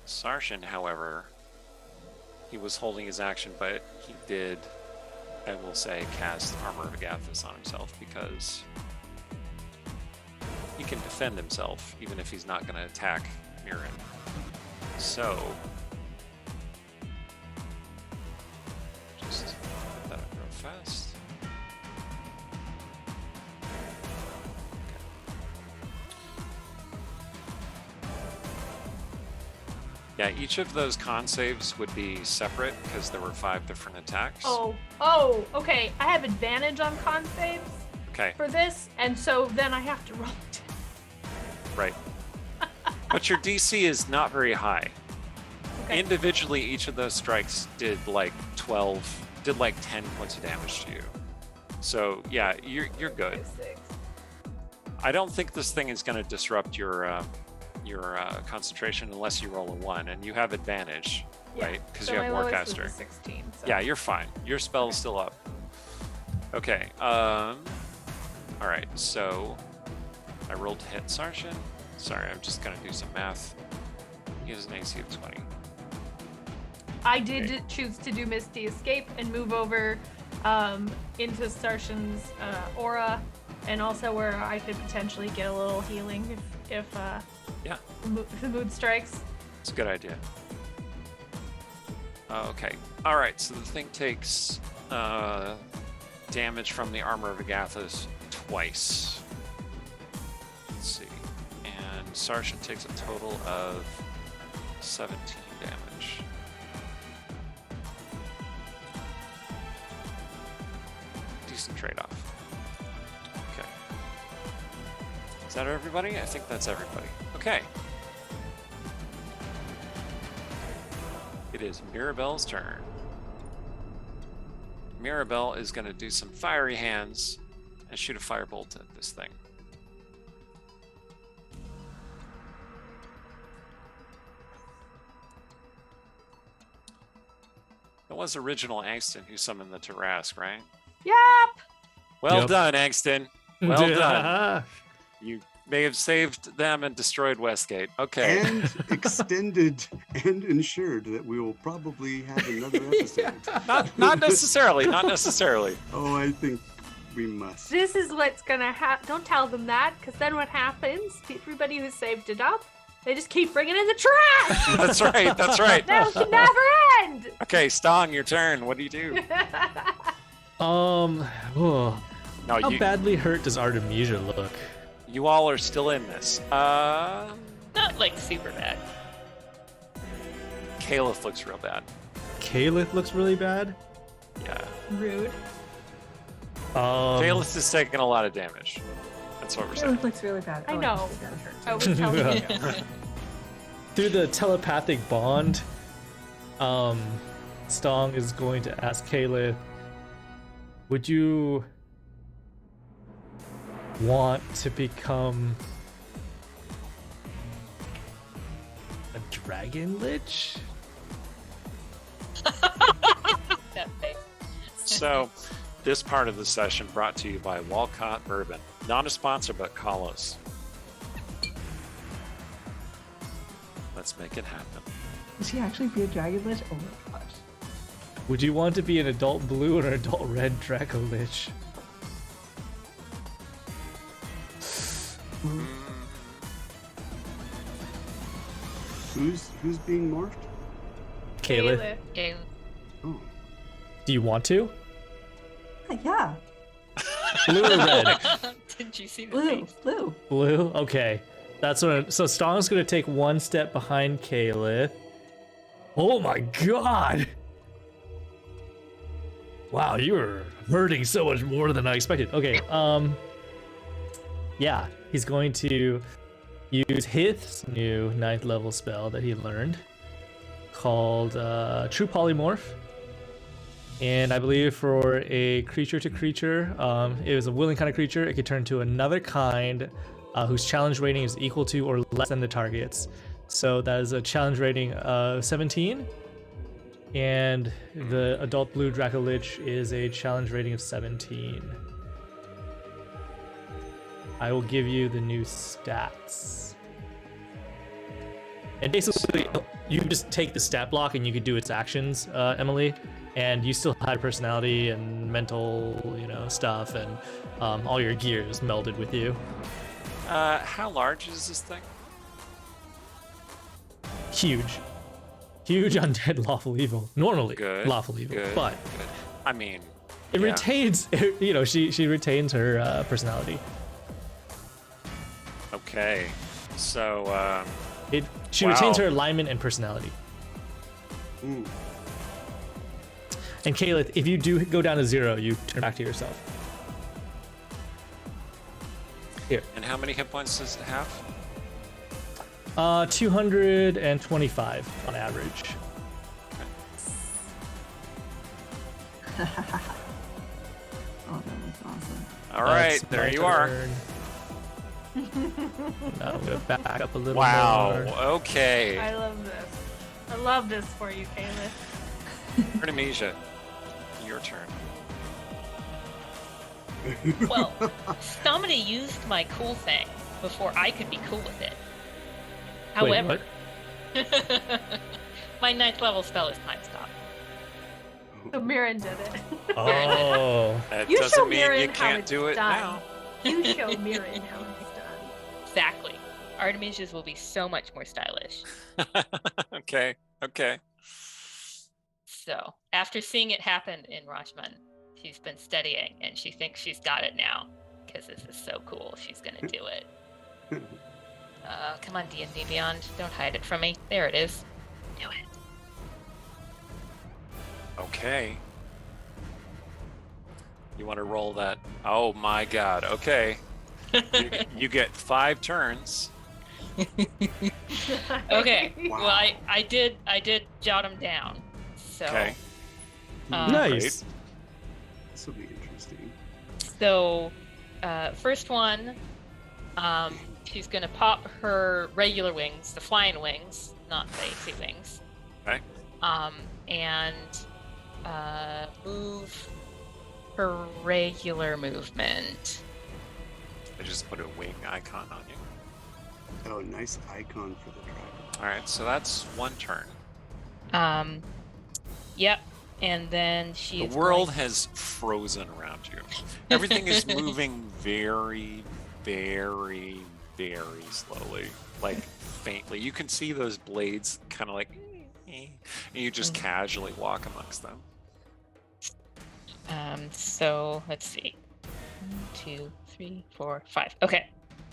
Sarshan, however, he was holding his action, but he did, I will say, cast Armor of Agathis on himself because he can defend himself even if he's not going to attack Mirren. So, just put that up real fast. Yeah, each of those con saves would be separate because there were 5 different attacks. Oh, okay. I have advantage on con saves Okay, for this, and so then I have to roll it. right. But your DC is not very high. Okay. Individually, each of those strikes did like 10 points of damage to you. So yeah, you're good. 6. I don't think this thing is going to disrupt your concentration unless you roll a 1, and you have advantage, Yeah. right? Because So you my have lowest was Warcaster. a 16. So. Yeah, you're fine. Your spell's still up. Okay. All right. So I rolled to hit Sarshan. Sorry, I'm just gonna do some math. He has an AC of 20. I did choose to do Misty Escape and move over into Sarshan's aura, and also where I could potentially get a little healing if Yeah, the mood strikes. it's a good idea. Okay. All right. So the thing takes damage from the Armor of Agathis twice. Let's see. And Sarshan takes a total of 17 damage. Decent trade-off. Okay. Is that everybody? I think that's everybody. Okay. It is Mirabelle's turn. Mirabelle is going to do some fiery hands and shoot a firebolt at this thing. It was original Angston who summoned the Tarrasque, right? Yep. Well Yep. done, Angston. Well done. done. You may have saved them and destroyed Westgate. Okay. And extended and ensured that we will probably have another episode. Not necessarily. Not necessarily. Oh, I think we must. This is what's gonna happen. Don't tell them that, because then what happens? Everybody who saved it up They just keep bringing in the trash. That's right. That's right. That can never end. Okay, Stong, your turn. What do you do? Oh, No, how badly hurt does Artemisia look? you all are still in this. Not like super bad. Caliph looks real bad. Caliph looks really bad. Yeah. Rude. Caliph is taking a lot of damage. That's what we're saying. It looks really bad. I Oh, know. it's really hurt. I was telling you. Through the telepathic bond, Stong is going to ask Caliph, would you want to become a dragon lich? That face. So, this part of the session brought to you by Walcott Bourbon. Not a sponsor, but call us. Let's make it happen. Does she actually be a dragon lich? Oh my gosh. Would you want to be an adult blue or an adult red Draco lich? Who's being morphed? Caliph, Okay. Oh, do you want to? Yeah. Blue or red? Didn't you see the Blue. face? Blue. Blue? Okay. That's what. So Stong's gonna take one step behind Caliph. Oh my god! Wow, you were hurting so much more than I expected. Okay, yeah, he's going to use his new 9th level spell that he learned called True Polymorph. And I believe for a creature to creature, it was a willing kind of creature, it could turn to another kind whose challenge rating is equal to or less than the target's. So that is a challenge rating of 17. And the adult blue Draco Lich is a challenge rating of 17. I will give you the new stats. And basically, you just take the stat block and you can do its actions, Emily. And you still had personality and mental, stuff, and all your gears melded with you. How large is this thing? Huge undead lawful evil. Normally Good. lawful evil, Good. but Good. I mean, it yeah. retains. She retains her personality. Okay. So, She Wow. retains her alignment and personality. mm. And Caliph, if you do go down to 0, you turn back to yourself. Here, and how many hit points does it have? 225 on average. Oh, that was awesome. All right, That's there my you are. turn. Now I'm gonna back up a little Wow. more. Okay. I love this. I love this for you, Caliph. Artemisia, your turn. Well, somebody used my cool thing before I could be cool with it. Wait, However, what? my 9th level spell is Time Stop. So Mirren did it. Oh. That You show doesn't mean Mirren you how can't it's do it done. now. You show Mirren how it's done. Exactly. Artemisia's will be so much more stylish. Okay. Okay. So, after seeing it happen in Rashman, she's been studying and she thinks she's got it now because this is so cool. She's gonna do it. Come on, D&D Beyond. Don't hide it from me. There it is. Do it. Okay. You want to roll that? Oh my God. Okay. You get 5 turns. Okay. Wow. Well, I did jot them down. So. Okay. Nice. This will be interesting. So, first one, she's gonna pop her regular wings, the flying wings, not the AC wings. Okay. And move her regular movement. I just put a wing icon on you. Oh, nice icon for the dragon. All right. So that's 1 turn. Yep. And then The she's world going- has frozen around you. Everything is moving very, very, very slowly, like faintly. You can see those blades kind of like, and you just casually walk amongst them. So let's see. 1, 2, 3, 4, 5. Okay.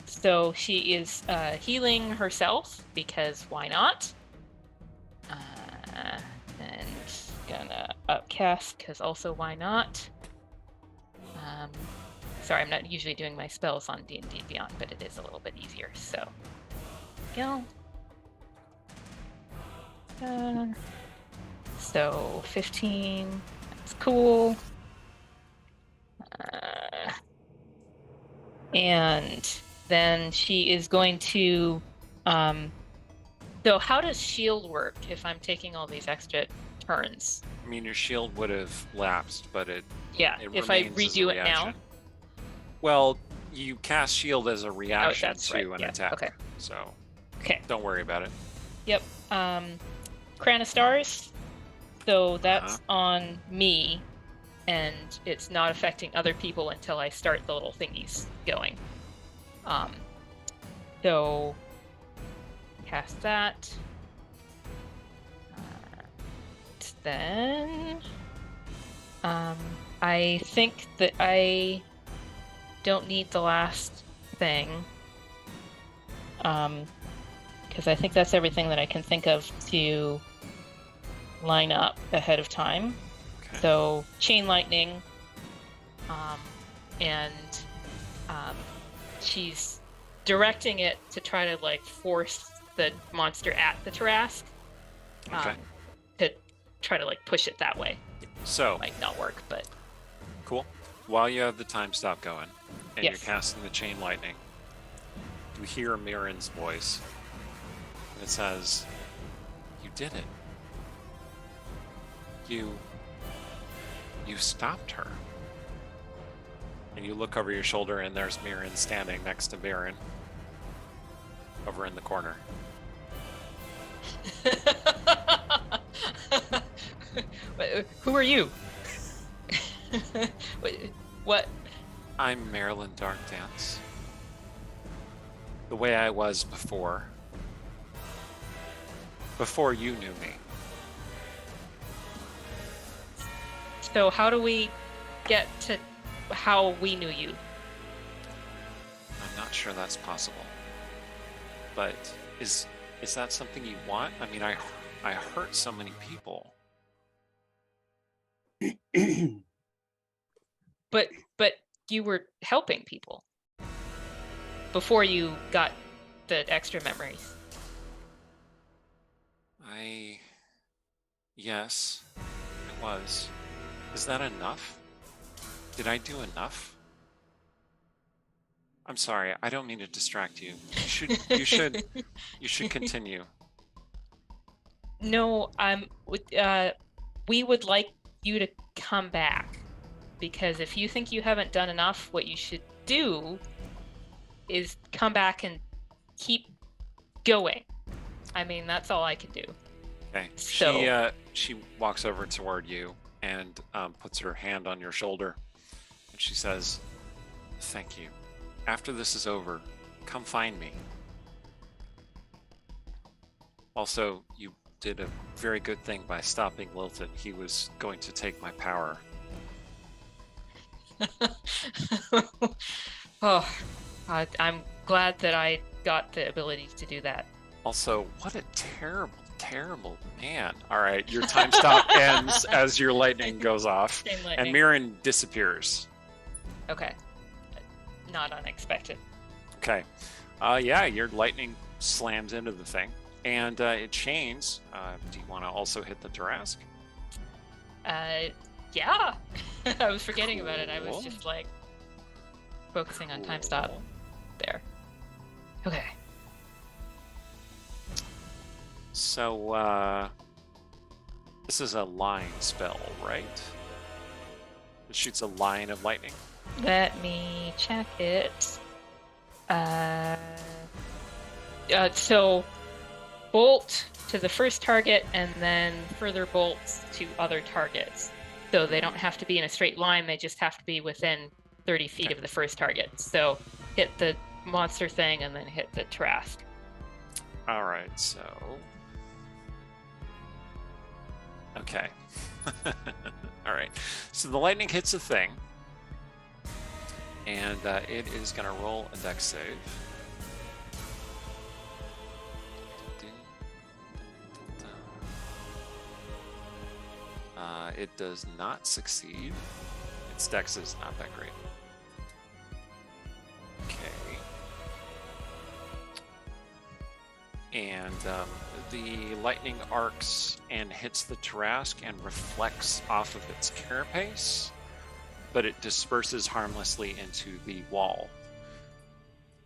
So she is healing herself because why not? And gonna upcast because also why not? Sorry, I'm not usually doing my spells on D&D Beyond, but it is a little bit easier. So, go. So 15. That's cool. And then she is going to. So how does shield work if I'm taking all these extra turns? I mean, your shield would have lapsed, but it if I remains as a redo it now. reaction. Well, you cast shield as a reaction that's to right. an Yeah, attack. okay. So Okay. don't worry about it. Yep. Crown of Stars. So that's on me, and it's not affecting other people until I start the little thingies going. So cast that. Then I think that I don't need the last thing. Because I think that's everything that I can think of to line up ahead of time. Okay. So chain lightning, and she's directing it to try to like force the monster at the Tarask. Okay. To try to like push it that way. So Might not work, but cool. While you have the time stop going, and Yes. you're casting the chain lightning, you hear Mirren's voice. And it says, "You did it. You stopped her." And you look over your shoulder, and there's Mirren standing next to Baron, over in the corner. Who are you? What? I'm Marilyn Darkdance. The way I was before. Before you knew me. So how do we get to how we knew you? I'm not sure that's possible. But is that something you want? I mean, I hurt so many people. But you were helping people before you got the extra memories. Yes, it was. Is that enough? Did I do enough? I'm sorry, I don't mean to distract you. You should continue. No, we would like you to come back, because if you think you haven't done enough, what you should do is come back and keep going. I mean, that's all I can do. Okay. So She walks over toward you and puts her hand on your shoulder, and she says, "Thank you. After this is over, come find me. Also, you did a very good thing by stopping Lilton. He was going to take my power." I'm glad that I got the ability to do that. Also, what a terrible, terrible man. All right, your time stop ends as your lightning goes off, Chain and lightning. Mirren disappears. Okay. Not unexpected. Okay. Yeah, your lightning slams into the thing, and it chains. Do you want to also hit the Tarask? Yeah. I was forgetting about it. I was Cool. just like focusing on time stop Cool. there. Okay. So, this is a line spell, right? It shoots a line of lightning. Let me check it. So bolt to the first target and then further bolts to other targets. So they don't have to be in a straight line, they just have to be within 30 feet Okay. of the first target. So hit the monster thing and then hit the Trask. All right, so. Okay. All right. So the lightning hits the thing, and it is going to roll a dex save. It does not succeed. Its dex is not that great. Okay. And the lightning arcs and hits the Tarrasque and reflects off of its carapace, but it disperses harmlessly into the wall.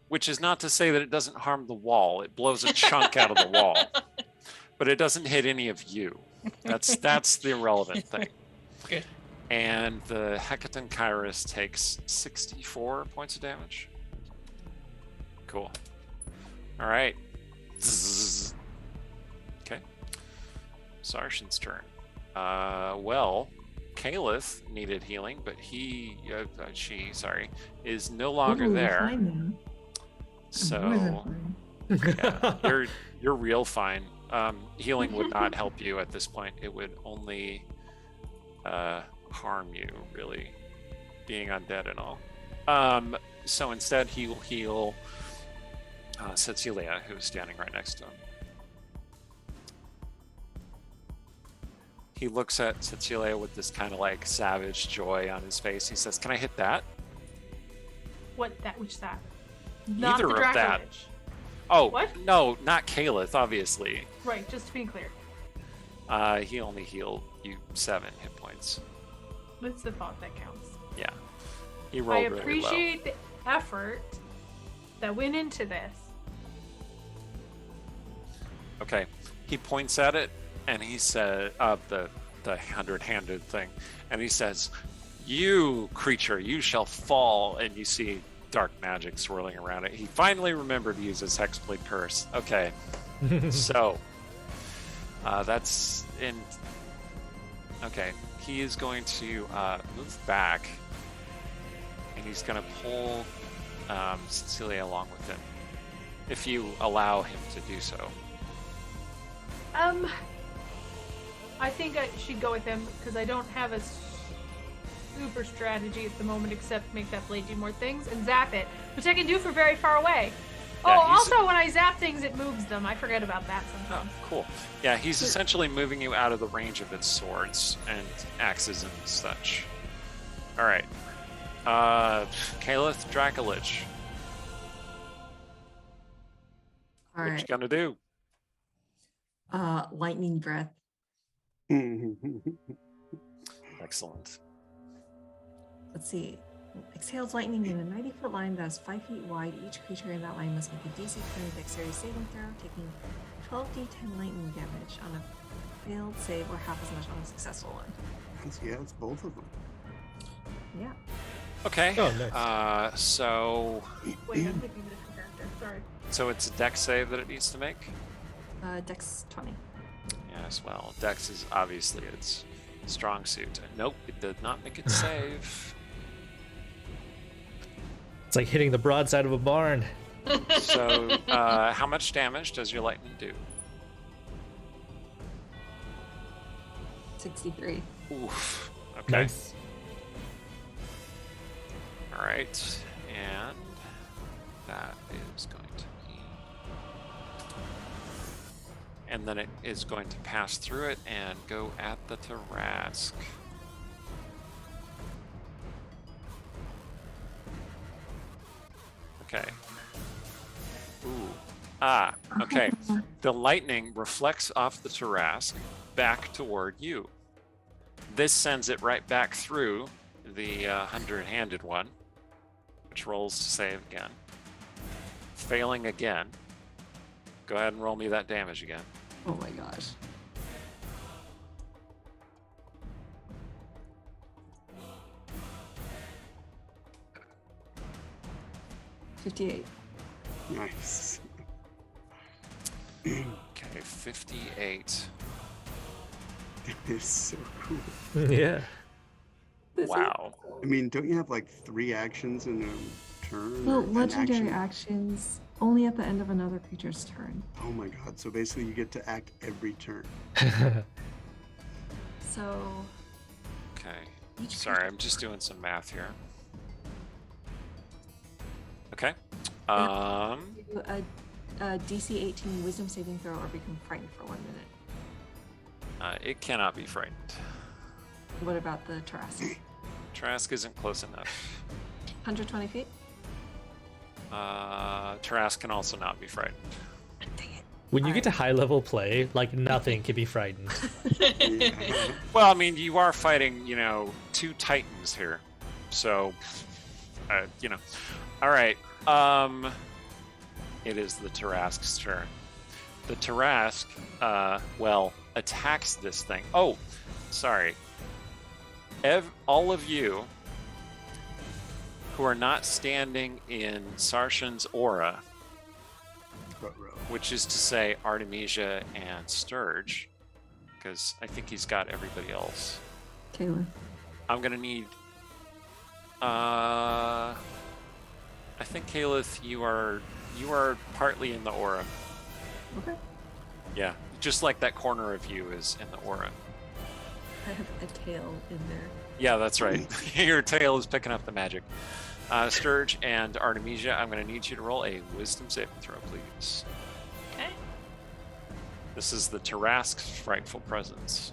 Which is not to say that it doesn't harm the wall. It blows a chunk out of the wall, but it doesn't hit any of you. That's the irrelevant thing. Good. And the Hecaton Kairos takes 64 points of damage. Cool. All right. Zzz. Okay. Sarshan's turn. Well, Kalith needed healing, but she is no longer there. Fine So, yeah, you're real fine. Healing would not help you at this point. It would only harm you, really, being undead and all. So instead, he will heal Cecilia, who's standing right next to him. He looks at Cecilia with this kind of like savage joy on his face. He says, "Can I hit that?" What that? Which that? Neither Not the of that. Dracolich. Oh, What? no, not Kalith, obviously. Right, just to be clear. He only healed you 7 hit points. That's the thought that counts. Yeah. He I rolled really low. appreciate the effort that went into this. Okay. He points at it and he said, the 100-handed thing, and he says, "You creature, you shall fall," and you see dark magic swirling around it. He finally remembered to use his Hexblade Curse. Okay. So, that's in... Okay. He is going to move back, and he's going to pull Cecilia along with him, if you allow him to do so. I think I should go with him because I don't have a super strategy at the moment except make that blade do more things and zap it, which I can do from very far away. Yeah, Also when I zap things, it moves them. I forget about that Oh, sometimes. cool. Yeah, he's essentially moving you out of the range of its swords and axes and such. All right. Kalith Dracolich. All What right. you gonna do? Lightning breath. Excellent. Let's see. Exhales lightning in a 90-foot line that is 5 feet wide. Each creature in that line must make a DC 20 dexterity saving throw, taking 12d10 lightning damage on a failed save or half as much on a successful one. Yeah, it's both of them. Yeah. Okay. Oh, nice. So Wait, I'm thinking of a different character. Sorry. it's a dex save that it needs to make? Dex 20. Yes, well, dex is obviously its strong suit. Nope, it did not make it save. It's like hitting the broadside of a barn. So, how much damage does your lightning do? 63. Oof. Okay. Nice. All right, and that is going to be, and then it is going to pass through it and go at the Tarrasque. Okay. Ooh. Ah, okay. The lightning reflects off the Tarrasque back toward you. This sends it right back through the 100-handed one, which rolls to save again. Failing again. Go ahead and roll me that damage again. Oh my gosh. $58. Nice. Okay, 58. It's so cool. Yeah. This is- Wow. I mean, don't you have like 3 actions and a turn? Well, or an legendary action? actions only at the end of another creature's turn. Oh my god, so basically you get to act every turn. So Okay. each Sorry, creature- I'm just doing some math here. Okay. do a DC 18 Wisdom saving throw or become frightened for 1 minute. It cannot be frightened. What about the Tarrasque? Trask isn't close enough. 120 feet? Trask can also not be frightened. Dang it. When you get to high level play, like nothing can be frightened. Yeah. Well, I mean, you are fighting, 2 titans here. So, All right. It is the Tarrasque's turn. The Tarrasque, attacks this thing. Oh, sorry. All of you who are not standing in Sarshan's aura, which is to say Artemisia and Sturge, because I think he's got everybody else. Kayla. I'm gonna need. I think Kalith, you are partly in the aura. Okay. Yeah, just like that corner of you is in the aura. I have a tail in there. Yeah, that's right. Your tail is picking up the magic. Sturge and Artemisia, I'm going to need you to roll a wisdom saving throw, please. Okay. This is the Tarrasque's frightful presence.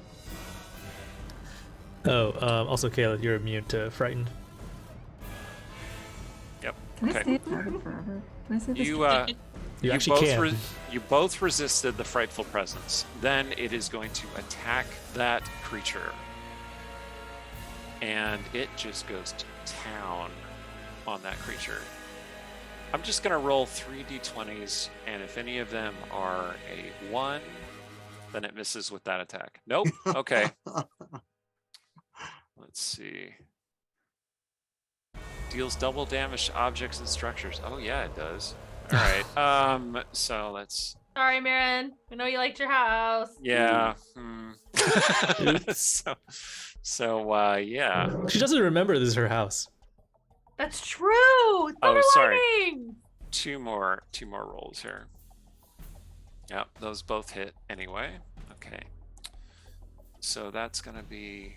Also, Kayla, you're immune to frightened. Yep. Can I Okay. stay in forever? Can I say this? You actually both can. you both resisted the frightful presence. Then it is going to attack that creature. And it just goes to town on that creature. I'm just going to roll 3 d20s, and if any of them are a 1, then it misses with that attack. Nope. Okay. Let's see. Deals double damage to objects and structures. Oh, yeah, it does. All right. So let's. Sorry, Marin. I know you liked your house. Yeah. Oops. Yeah. She doesn't remember this is her house. That's true. Oh, sorry. Lightning! Two more rolls here. Yep, those both hit anyway. Okay. So that's gonna be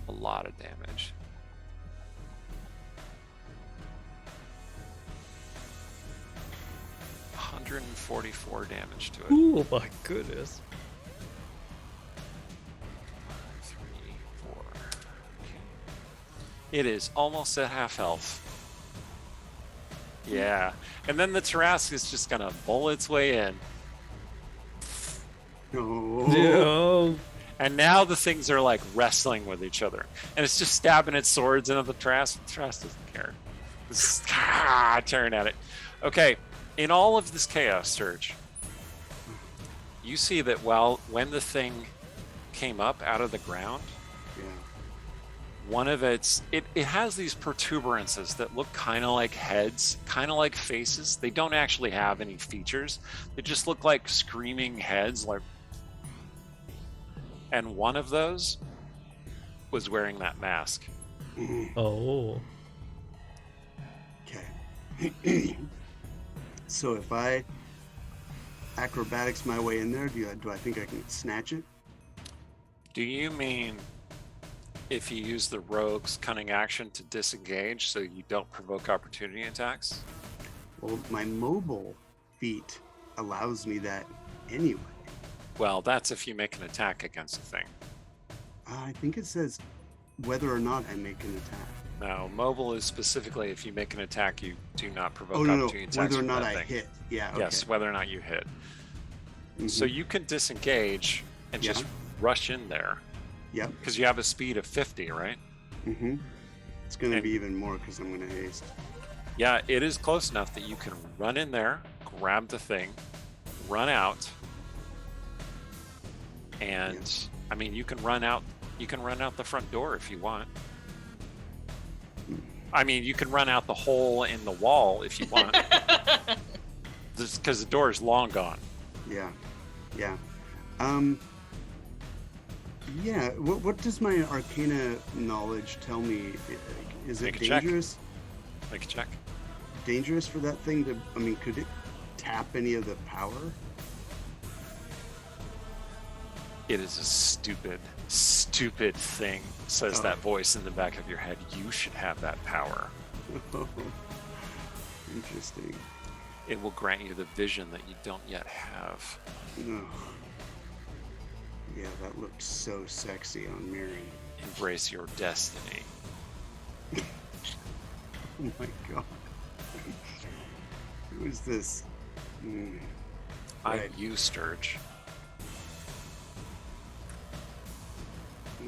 a lot of damage. $144 damage to it. Oh my goodness. 3, 4. Okay. It is almost at half health. Yeah. And then the Tarrasque is just gonna bowl its way in. No. No. And now the things are like wrestling with each other. And it's just stabbing its swords into the Tarrasque. The Tarrasque doesn't care. It's just, tearing at it. Okay. In all of this chaos, Sturge, you see that when the thing came up out of the ground, Yeah. one of it has these protuberances that look kind of like heads, kind of like faces. They don't actually have any features. They just look like screaming heads. And one of those was wearing that mask. Oh. Okay. So if I acrobatics my way in there, do I think I can snatch it? Do you mean if you use the rogue's cunning action to disengage so you don't provoke opportunity attacks? Well, my mobile feat allows me that anyway. Well, that's if you make an attack against a thing. I think it says whether or not I make an attack. No, mobile is specifically if you make an attack, you do not provoke Oh, no, opportunity attacks. whether or from not that I thing. hit. Yeah, okay. Yes, whether or not you hit. Mhm. So you can disengage and just rush in there Yep. because you have a speed of 50, right? Mm-hmm. It's going to And- be even more because I'm going to haste. Yeah, it is close enough that you can run in there, grab the thing, run out, and I mean you can run out. You can run out the front door if you want. I mean, you can run out the hole in the wall if you want, because the door is long gone. Yeah. Yeah. Yeah. What does my Arcana knowledge tell me? Is it Make a check. dangerous? Make a check. Dangerous for that thing to, I mean, could it tap any of the power? It is a stupid, stupid thing, says that voice in the back of your head. You should have that power. Interesting. It will grant you the vision that you don't yet have. Oh. Yeah, that looked so sexy on Miri. Embrace your destiny. Oh my god. Who is this? I'm you, Sturge.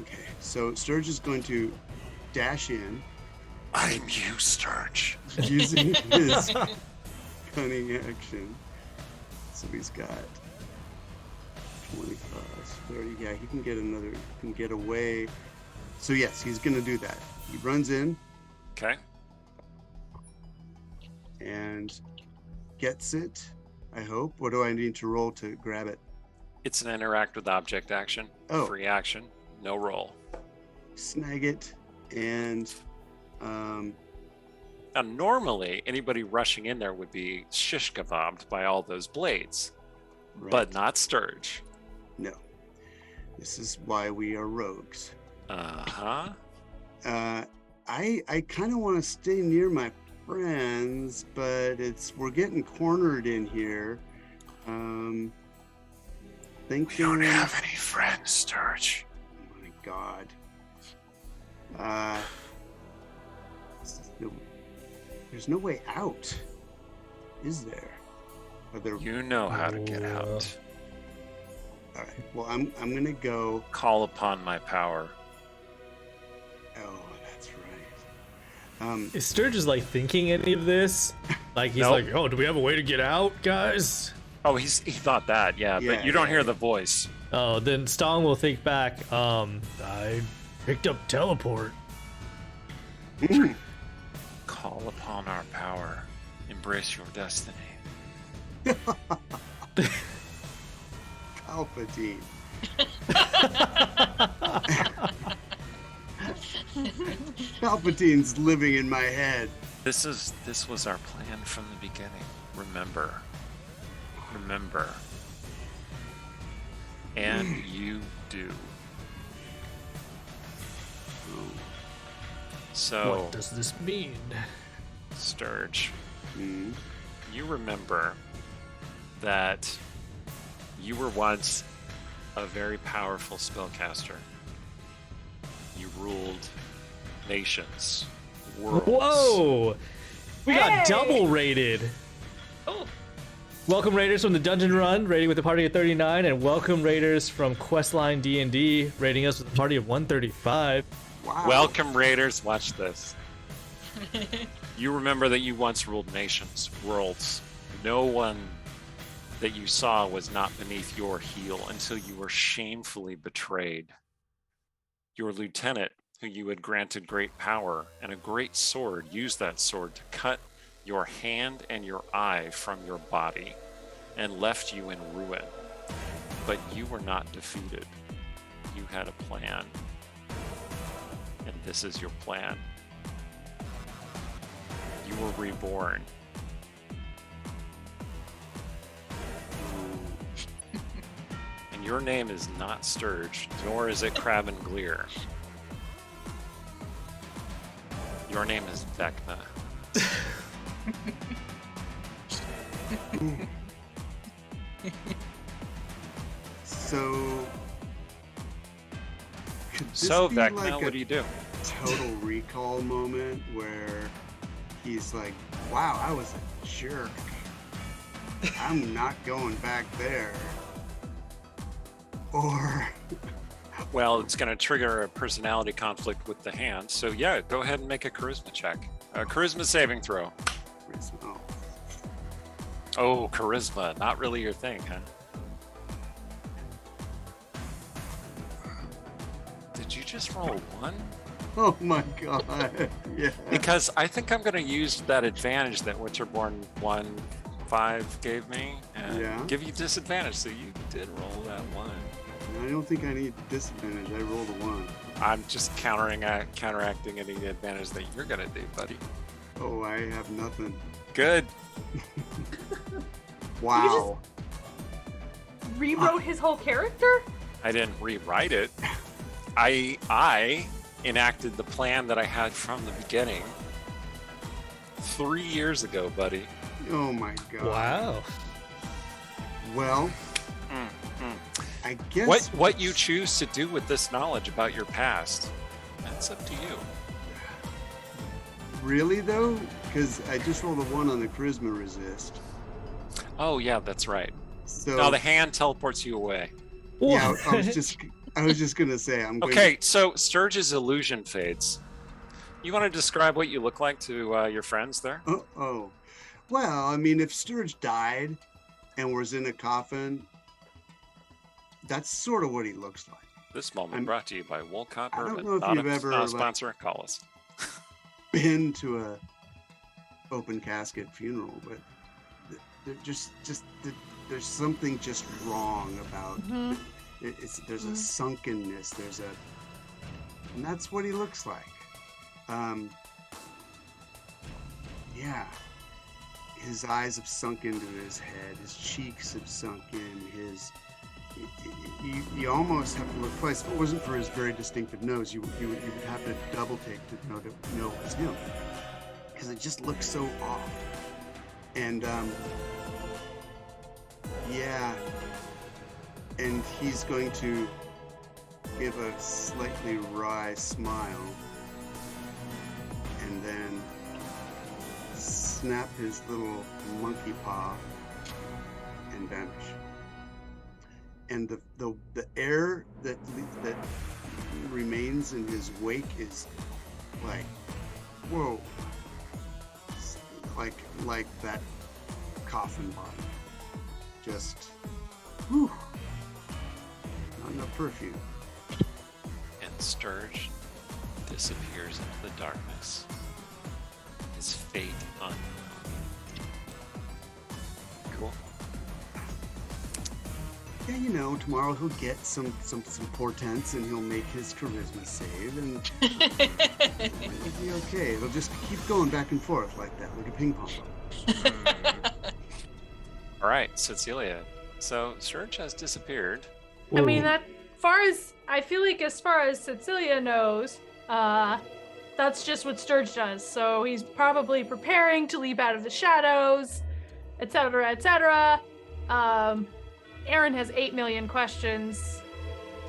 Okay, so Sturge is going to dash in. I'm you, Sturge. Using his cunning action. So he's got 25, 30. Yeah, he can get another, can get away. So yes, he's gonna do that. He runs in Okay. and gets it, I hope. What do I need to roll to grab it? It's an interact with object action. Oh. Free action. No roll. Snag it, and Now, normally, anybody rushing in there would be shish kebabbed by all those blades, right. but not Sturge. No. This is why we are rogues. Uh-huh. I kind of want to stay near my friends, but we're getting cornered in here. Thinking. We don't have any friends, Sturge. Oh my god. There's no way out, is there? Are there? You know how to get out. All right. Well, I'm gonna go. Call upon my power. Oh, that's right. Is Sturge like thinking any of this? Like he's Nope. like, oh, do we have a way to get out, guys? Oh, he thought that, yeah, Yeah, but you don't yeah, hear yeah. the voice. Oh, then Stong will think back. I picked up teleport. Call upon our power. Embrace your destiny. Palpatine. Palpatine's living in my head. This was our plan from the beginning. Remember. And you do. So, What does this mean? Sturge, Hmm. you remember that you were once a very powerful spellcaster. You ruled nations, worlds. Whoa! We got Hey! double rated. Oh, Welcome Raiders from the Dungeon Run, rating with a party of 39, and welcome Raiders from Questline D&D, rating us with a party of 135. Wow. Welcome, Raiders. Watch this. You remember that you once ruled nations, worlds. No one that you saw was not beneath your heel until you were shamefully betrayed. Your lieutenant, who you had granted great power and a great sword, used that sword to cut your hand and your eye from your body and left you in ruin. But you were not defeated. You had a plan. And this is your plan. You were reborn. And your name is not Sturge, nor is it Crab and Gleer. Your name is Vecna. So. Could this So, be Vecna, like what a do you do? Total Recall moment where he's like, "Wow, I was a jerk. I'm not going back there." Or. Well, it's going to trigger a personality conflict with the hand. So, yeah, go ahead and make a charisma check. A charisma saving throw. Oh, Oh, charisma. Not really your thing, huh? Did you just roll one? oh my god. Yeah. Because I think I'm going to use that advantage that Winterborn 1-5 gave me and Yeah. give you disadvantage. So you did roll that one. I don't think I need disadvantage. I rolled a 1. I'm just counteracting any advantage that you're going to do, buddy. Oh, I have nothing. Good. Wow. Rewrote his whole character? I didn't rewrite it. I enacted the plan that I had from the beginning 3 years ago, buddy. Oh my god. Wow. Well, I guess What you choose to do with this knowledge about your past, that's up to you. really though, because I just rolled a 1 on the charisma resist. Oh yeah, that's right. So Now the hand teleports you away. yeah, I was just gonna say I'm going Okay, so Sturge's illusion fades. You want to describe what you look like to your friends there? Oh, well, I mean, if Sturge died and was in a coffin, that's sort of what he looks like. This moment I'm- brought to you by Wolcott I don't Bourbon. know if Not you've a, ever, not a like- sponsor. Call us. Been to a open casket funeral, but there's something just wrong about there's a sunkenness, and that's what he looks like. Yeah, his eyes have sunk into his head, his cheeks have sunk in, you almost have to look twice. If it wasn't for his very distinctive nose, you would have to double take to know it was him, because it just looks so off. And yeah, and he's going to give a slightly wry smile and then snap his little monkey paw and vanish. And the air that remains in his wake is like, whoa, like that coffin body. Just, whew, not enough perfume. And Sturge disappears into the darkness. His fate unknown. Cool. Yeah, you know, tomorrow he'll get some portents and he'll make his charisma save and it'll be okay. It'll just keep going back and forth like that, like a ping pong ball. All right, Cecilia. So Sturge has disappeared. I mean, I feel like as far as Cecilia knows, that's just what Sturge does. So he's probably preparing to leap out of the shadows, etc., etc. Aaron has 8 million questions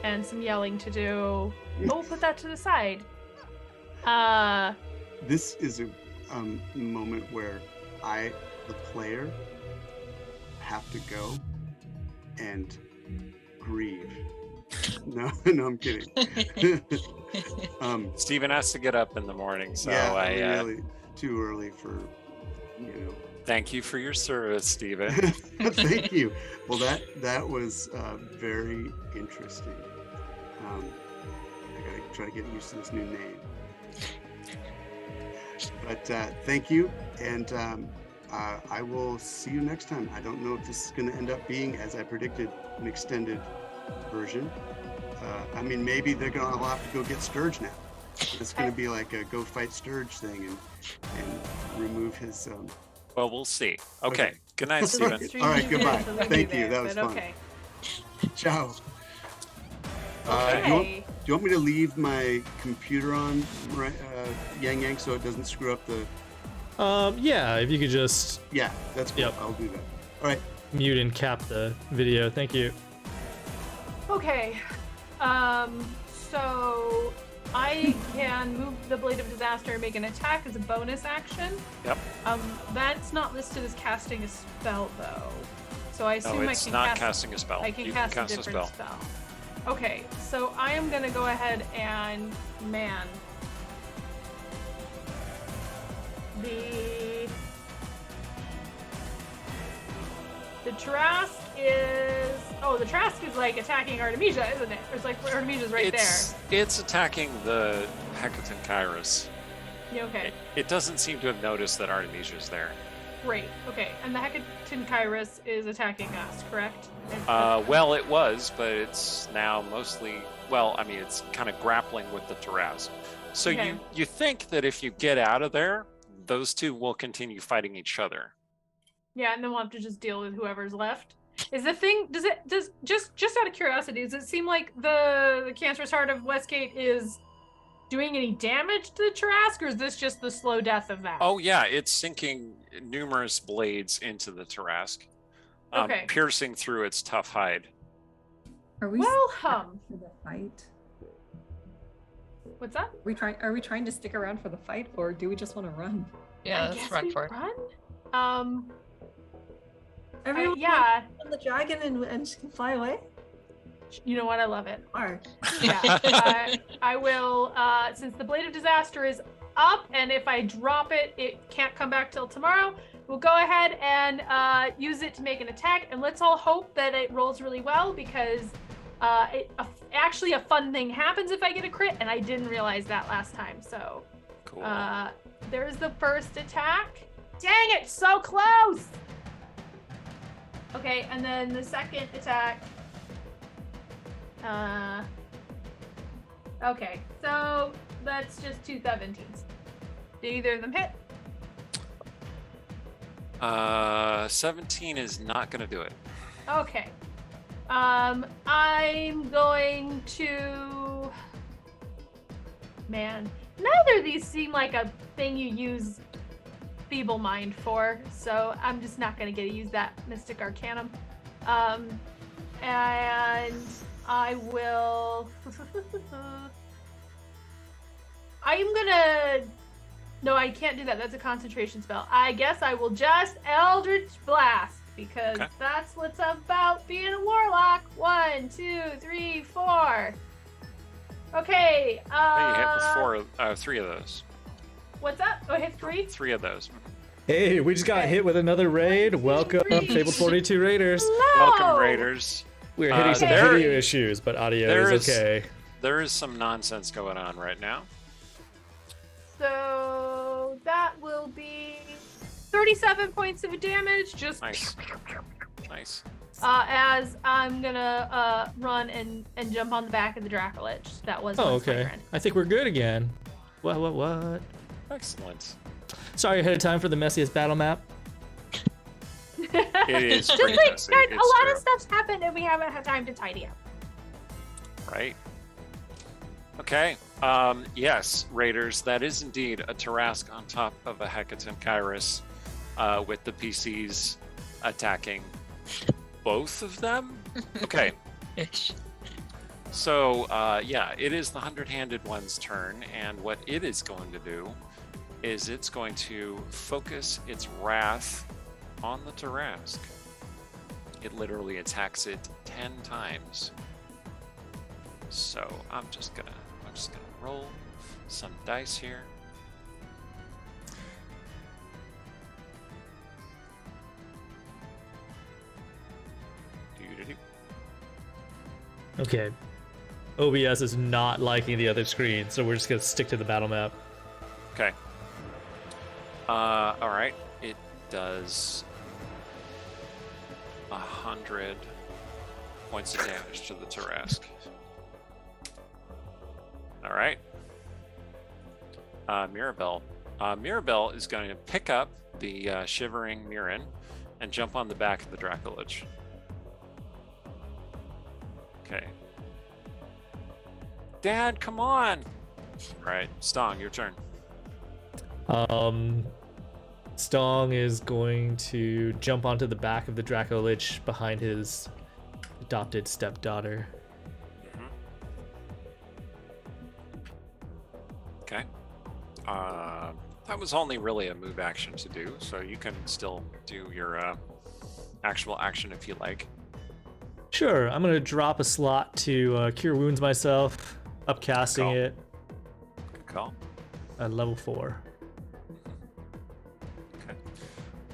and some yelling to do. But we'll put that to the side. This is a moment where I, the player, have to go and grieve. No, I'm kidding. Steven has to get up in the morning, so yeah, I really too early for, thank you for your service, Steven. Thank you. Well, that was very interesting. I gotta try to get used to this new name. But thank you, and I will see you next time. I don't know if this is going to end up being, as I predicted, an extended version. I mean, maybe they're going to have to go get Sturge now. It's going to be like a go fight Sturge thing and remove his. Well, we'll see. Okay. Good night, Steven. All right, goodbye. Thank you. That was fun. Okay. Ciao. Okay. Do you want me to leave my computer on, Yang, so it doesn't screw up the? Yeah, if you could just Yeah, that's cool. Yep. I'll do that. All right. mute and cap the video. Thank you. Okay. So I can move the Blade of Disaster and make an attack as a bonus action. Yep. That's not listed as casting a spell though. So I assume No, I it's can not casting a spell. I can You cast, can cast a a different spell. Okay, so I am gonna go ahead and the Trask is like attacking Artemisia, isn't it? It's like Artemisia's right It's attacking the Hecaton Kairos. there. Yeah, okay. It doesn't seem to have noticed that Artemisia's there. Great. Okay, and the Hecaton Kairos is attacking us, correct? Well, it was, but it's now mostly. Well, I mean, it's kind of grappling with the Tarrasque. So Okay. you think that if you get out of there, those two will continue fighting each other. Yeah, and then we'll have to just deal with whoever's left. Is the thing, does just out of curiosity, does it seem like the cancerous heart of Westgate is doing any damage to the Tarrasque, or is this just the slow death of that? Oh yeah, it's sinking numerous blades into the Tarrasque, Okay. piercing through its tough hide. Are we Well, for the fight? What's that? Are we trying to stick around for the fight, or do we just want to run? Yeah, I let's guess run we for it. Run? Everyone Yeah. on the dragon and she can fly away? You know what? I love it. Or Yeah. I will, since the Blade of Disaster is up, and if I drop it, it can't come back till tomorrow. We'll go ahead and use it to make an attack, and let's all hope that it rolls really well, because actually a fun thing happens if I get a crit, and I didn't realize that last time. So Cool. there's the first attack. Dang it, so close! Okay, and then the second attack. Okay, so that's just 2 17s. Did either of them hit? 17 is not going to do it. Okay. I'm going to... Man, neither of these seem like a thing you use Feeble Mind for, so I'm just not going to get to use that Mystic Arcanum. And I will... I'm gonna... No, I can't do that. That's a concentration spell. I guess I will just Eldritch Blast, because that's what's about being a warlock. 1, 2, 3, 4. Okay. Hey, you hit with 3 of those. What's up? Oh, hit 3? 3 of those. Hey, we just got hit with another raid. Welcome, Fabled 42 Raiders. Hello. Welcome, Raiders. We're hitting some there- video issues, but audio is okay. There is some nonsense going on right now. So that will be 37 points of damage. Just Nice. Nice. as I'm gonna run and jump on the back of the Dracolich. That was Oh, once my okay. friend. I think we're good again. What? Excellent. Sorry ahead of time for the messiest battle map. It is Just pretty like, messy. guys, It's a lot true. of stuff's happened and we haven't had time to tidy up. Right. Okay. Yes, Raiders, that is indeed a Tarrasque on top of a Hecaton Kairos, with the PCs attacking both of them. Okay. Ish. So, yeah, it is the 100-handed one's turn, and what it is going to do is it's going to focus its wrath on the Tarrasque. It literally attacks it 10 times. So I'm just gonna roll some dice here. Doo-doo-doo. Okay. OBS is not liking the other screen, so we're just gonna stick to the battle map. Okay. All right. It does 100 points of damage to the Tarrasque. All right. Mirabelle. Mirabelle is going to pick up the shivering Mirren and jump on the back of the Dracolich. Okay. Dad, come on! All right, Stong, your turn. Stong is going to jump onto the back of the Dracolich behind his adopted stepdaughter. Okay. That was only really a move action to do, so you can still do your actual action if you like. Sure, I'm gonna drop a slot to cure wounds myself, upcasting Call. it Good call. at level 4. Okay.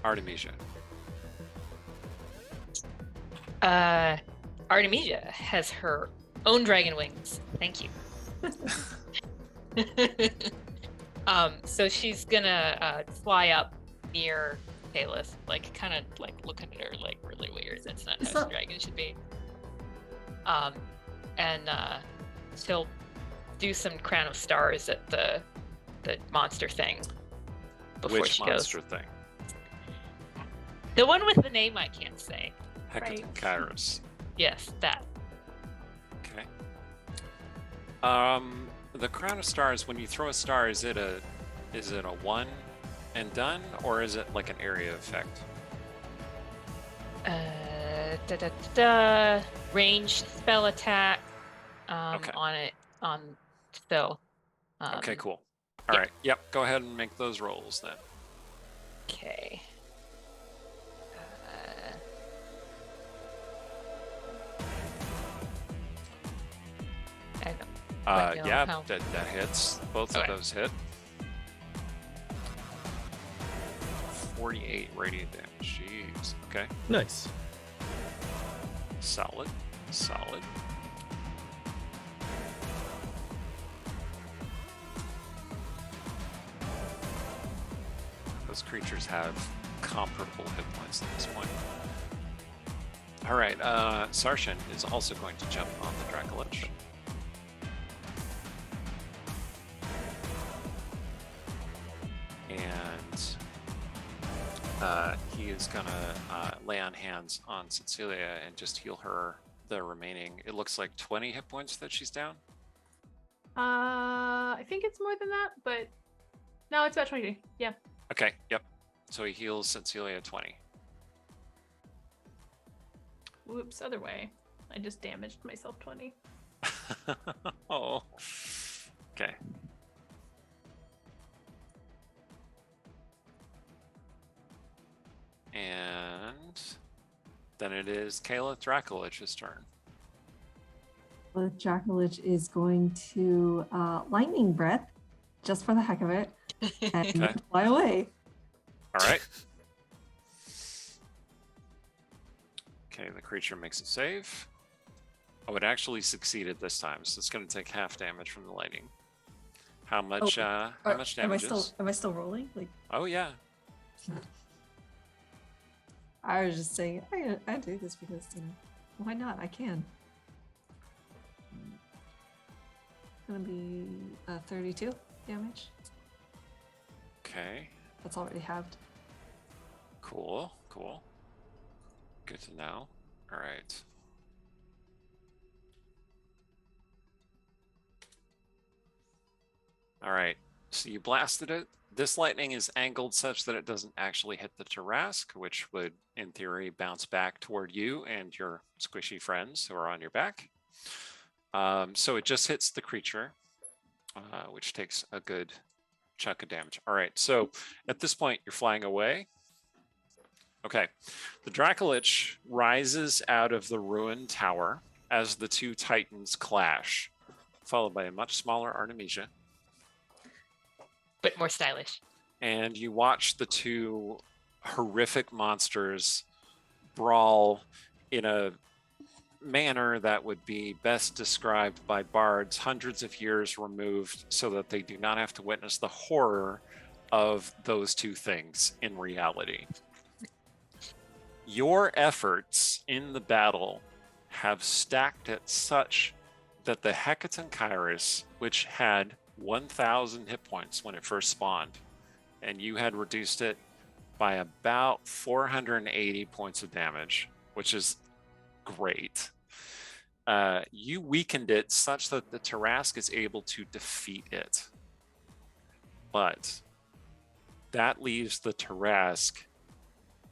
Artemisia. Artemisia has her own dragon wings. Thank you. So she's gonna fly up near Talith, like kind of like looking at her like really weird. That's not how a dragon should be. And she'll do some Crown of Stars at the monster thing. before Which she monster goes. thing? The one with the name I can't say. Hecaton Right. Kairos. Yes, that. Okay. The crown of stars. When you throw a star, is it a one and done, or is it like an area effect? Ranged spell attack. Okay. On it. So. Okay, cool. All yeah. right. Yep. Go ahead and make those rolls then. Okay. I don't quite know Yeah, how- that hits. Both Okay. of those hit. 48 radiant damage. Jeez. Okay. Nice. Solid. Solid. Those creatures have comparable hit points at this point. All right, Sarshan is also going to jump on the Dracolich. And he is gonna lay on hands on Cecilia and just heal her the remaining, it looks like 20 hit points that she's down. I think it's more than that, but no, it's about 20. Yeah. Okay, yep. So he heals Cecilia 20. Whoops, other way. I just damaged myself 20. Oh. Okay. And then it is Kayla Dracolich's turn. The Dracolich is going to lightning breath, just for the heck of it, and Okay. fly away. All right. Okay, the creature makes a save. Oh, it actually succeeded this time, so it's going to take half damage from the lightning. How much? How much damage? Am I still rolling? Like, Oh yeah. I was just saying, I do this because, you know, why not? I can. It's gonna be 32 damage. Okay. That's already halved. Cool. Cool. Good to know. All right. All right. So you blasted it. This lightning is angled such that it doesn't actually hit the Tarrasque, which would, in theory, bounce back toward you and your squishy friends who are on your back. So it just hits the creature, which takes a good chunk of damage. All right. So at this point, you're flying away. Okay. The Dracolich rises out of the ruined tower as the two titans clash, followed by a much smaller Artemisia. But more stylish. And you watch the two horrific monsters brawl in a manner that would be best described by bards hundreds of years removed, so that they do not have to witness the horror of those two things in reality. Your efforts in the battle have stacked it such that the Hecaton Kairos, which had 1,000 hit points when it first spawned, and you had reduced it by about 480 points of damage, which is great. You weakened it such that the Tarrasque is able to defeat it. But that leaves the Tarrasque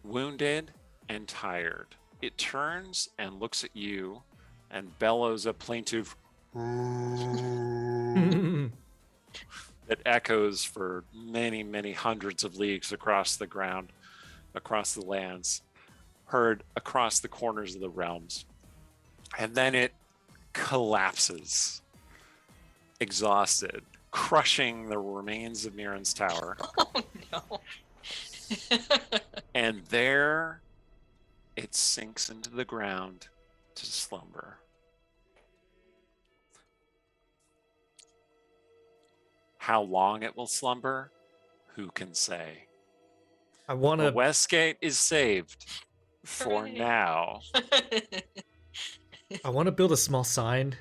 wounded and tired. It turns and looks at you and bellows a plaintive that echoes for many, many hundreds of leagues across the ground, across the lands, heard across the corners of the realms. And then it collapses, exhausted, crushing the remains of Mirren's tower. Oh no. And there it sinks into the ground to slumber. How long it will slumber, who can say? I want The to. Westgate is saved for Hooray. now. I want to build a small sign,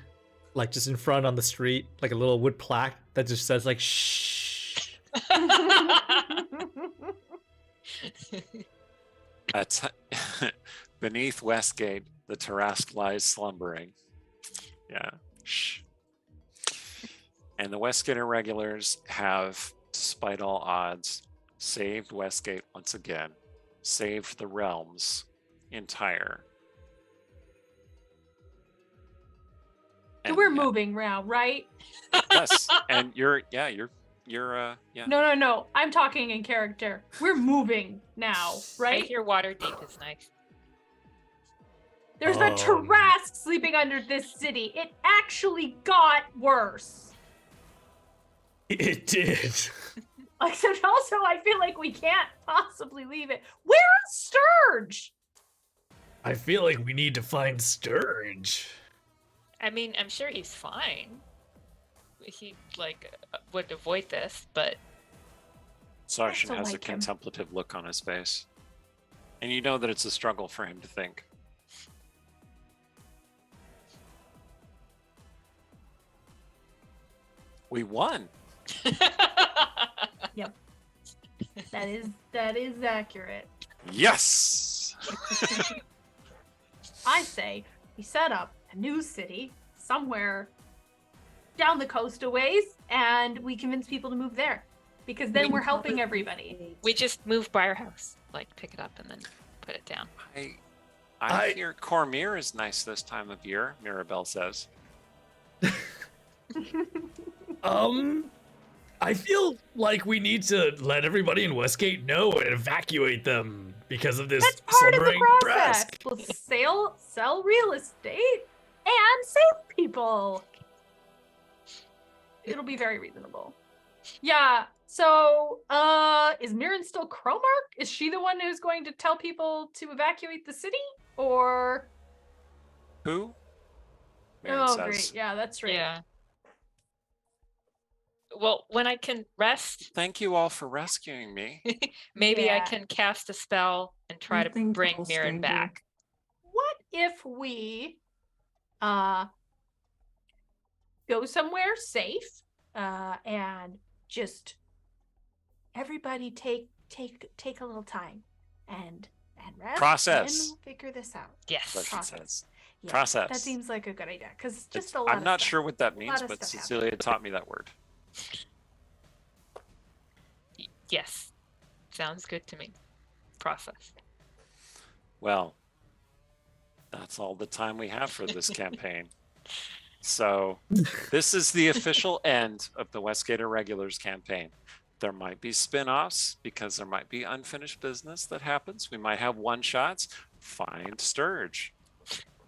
like just in front on the street, like a little wood plaque that just says like "shh," Beneath Westgate, the Tarrasque lies slumbering. Yeah. Shh. And the Westgate Irregulars have, despite all odds, saved Westgate once again, saved the realms entire. So we're moving now, right? Yes, and you're. No. I'm talking in character. We're moving now, I right? hear Waterdeep is nice. There's a Tarrasque sleeping under this city. It actually got worse. It did. Like, and also, I feel like we can't possibly leave it. Where is Sturge? I feel like we need to find Sturge. I mean, I'm sure he's fine. He would avoid this, but Sarshan I has a like him. contemplative look on his face. And you know that it's a struggle for him to think. We won. Yep. That is accurate. Yes. I say we set up a new city somewhere down the coast a ways, and we convince people to move there, because then we're helping everybody. we just moved by our house. Like, pick it up and then put it down. I hear Cormyr is nice this time of year, Mirabelle says. I feel like we need to let everybody in Westgate know and evacuate them because of this That's part of the slumbering process. Tarrasque. We'll sell real estate and save people. It'll be very reasonable. Yeah. So, is Mirren still Croamarkh? Is she the one who's going to tell people to evacuate the city, or? Who? Mirren Oh, says. great. Yeah, that's right. Yeah. Well, when I can rest, Thank you all for rescuing me. maybe I Yeah. can cast a spell and try to Nothing bring double Mirren standard. back. What if we go somewhere safe and just everybody take a little time and rest, Process. and we'll figure this out. Yes. That's what she Process. says. Yeah, Process. That seems like a good idea, because It's- just a lot I'm not stuff. sure what that A means, lot of but stuff Cecilia taught me that word. Yes. Sounds good to me. Process. Well, that's all the time we have for this campaign. So this is the official end of the Westgate Irregulars campaign. There might be spin-offs because there might be unfinished business that happens. We might have one-shots. Find Sturge.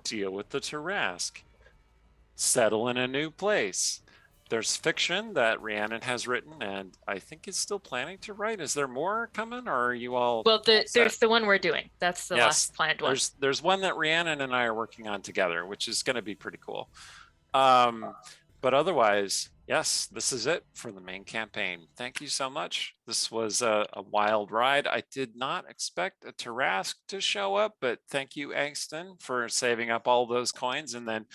Deal with the Tarrasque. Settle in a new place. There's fiction that Rhiannon has written and I think is still planning to write. Is there more coming, or are you all Well, set? there's the one we're doing. That's the Yes, last planned one. There's one that Rhiannon and I are working on together, which is going to be pretty cool. But otherwise, yes, this is it for the main campaign. Thank you so much. This was a wild ride. I did not expect a Tarrasque to show up, but thank you, Angston, for saving up all those coins and then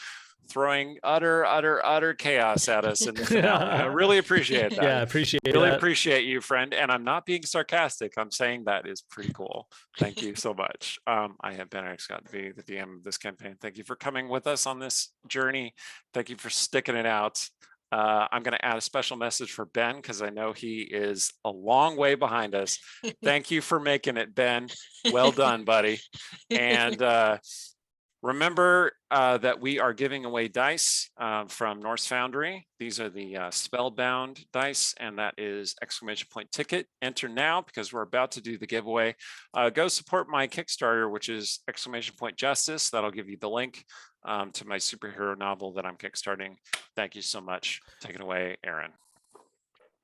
throwing utter chaos at us in the finale. I really appreciate that. Yeah, appreciate Really that. appreciate you, friend. And I'm not being sarcastic. I'm saying that is pretty cool. Thank you so much. I have been Eric Scott V, the DM of this campaign. Thank you for coming with us on this journey. Thank you for sticking it out. I'm going to add a special message for Ben because I know he is a long way behind us. Thank you for making it, Ben. Well done, buddy. And remember that we are giving away dice from Norse Foundry. These are the Spellbound dice, and that is exclamation point ticket. Enter now because we're about to do the giveaway. Go support my Kickstarter, which is exclamation point justice. That'll give you the link to my superhero novel that I'm kickstarting. Thank you so much. Take it away, Aaron.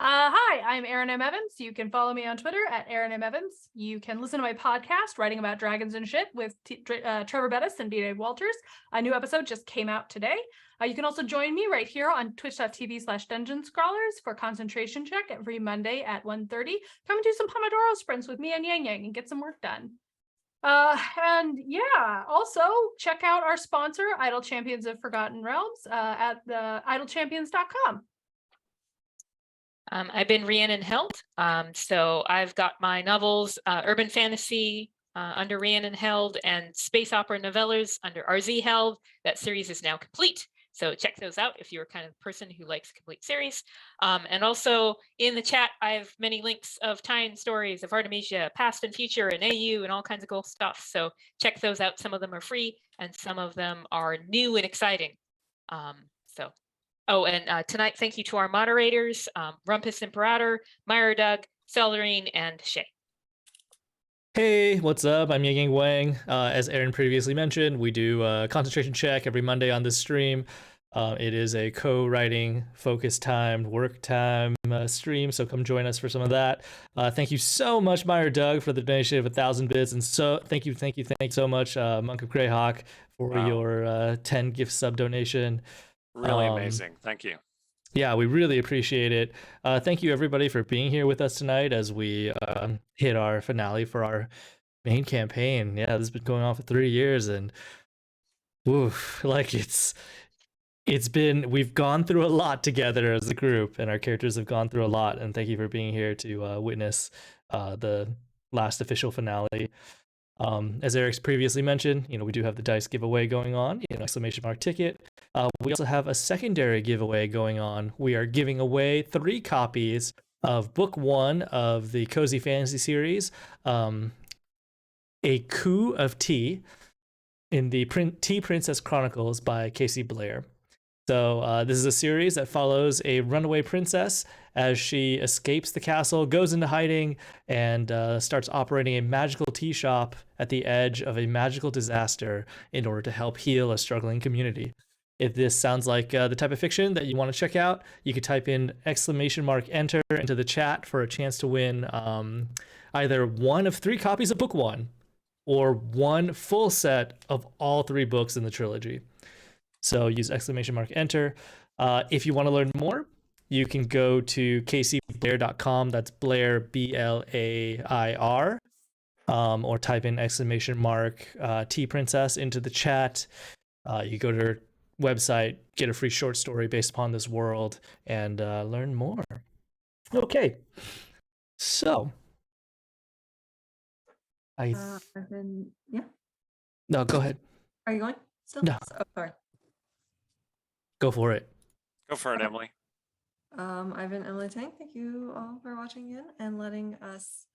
Hi, I'm Erin M. Evans. You can follow me on Twitter at Erin M. Evans. You can listen to my podcast, Writing About Dragons and Shit, with Trevor Bettis and B. Dave Walters. A new episode just came out today. You can also join me right here on twitch.tv/Dungeon Scrawlers for Concentration Check every Monday at 1:30. Come and do some Pomodoro sprints with me and Yang Yang and get some work done. And yeah, also check out our sponsor, Idle Champions of Forgotten Realms, at the idlechampions.com. I've been Rhiannon Held. So I've got my novels, urban fantasy under Rhiannon Held and space opera novellas under RZ Held. That series is now complete. So check those out if you're a kind of person who likes a complete series. And also in the chat, I have many links of tie-in stories of Artemisia, past and future, and AU, and all kinds of cool stuff. So check those out. Some of them are free, and some of them are new and exciting. Oh, and tonight, thank you to our moderators, Rumpus Imperator, Myra Doug, Celerine, and Shay. Hey, what's up? I'm Yang Wang. As Aaron previously mentioned, we do a concentration check every Monday on this stream. It is a co-writing, focus time, work time stream, so come join us for some of that. Thank you so much, Myra Doug, for the donation of 1,000 bits, and so thank you so much, Monk of Greyhawk, for your 10 gift sub donation. Really amazing. Thank you. Yeah, we really appreciate it. Thank you, everybody, for being here with us tonight as we hit our finale for our main campaign. Yeah, this has been going on for 3 years, and oof, like we've gone through a lot together as a group, and our characters have gone through a lot. And thank you for being here to witness the last official finale. As Eric's previously mentioned, we do have the dice giveaway going on, exclamation mark ticket. We also have a secondary giveaway going on. We are giving away 3 copies of book 1 of the Cozy Fantasy series, A Coup of Tea in the Tea Princess Chronicles by Casey Blair. So this is a series that follows a runaway princess as she escapes the castle, goes into hiding, and starts operating a magical tea shop at the edge of a magical disaster in order to help heal a struggling community. If this sounds like the type of fiction that you want to check out, you could type in exclamation mark enter into the chat for a chance to win either one of 3 copies of book 1 or one full set of all 3 books in the trilogy. So use exclamation mark enter. If you want to learn more, you can go to kcblair.com. That's Blair, BLAIR, or type in exclamation mark Tea Princess into the chat. You go to her website, get a free short story based upon this world, and learn more. Okay, so I've been, yeah. No, go ahead. Are you going still? No. Oh, sorry. Go for it. Go for it, Emily. I've been Emily Tang. Thank you all for watching in and letting us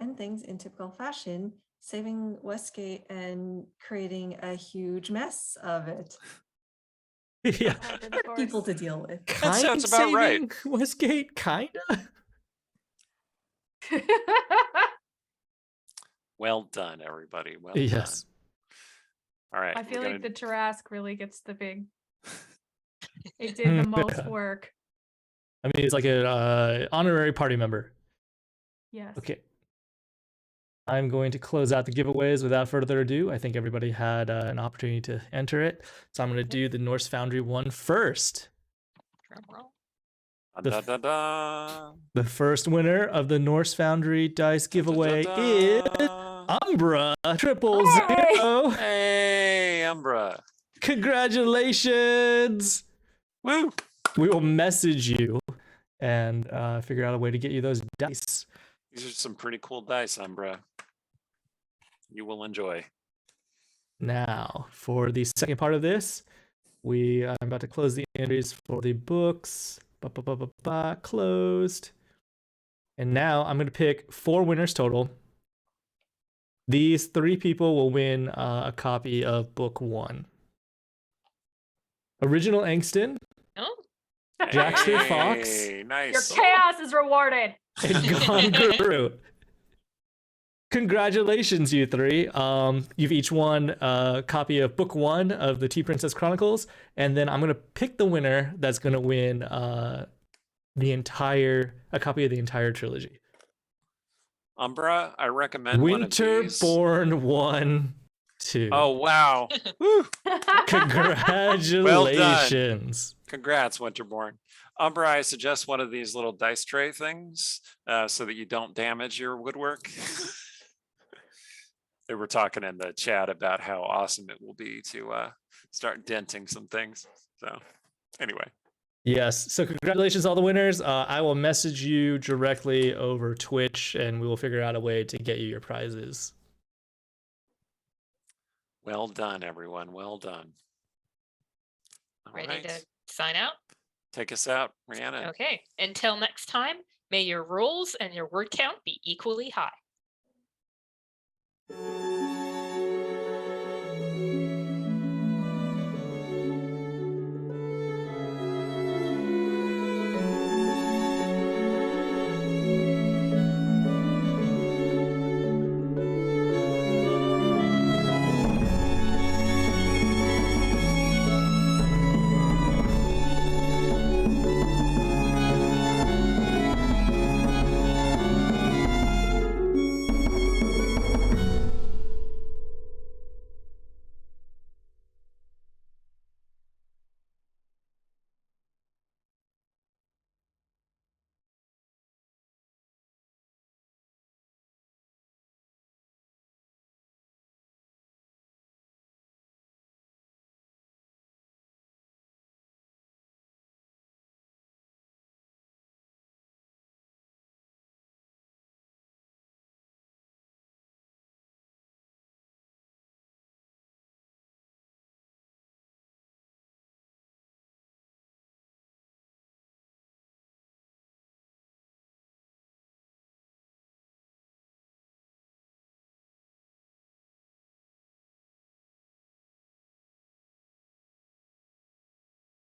end things in typical fashion, saving Westgate and creating a huge mess of it. Yeah. For people to deal with. That sounds about right. Westgate, kinda. Well done, everybody. Well Yes. done. All right. I feel we're like gonna- the Tarrasque really gets the big. It did the most work. I mean, it's like an honorary party member. Yes. Okay. I'm going to close out the giveaways without further ado. I think everybody had an opportunity to enter it. So I'm going to do the Norse Foundry one first. Da, da, da. The first winner of the Norse Foundry dice giveaway is Umbra 000. Hey, Umbra. Congratulations. Woo. We will message you and figure out a way to get you those dice. These are some pretty cool dice, Umbra. You will enjoy. Now, for the second part of this, I'm about to close the entries for the books. Closed. And now I'm going to pick 4 winners total. These 3 people will win a copy of book 1. Original Angston, Oh, Jackster Hey, Fox, Your nice. chaos is rewarded. and Gone Congratulations, you 3. You've each won a copy of book 1 of the Tea Princess Chronicles, and then I'm gonna pick the winner that's gonna win a copy of the entire trilogy. Umbra, I recommend one of these. Winterborn 1, 2. Oh, wow. Woo. Congratulations. Congrats, Winterborn. Umbra, I suggest one of these little dice tray things so that you don't damage your woodwork. They were talking in the chat about how awesome it will be to start denting some things. So anyway, Yes. So congratulations, all the winners. I will message you directly over Twitch, and we will figure out a way to get you your prizes. Well done, everyone. Well done. All Ready right. to sign out? Take us out, Rihanna. Okay. Until next time, may your rolls and your word count be equally high.